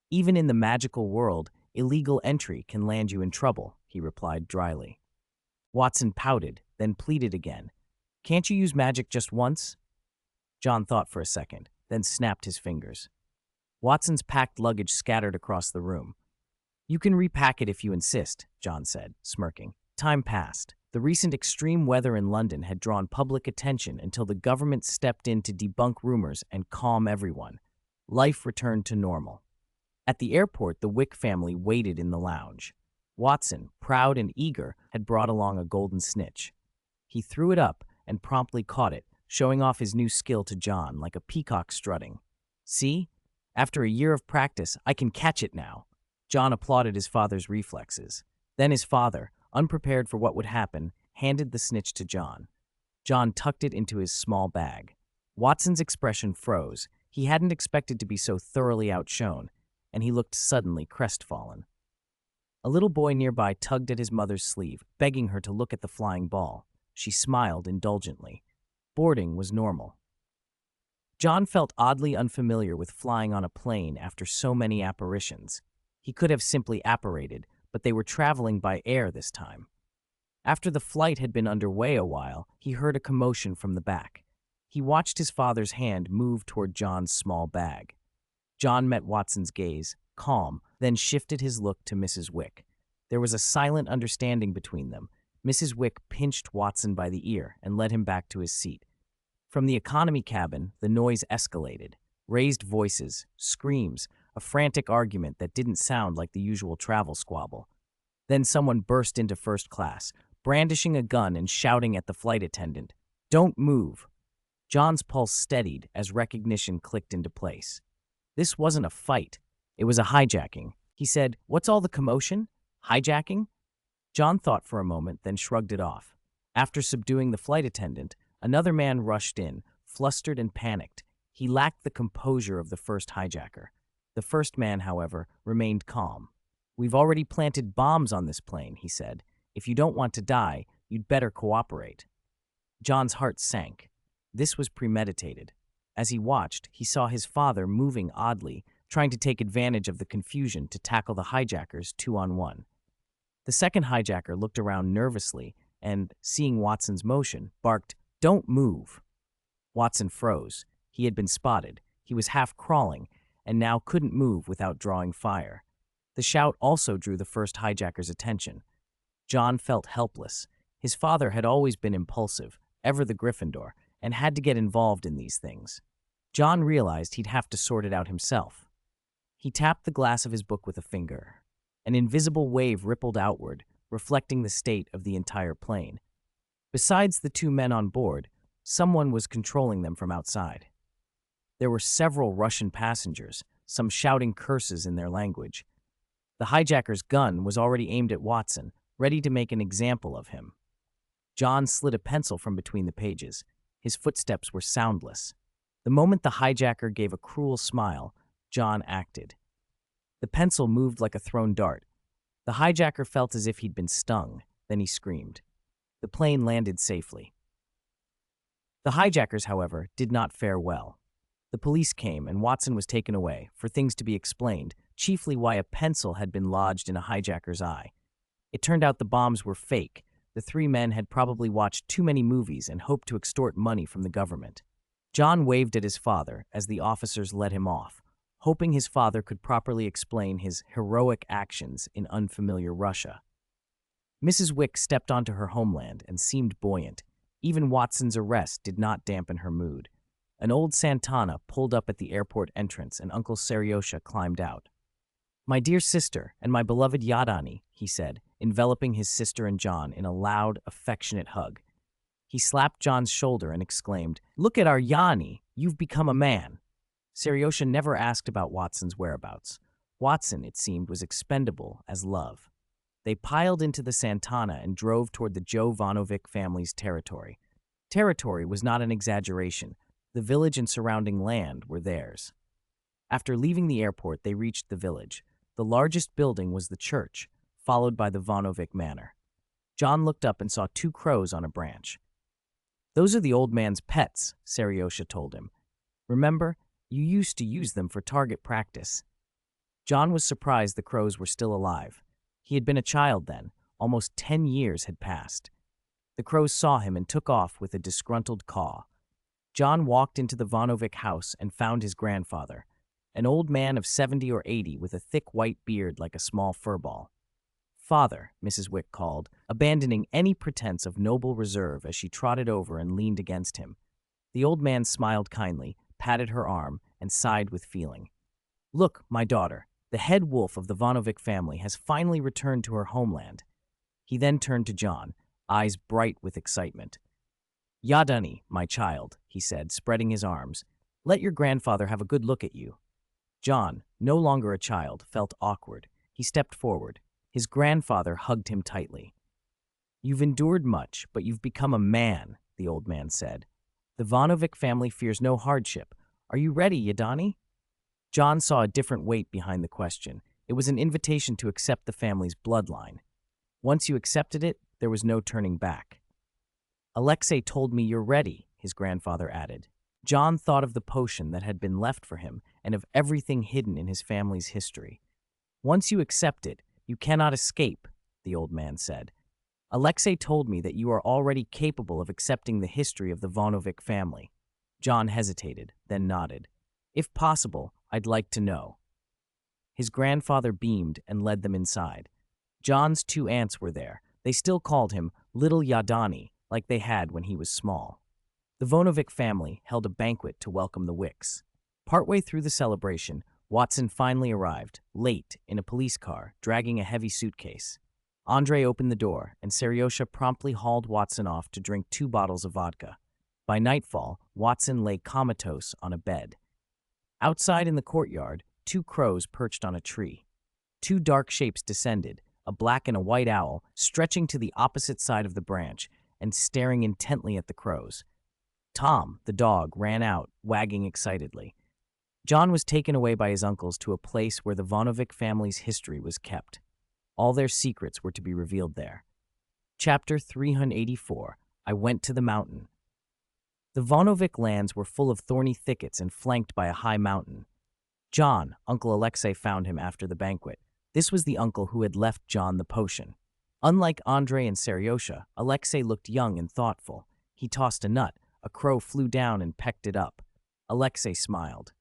"Even in the magical world, illegal entry can land you in trouble," he replied dryly. Watson pouted, then pleaded again. "Can't you use magic just once?" John thought for a second, then snapped his fingers. Watson's packed luggage scattered across the room. "You can repack it if you insist," John said, smirking. Time passed. The recent extreme weather in London had drawn public attention until the government stepped in to debunk rumors and calm everyone. Life returned to normal. At the airport, the Wick family waited in the lounge. Watson, proud and eager, had brought along a golden snitch. He threw it up and promptly caught it, showing off his new skill to John like a peacock strutting. "See? After a year of practice, I can catch it now." John applauded his father's reflexes. Then his father, unprepared for what would happen, handed the snitch to John. John tucked it into his small bag. Watson's expression froze. He hadn't expected to be so thoroughly outshone, and he looked suddenly crestfallen. A little boy nearby tugged at his mother's sleeve, begging her to look at the flying ball. She smiled indulgently. Boarding was normal. John felt oddly unfamiliar with flying on a plane after so many apparitions. He could have simply apparated, but they were traveling by air this time. After the flight had been underway a while, he heard a commotion from the back. He watched his father's hand move toward John's small bag. John met Watson's gaze, calm, then shifted his look to Mrs. Wick. There was a silent understanding between them. Mrs. Wick pinched Watson by the ear and led him back to his seat. From the economy cabin, the noise escalated. Raised voices, screams, a frantic argument that didn't sound like the usual travel squabble. Then someone burst into first class, brandishing a gun and shouting at the flight attendant, "Don't move." John's pulse steadied as recognition clicked into place. This wasn't a fight. It was a hijacking. He said, "What's all the commotion?" Hijacking? John thought for a moment, then shrugged it off. After subduing the flight attendant, another man rushed in, flustered and panicked. He lacked the composure of the first hijacker. The first man, however, remained calm. "We've already planted bombs on this plane," he said. "If you don't want to die, you'd better cooperate." John's heart sank. This was premeditated. As he watched, he saw his father moving oddly, trying to take advantage of the confusion to tackle the hijackers 2-on-1. The second hijacker looked around nervously and, seeing Watson's motion, barked, "Don't move." Watson froze. He had been spotted. He was half crawling and now couldn't move without drawing fire. The shout also drew the first hijacker's attention. John felt helpless. His father had always been impulsive, ever the Gryffindor, and had to get involved in these things. John realized he'd have to sort it out himself. He tapped the glass of his book with a finger. An invisible wave rippled outward, reflecting the state of the entire plane. Besides the two men on board, someone was controlling them from outside. There were several Russian passengers, some shouting curses in their language. The hijacker's gun was already aimed at Watson, ready to make an example of him. John slid a pencil from between the pages. His footsteps were soundless. The moment the hijacker gave a cruel smile, John acted. The pencil moved like a thrown dart. The hijacker felt as if he'd been stung. Then he screamed. The plane landed safely. The hijackers, however, did not fare well. The police came and Watson was taken away, for things to be explained, chiefly why a pencil had been lodged in a hijacker's eye. It turned out the bombs were fake. The three men had probably watched too many movies and hoped to extort money from the government. John waved at his father as the officers led him off, hoping his father could properly explain his heroic actions in unfamiliar Russia. Mrs. Wick stepped onto her homeland and seemed buoyant. Even Watson's arrest did not dampen her mood. An old Santana pulled up at the airport entrance and Uncle Seriosha climbed out. "My dear sister and my beloved Yadani," he said, enveloping his sister and John in a loud, affectionate hug. He slapped John's shoulder and exclaimed, "Look at our Yani! You've become a man!" Seriosha never asked about Watson's whereabouts. Watson, it seemed, was expendable as love. They piled into the Santana and drove toward the Jovanovic family's territory. Territory was not an exaggeration. The village and surrounding land were theirs. After leaving the airport, they reached the village. The largest building was the church, followed by the Vonovic manor. John looked up and saw two crows on a branch. "Those are the old man's pets," Seriosha told him. "Remember, you used to use them for target practice." John was surprised the crows were still alive. He had been a child then. Almost 10 years had passed. The crows saw him and took off with a disgruntled caw. John walked into the Vonovic house and found his grandfather, an old man of 70 or 80 with a thick white beard like a small furball. "Father," Mrs. Wick called, abandoning any pretense of noble reserve as she trotted over and leaned against him. The old man smiled kindly, patted her arm, and sighed with feeling. "Look, my daughter, the head wolf of the Vonovic family has finally returned to her homeland." He then turned to John, eyes bright with excitement. "Yadani, my child," he said, spreading his arms. "Let your grandfather have a good look at you." John, no longer a child, felt awkward. He stepped forward. His grandfather hugged him tightly. "You've endured much, but you've become a man," the old man said. "The Vonovic family fears no hardship. Are you ready, Yadani?" John saw a different weight behind the question. It was an invitation to accept the family's bloodline. Once you accepted it, there was no turning back. "Alexei told me you're ready," his grandfather added. John thought of the potion that had been left for him and of everything hidden in his family's history. "Once you accept it, you cannot escape," the old man said. "Alexei told me that you are already capable of accepting the history of the Vonovic family." John hesitated, then nodded. "If possible, I'd like to know." His grandfather beamed and led them inside. John's two aunts were there. They still called him Little Yadani, like they had when he was small. The Vonovic family held a banquet to welcome the Wicks. Partway through the celebration, Watson finally arrived, late, in a police car, dragging a heavy suitcase. Andre opened the door, and Seriosha promptly hauled Watson off to drink 2 bottles of vodka. By nightfall, Watson lay comatose on a bed. Outside in the courtyard, 2 crows perched on a tree. 2 dark shapes descended, a black and a white owl, stretching to the opposite side of the branch and staring intently at the crows. Tom, the dog, ran out, wagging excitedly. John was taken away by his uncles to a place where the Vonovic family's history was kept. All their secrets were to be revealed there. Chapter 384. I Went to the Mountain. The Vonovic lands were full of thorny thickets and flanked by a high mountain. John, Uncle Alexei, found him after the banquet. This was the uncle who had left John the potion. Unlike Andrei and Seriosha, Alexei looked young and thoughtful. He tossed a nut. A crow flew down and pecked it up. Alexei smiled.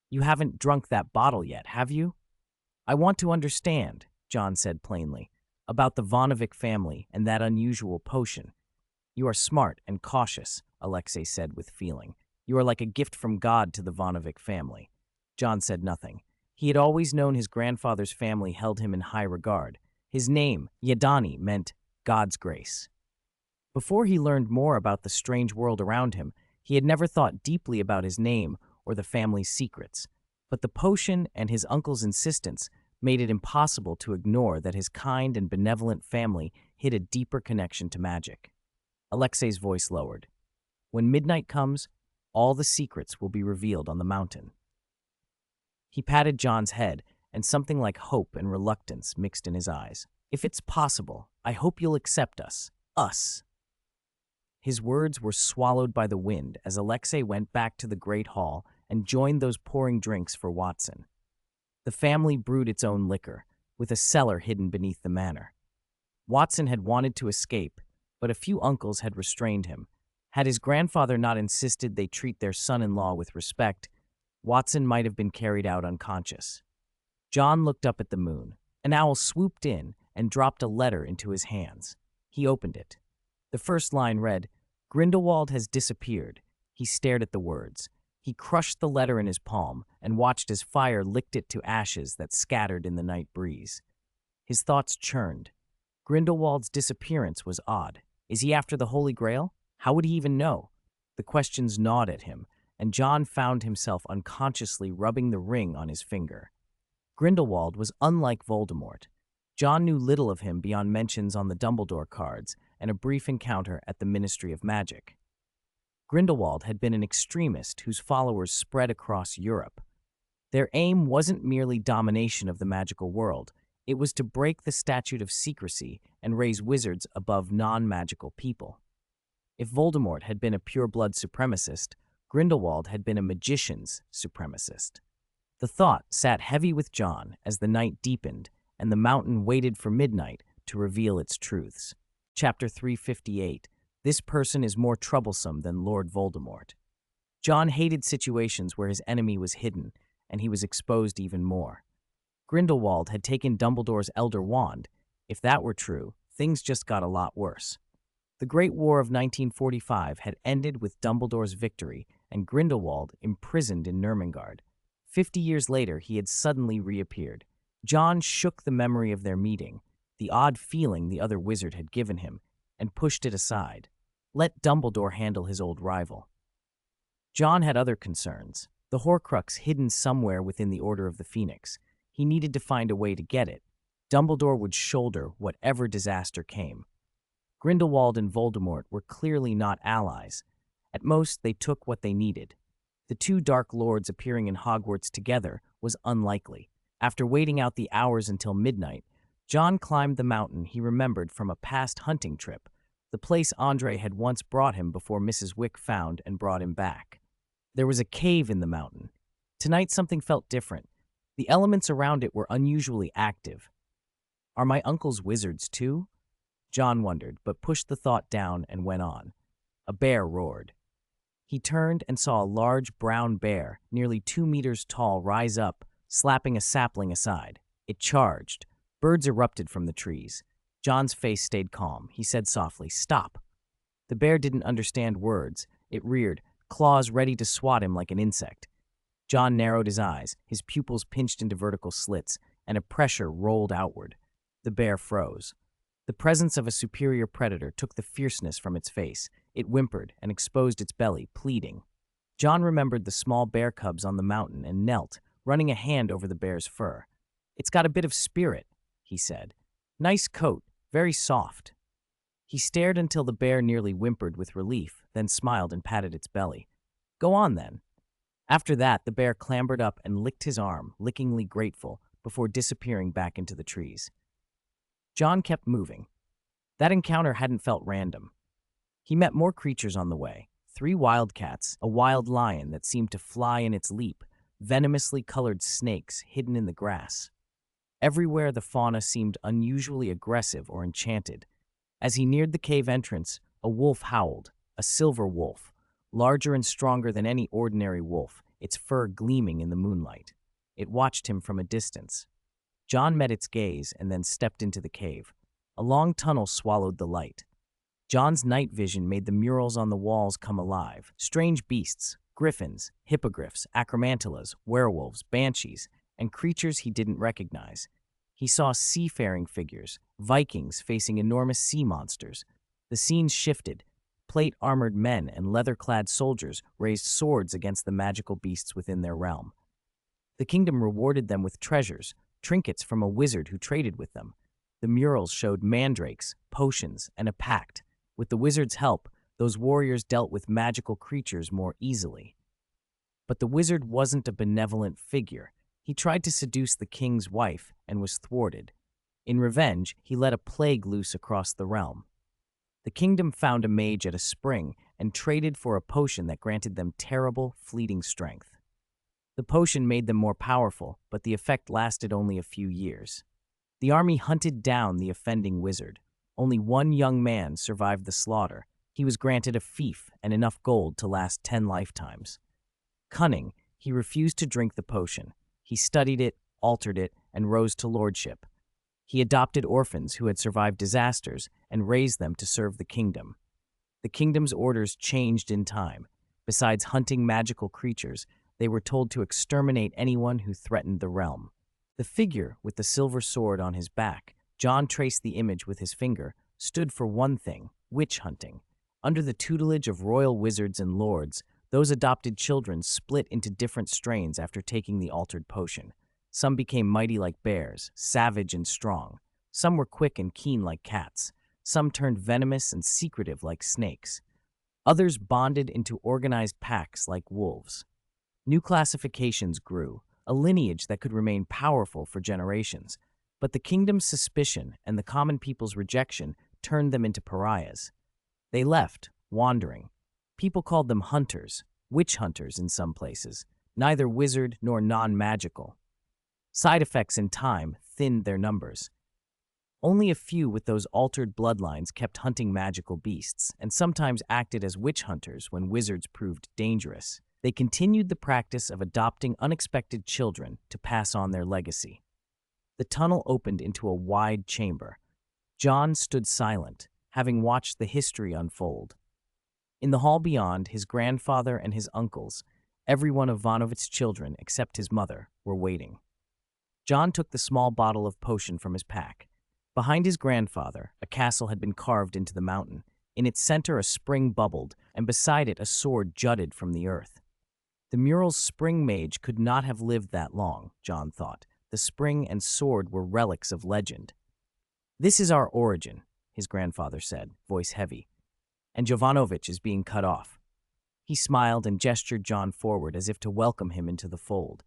"You haven't drunk that bottle yet, have you?" "I want to understand," John said plainly, "about the Vonovic family and that unusual potion." "You are smart and cautious," Alexei said with feeling. "You are like a gift from God to the Vonovic family." John said nothing. He had always known his grandfather's family held him in high regard. His name, Yadani, meant God's grace. Before he learned more about the strange world around him, he had never thought deeply about his name or the family's secrets. But the potion and his uncle's insistence made it impossible to ignore that his kind and benevolent family hid a deeper connection to magic. Alexei's voice lowered. "When midnight comes, all the secrets will be revealed on the mountain." He patted John's head, and something like hope and reluctance mixed in his eyes. "If it's possible, I hope you'll accept us. Us." His words were swallowed by the wind as Alexei went back to the great hall and joined those pouring drinks for Watson. The family brewed its own liquor, with a cellar hidden beneath the manor. Watson had wanted to escape, but a few uncles had restrained him. Had his grandfather not insisted they treat their son-in-law with respect, Watson might have been carried out unconscious. John looked up at the moon. An owl swooped in and dropped a letter into his hands. He opened it. The first line read, "Grindelwald has disappeared." He stared at the words. He crushed the letter in his palm and watched as fire licked it to ashes that scattered in the night breeze. His thoughts churned. Grindelwald's disappearance was odd. Is he after the Holy Grail? How would he even know? The questions gnawed at him, and John found himself unconsciously rubbing the ring on his finger. Grindelwald was unlike Voldemort. John knew little of him beyond mentions on the Dumbledore cards and a brief encounter at the Ministry of Magic. Grindelwald had been an extremist whose followers spread across Europe. Their aim wasn't merely domination of the magical world. It was to break the statute of secrecy and raise wizards above non-magical people. If Voldemort had been a pure-blood supremacist, Grindelwald had been a magician's supremacist. The thought sat heavy with John as the night deepened and the mountain waited for midnight to reveal its truths. Chapter 358. This person is more troublesome than Lord Voldemort. John hated situations where his enemy was hidden, and he was exposed even more. Grindelwald had taken Dumbledore's Elder Wand. If that were true, things just got a lot worse. The Great War of 1945 had ended with Dumbledore's victory and Grindelwald imprisoned in Nurmengard. 50 years later, he had suddenly reappeared. John shook the memory of their meeting, the odd feeling the other wizard had given him, and pushed it aside. Let Dumbledore handle his old rival. John had other concerns. The Horcrux hidden somewhere within the Order of the Phoenix. He needed to find a way to get it. Dumbledore would shoulder whatever disaster came. Grindelwald and Voldemort were clearly not allies. At most, they took what they needed. The two Dark Lords appearing in Hogwarts together was unlikely. After waiting out the hours until midnight, John climbed the mountain he remembered from a past hunting trip, the place Andre had once brought him before Mrs. Wick found and brought him back. There was a cave in the mountain. Tonight something felt different. The elements around it were unusually active. Are my uncles wizards too? John wondered, but pushed the thought down and went on. A bear roared. He turned and saw a large brown bear, nearly 2 meters tall, rise up, slapping a sapling aside. It charged. Birds erupted from the trees. John's face stayed calm. He said softly, "Stop." The bear didn't understand words. It reared, claws ready to swat him like an insect. John narrowed his eyes, his pupils pinched into vertical slits, and a pressure rolled outward. The bear froze. The presence of a superior predator took the fierceness from its face. It whimpered and exposed its belly, pleading. John remembered the small bear cubs on the mountain and knelt, running a hand over the bear's fur. "It's got a bit of spirit," he said. Nice coat, very soft. He stared until the bear nearly whimpered with relief, then smiled and patted its belly. Go on then. After that, the bear clambered up and licked his arm, lickingly grateful, before disappearing back into the trees. John kept moving. That encounter hadn't felt random. He met more creatures on the way. 3 wildcats, a wild lion that seemed to fly in its leap, venomously colored snakes hidden in the grass. Everywhere the fauna seemed unusually aggressive or enchanted. As he neared the cave entrance, a wolf howled, a silver wolf, larger and stronger than any ordinary wolf, its fur gleaming in the moonlight. It watched him from a distance. John met its gaze and then stepped into the cave. A long tunnel swallowed the light. John's night vision made the murals on the walls come alive. Strange beasts, griffins, hippogriffs, acromantulas, werewolves, banshees, and creatures he didn't recognize. He saw seafaring figures, Vikings facing enormous sea monsters. The scenes shifted. Plate-armored men and leather-clad soldiers raised swords against the magical beasts within their realm. The kingdom rewarded them with treasures, trinkets from a wizard who traded with them. The murals showed mandrakes, potions, and a pact. With the wizard's help, those warriors dealt with magical creatures more easily. But the wizard wasn't a benevolent figure. He tried to seduce the king's wife and was thwarted. In revenge, he let a plague loose across the realm. The kingdom found a mage at a spring and traded for a potion that granted them terrible, fleeting strength. The potion made them more powerful, but the effect lasted only a few years. The army hunted down the offending wizard. Only one young man survived the slaughter. He was granted a fief and enough gold to last 10 lifetimes. Cunning, he refused to drink the potion. He studied it, altered it, and rose to lordship. He adopted orphans who had survived disasters and raised them to serve the kingdom. The kingdom's orders changed in time. Besides hunting magical creatures, they were told to exterminate anyone who threatened the realm. The figure with the silver sword on his back, John traced the image with his finger, stood for one thing: witch hunting. Under the tutelage of royal wizards and lords, those adopted children split into different strains after taking the altered potion. Some became mighty like bears, savage and strong. Some were quick and keen like cats. Some turned venomous and secretive like snakes. Others bonded into organized packs like wolves. New classifications grew, a lineage that could remain powerful for generations. But the kingdom's suspicion and the common people's rejection turned them into pariahs. They left, wandering. People called them hunters, witch hunters in some places, neither wizard nor non-magical. Side effects in time thinned their numbers. Only a few with those altered bloodlines kept hunting magical beasts, and sometimes acted as witch hunters when wizards proved dangerous. They continued the practice of adopting unexpected children to pass on their legacy. The tunnel opened into a wide chamber. John stood silent, having watched the history unfold. In the hall beyond, his grandfather and his uncles, every one of Vonovich's children except his mother, were waiting. John took the small bottle of potion from his pack. Behind his grandfather, a castle had been carved into the mountain. In its center, a spring bubbled, and beside it, a sword jutted from the earth. The mural's spring mage could not have lived that long, John thought. The spring and sword were relics of legend. "This is our origin," his grandfather said, voice heavy, "and Jovanovich is being cut off." He smiled and gestured John forward as if to welcome him into the fold.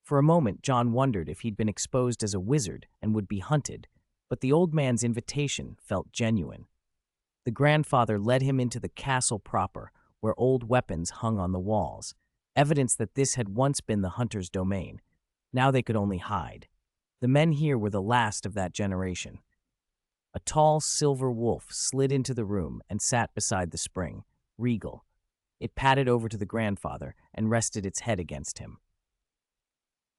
For a moment, John wondered if he'd been exposed as a wizard and would be hunted, but the old man's invitation felt genuine. The grandfather led him into the castle proper, where old weapons hung on the walls, evidence that this had once been the hunter's domain. Now they could only hide. The men here were the last of that generation. A tall silver wolf slid into the room and sat beside the spring, regal. It padded over to the grandfather and rested its head against him.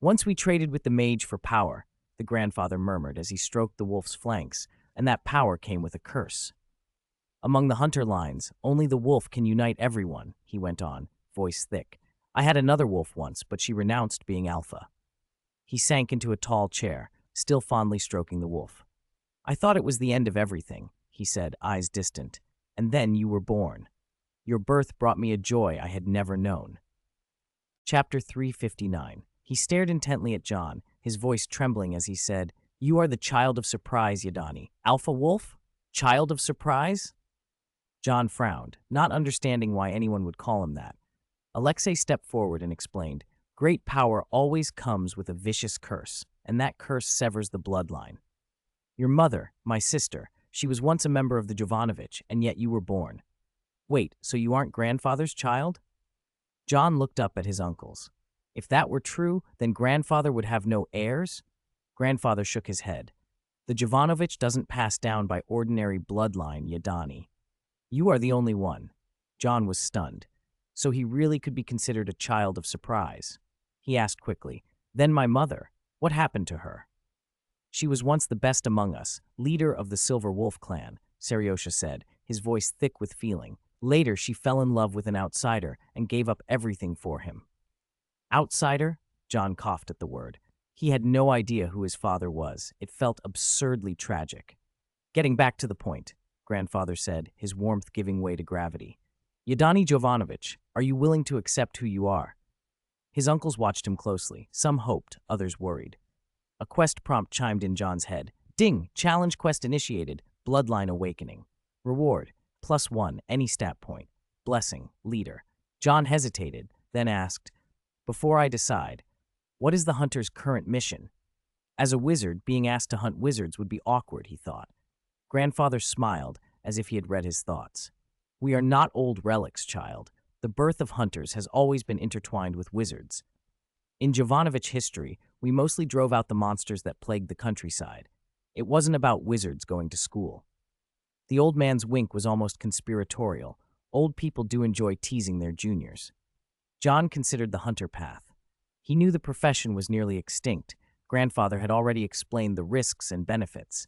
"Once we traded with the mage for power," the grandfather murmured as he stroked the wolf's flanks, "and that power came with a curse. Among the hunter lines, only the wolf can unite everyone," he went on, voice thick. "I had another wolf once, but she renounced being alpha." He sank into a tall chair, still fondly stroking the wolf. "I thought it was the end of everything," he said, eyes distant. "And then you were born. Your birth brought me a joy I had never known." Chapter 359. He stared intently at John, his voice trembling as he said, You are the child of surprise, Yadani. Alpha Wolf? Child of surprise? John frowned, not understanding why anyone would call him that. Alexei stepped forward and explained, great power always comes with a vicious curse, and that curse severs the bloodline. Your mother, my sister, she was once a member of the Jovanovich, and yet you were born. Wait, so you aren't grandfather's child? John looked up at his uncles. If that were true, then grandfather would have no heirs? Grandfather shook his head. The Jovanovich doesn't pass down by ordinary bloodline, Yadani. You are the only one. John was stunned. So he really could be considered a child of surprise. He asked quickly, then my mother, what happened to her? She was once the best among us, leader of the Silver Wolf clan, Seriosha said, his voice thick with feeling. Later, she fell in love with an outsider and gave up everything for him. Outsider? John coughed at the word. He had no idea who his father was. It felt absurdly tragic. Getting back to the point, grandfather said, his warmth giving way to gravity. Yadani Jovanovich, are you willing to accept who you are? His uncles watched him closely. Some hoped, others worried. A quest prompt chimed in John's head. Ding! Challenge quest initiated. Bloodline awakening. Reward. +1, any stat point. Blessing. Leader. John hesitated, then asked, before I decide, what is the hunter's current mission? As a wizard, being asked to hunt wizards would be awkward, he thought. Grandfather smiled, as if he had read his thoughts. We are not old relics, child. The birth of hunters has always been intertwined with wizards. In Jovanovich history, we mostly drove out the monsters that plagued the countryside. It wasn't about wizards going to school. The old man's wink was almost conspiratorial. Old people do enjoy teasing their juniors. John considered the hunter path. He knew the profession was nearly extinct. Grandfather had already explained the risks and benefits.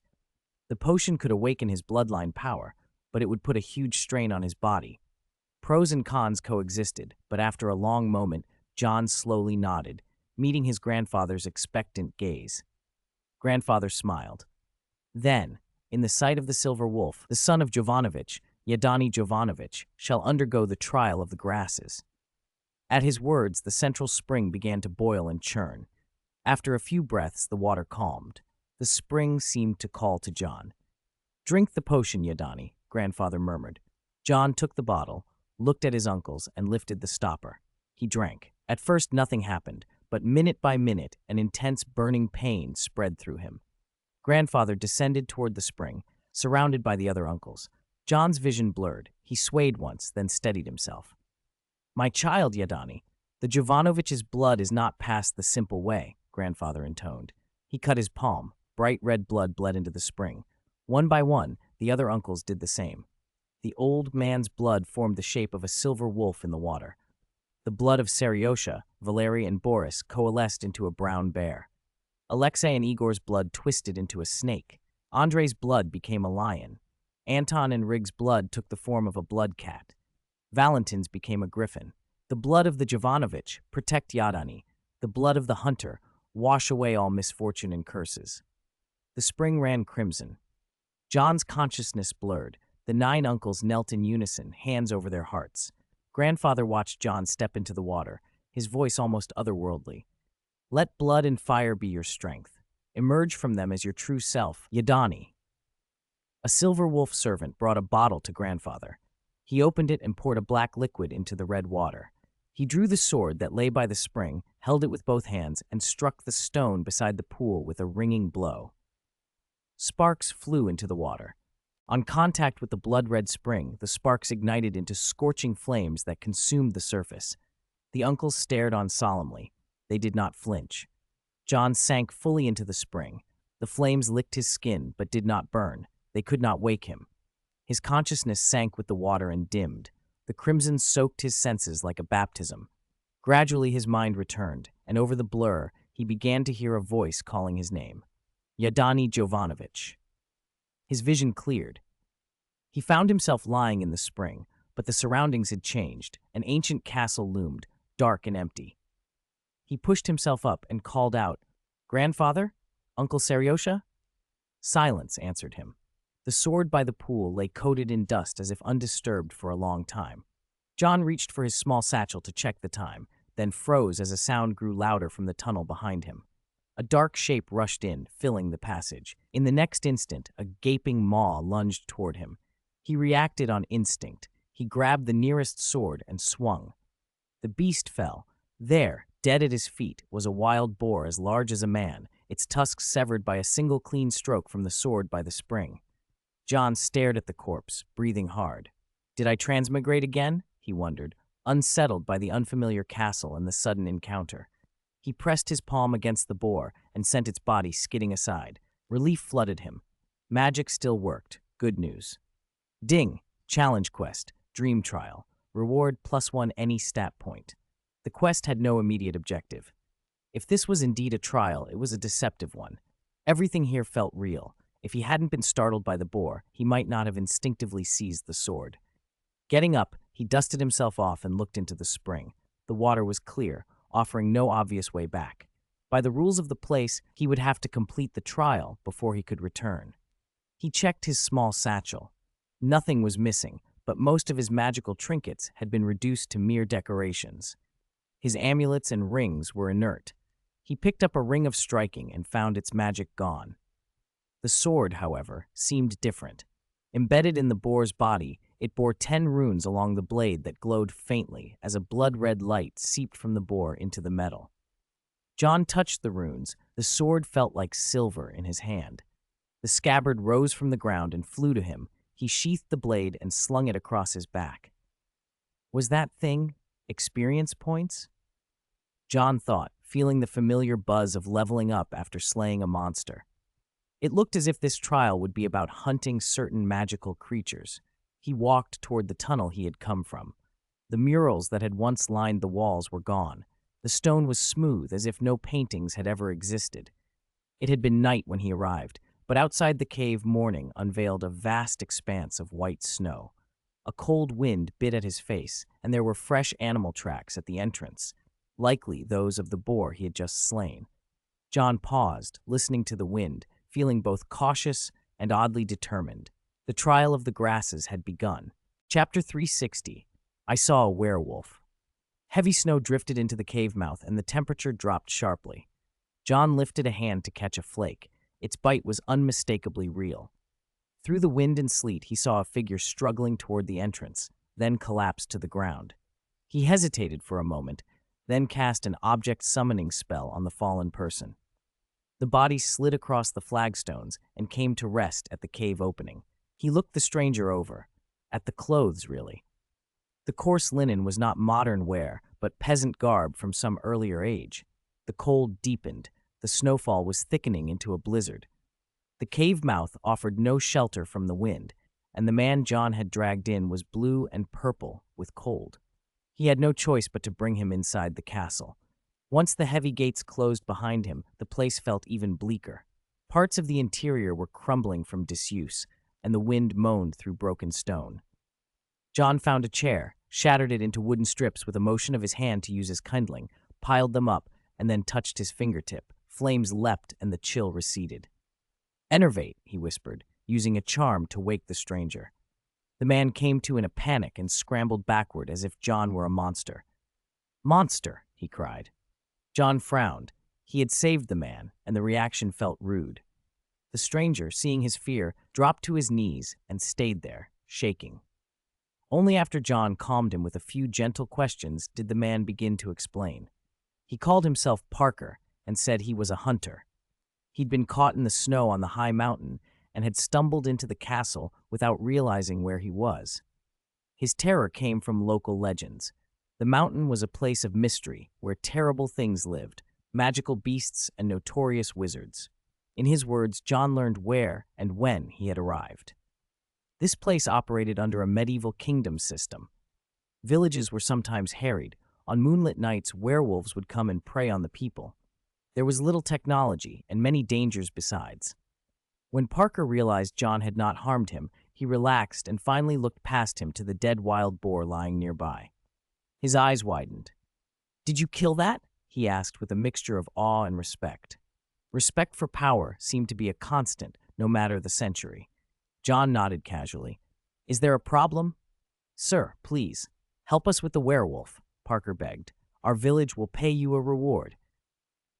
The potion could awaken his bloodline power, but it would put a huge strain on his body. Pros and cons coexisted, but after a long moment, John slowly nodded, meeting his grandfather's expectant gaze. Grandfather smiled. Then, in the sight of the Silver Wolf, the son of Jovanovich, Yadani Jovanovich, shall undergo the trial of the grasses. At his words, the central spring began to boil and churn. After a few breaths, the water calmed. The spring seemed to call to John. Drink the potion, Yadani, grandfather murmured. John took the bottle, looked at his uncles, and lifted the stopper. He drank. At first, nothing happened, but minute by minute, an intense burning pain spread through him. Grandfather descended toward the spring, surrounded by the other uncles. John's vision blurred. He swayed once, then steadied himself. My child, Yadani, the Jovanovich's blood is not passed the simple way, grandfather intoned. He cut his palm. Bright red blood bled into the spring. One by one, the other uncles did the same. The old man's blood formed the shape of a silver wolf in the water. The blood of Seriosha, Valery, and Boris coalesced into a brown bear. Alexei and Igor's blood twisted into a snake. Andrei's blood became a lion. Anton and Rig's blood took the form of a blood cat. Valentin's became a griffin. The blood of the Jovanovich, protect Yadani. The blood of the hunter, wash away all misfortune and curses. The spring ran crimson. John's consciousness blurred. The 9 uncles knelt in unison, hands over their hearts. Grandfather watched John step into the water, his voice almost otherworldly. Let blood and fire be your strength. Emerge from them as your true self, Yadani. A silver wolf servant brought a bottle to grandfather. He opened it and poured a black liquid into the red water. He drew the sword that lay by the spring, held it with both hands, and struck the stone beside the pool with a ringing blow. Sparks flew into the water. On contact with the blood-red spring, the sparks ignited into scorching flames that consumed the surface. The uncles stared on solemnly. They did not flinch. John sank fully into the spring. The flames licked his skin, but did not burn. They could not wake him. His consciousness sank with the water and dimmed. The crimson soaked his senses like a baptism. Gradually his mind returned, and over the blur, he began to hear a voice calling his name. Yadani Jovanovich. His vision cleared. He found himself lying in the spring, but the surroundings had changed. An ancient castle loomed, dark and empty. He pushed himself up and called out, Grandfather? Uncle Seriosha? Silence answered him. The sword by the pool lay coated in dust as if undisturbed for a long time. John reached for his small satchel to check the time, then froze as a sound grew louder from the tunnel behind him. A dark shape rushed in, filling the passage. In the next instant, a gaping maw lunged toward him. He reacted on instinct. He grabbed the nearest sword and swung. The beast fell. There, dead at his feet, was a wild boar as large as a man, its tusks severed by a single clean stroke from the sword by the spring. John stared at the corpse, breathing hard. Did I transmigrate again? He wondered, unsettled by the unfamiliar castle and the sudden encounter. He pressed his palm against the boar and sent its body skidding aside. Relief flooded him. Magic still worked. Good news. Ding! Challenge quest. Dream trial. Reward +1 any stat point. The quest had no immediate objective. If this was indeed a trial, it was a deceptive one. Everything here felt real. If he hadn't been startled by the boar, he might not have instinctively seized the sword. Getting up, he dusted himself off and looked into the spring. The water was clear, offering no obvious way back. By the rules of the place, he would have to complete the trial before he could return. He checked his small satchel. Nothing was missing, but most of his magical trinkets had been reduced to mere decorations. His amulets and rings were inert. He picked up a ring of striking and found its magic gone. The sword, however, seemed different. Embedded in the boar's body, it bore 10 runes along the blade that glowed faintly as a blood-red light seeped from the boar into the metal. John touched the runes. The sword felt like silver in his hand. The scabbard rose from the ground and flew to him. He sheathed the blade and slung it across his back. Was that thing experience points? John thought, feeling the familiar buzz of leveling up after slaying a monster. It looked as if this trial would be about hunting certain magical creatures. He walked toward the tunnel he had come from. The murals that had once lined the walls were gone. The stone was smooth, as if no paintings had ever existed. It had been night when he arrived, but outside the cave morning unveiled a vast expanse of white snow. A cold wind bit at his face, and there were fresh animal tracks at the entrance, likely those of the boar he had just slain. John paused, listening to the wind, feeling both cautious and oddly determined. The trial of the grasses had begun. Chapter 360. I saw a werewolf. Heavy snow drifted into the cave mouth, and the temperature dropped sharply. John lifted a hand to catch a flake. Its bite was unmistakably real. Through the wind and sleet, he saw a figure struggling toward the entrance, then collapsed to the ground. He hesitated for a moment, then cast an object summoning spell on the fallen person. The body slid across the flagstones and came to rest at the cave opening. He looked the stranger over, at the clothes, really. The coarse linen was not modern wear, but peasant garb from some earlier age. The cold deepened. The snowfall was thickening into a blizzard. The cave mouth offered no shelter from the wind, and the man John had dragged in was blue and purple with cold. He had no choice but to bring him inside the castle. Once the heavy gates closed behind him, the place felt even bleaker. Parts of the interior were crumbling from disuse, and the wind moaned through broken stone. John found a chair, shattered it into wooden strips with a motion of his hand to use as kindling, piled them up, and then touched his fingertip. Flames leapt, and the chill receded. "Enervate," he whispered, using a charm to wake the stranger. The man came to in a panic and scrambled backward as if John were a monster. "Monster!" he cried. John frowned. He had saved the man, and the reaction felt rude. The stranger, seeing his fear, dropped to his knees and stayed there, shaking. Only after John calmed him with a few gentle questions did the man begin to explain. He called himself Parker and said he was a hunter. He'd been caught in the snow on the high mountain and had stumbled into the castle without realizing where he was. His terror came from local legends. The mountain was a place of mystery where terrible things lived, magical beasts and notorious wizards. In his words, John learned where and when he had arrived. This place operated under a medieval kingdom system. Villages were sometimes harried. On moonlit nights, werewolves would come and prey on the people. There was little technology and many dangers besides. When Parker realized John had not harmed him, he relaxed and finally looked past him to the dead wild boar lying nearby. His eyes widened. "Did you kill that?" he asked with a mixture of awe and respect. Respect for power seemed to be a constant, no matter the century. John nodded casually. "Is there a problem?" "Sir, please, help us with the werewolf," Parker begged. "Our village will pay you a reward."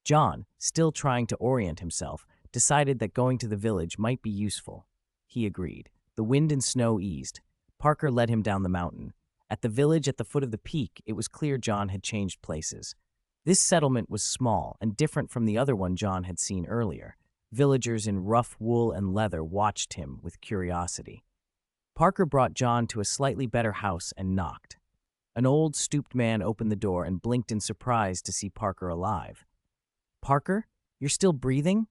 John, still trying to orient himself, decided that going to the village might be useful. He agreed. The wind and snow eased. Parker led him down the mountain. At the village at the foot of the peak, it was clear John had changed places. This settlement was small and different from the other one John had seen earlier. Villagers in rough wool and leather watched him with curiosity. Parker brought John to a slightly better house and knocked. An old, stooped man opened the door and blinked in surprise to see Parker alive. "Parker, you're still breathing?"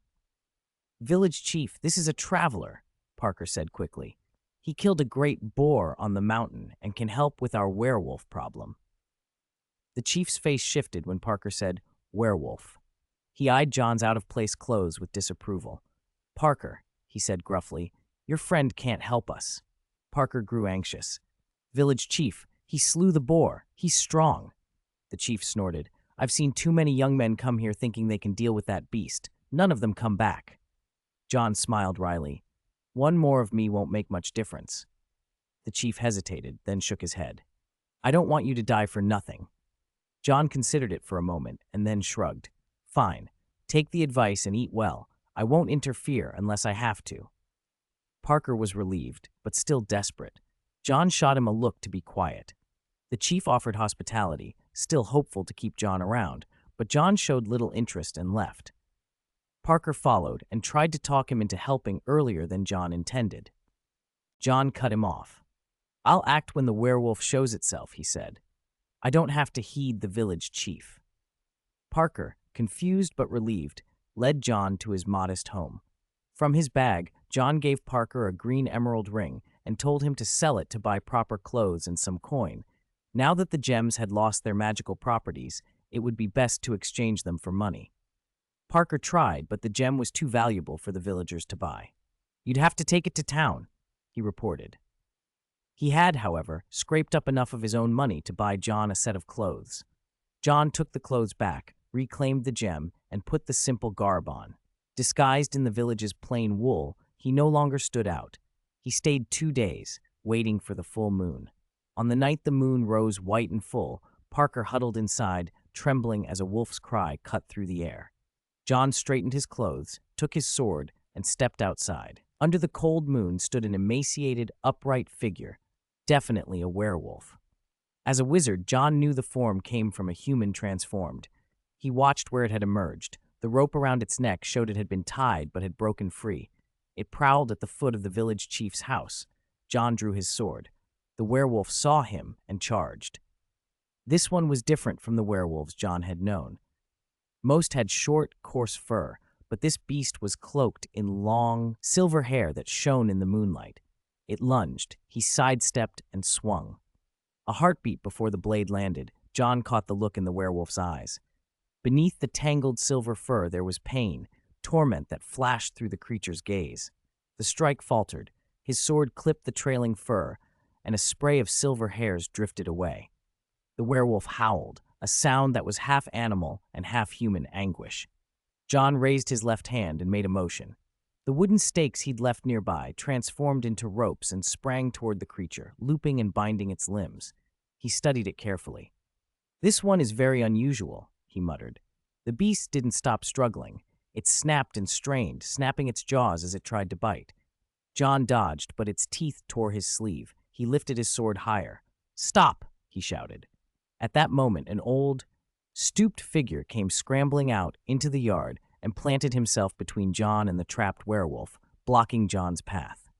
"Village chief, this is a traveler," Parker said quickly. "He killed a great boar on the mountain and can help with our werewolf problem." The chief's face shifted when Parker said, "werewolf." He eyed John's out-of-place clothes with disapproval. "Parker," he said gruffly, "your friend can't help us." Parker grew anxious. "Village chief, he slew the boar. He's strong." The chief snorted. "I've seen too many young men come here thinking they can deal with that beast. None of them come back." John smiled wryly. "One more of me won't make much difference." The chief hesitated, then shook his head. "I don't want you to die for nothing." John considered it for a moment and then shrugged. "Fine. Take the advice and eat well. I won't interfere unless I have to." Parker was relieved, but still desperate. John shot him a look to be quiet. The chief offered hospitality, still hopeful to keep John around, but John showed little interest and left. Parker followed and tried to talk him into helping earlier than John intended. John cut him off. "I'll act when the werewolf shows itself," he said. "I don't have to heed the village chief." Parker, confused but relieved, led John to his modest home. From his bag, John gave Parker a green emerald ring and told him to sell it to buy proper clothes and some coin. Now that the gems had lost their magical properties, it would be best to exchange them for money. Parker tried, but the gem was too valuable for the villagers to buy. "You'd have to take it to town," he reported. He had, however, scraped up enough of his own money to buy John a set of clothes. John took the clothes back, reclaimed the gem, and put the simple garb on. Disguised in the village's plain wool, he no longer stood out. He stayed 2 days, waiting for the full moon. On the night the moon rose white and full, Parker huddled inside, trembling as a wolf's cry cut through the air. John straightened his clothes, took his sword, and stepped outside. Under the cold moon stood an emaciated, upright figure, definitely a werewolf. As a wizard, John knew the form came from a human transformed. He watched where it had emerged. The rope around its neck showed it had been tied but had broken free. It prowled at the foot of the village chief's house. John drew his sword. The werewolf saw him and charged. This one was different from the werewolves John had known. Most had short, coarse fur, but this beast was cloaked in long, silver hair that shone in the moonlight. It lunged, he sidestepped and swung. A heartbeat before the blade landed, John caught the look in the werewolf's eyes. Beneath the tangled silver fur there was pain, torment that flashed through the creature's gaze. The strike faltered, his sword clipped the trailing fur, and a spray of silver hairs drifted away. The werewolf howled, a sound that was half animal and half human anguish. John raised his left hand and made a motion. The wooden stakes he'd left nearby transformed into ropes and sprang toward the creature, looping and binding its limbs. He studied it carefully. "This one is very unusual," he muttered. The beast didn't stop struggling. It snapped and strained, snapping its jaws as it tried to bite. John dodged, but its teeth tore his sleeve. He lifted his sword higher. "Stop!" he shouted. At that moment, an old, stooped figure came scrambling out into the yard and planted himself between John and the trapped werewolf, blocking John's path.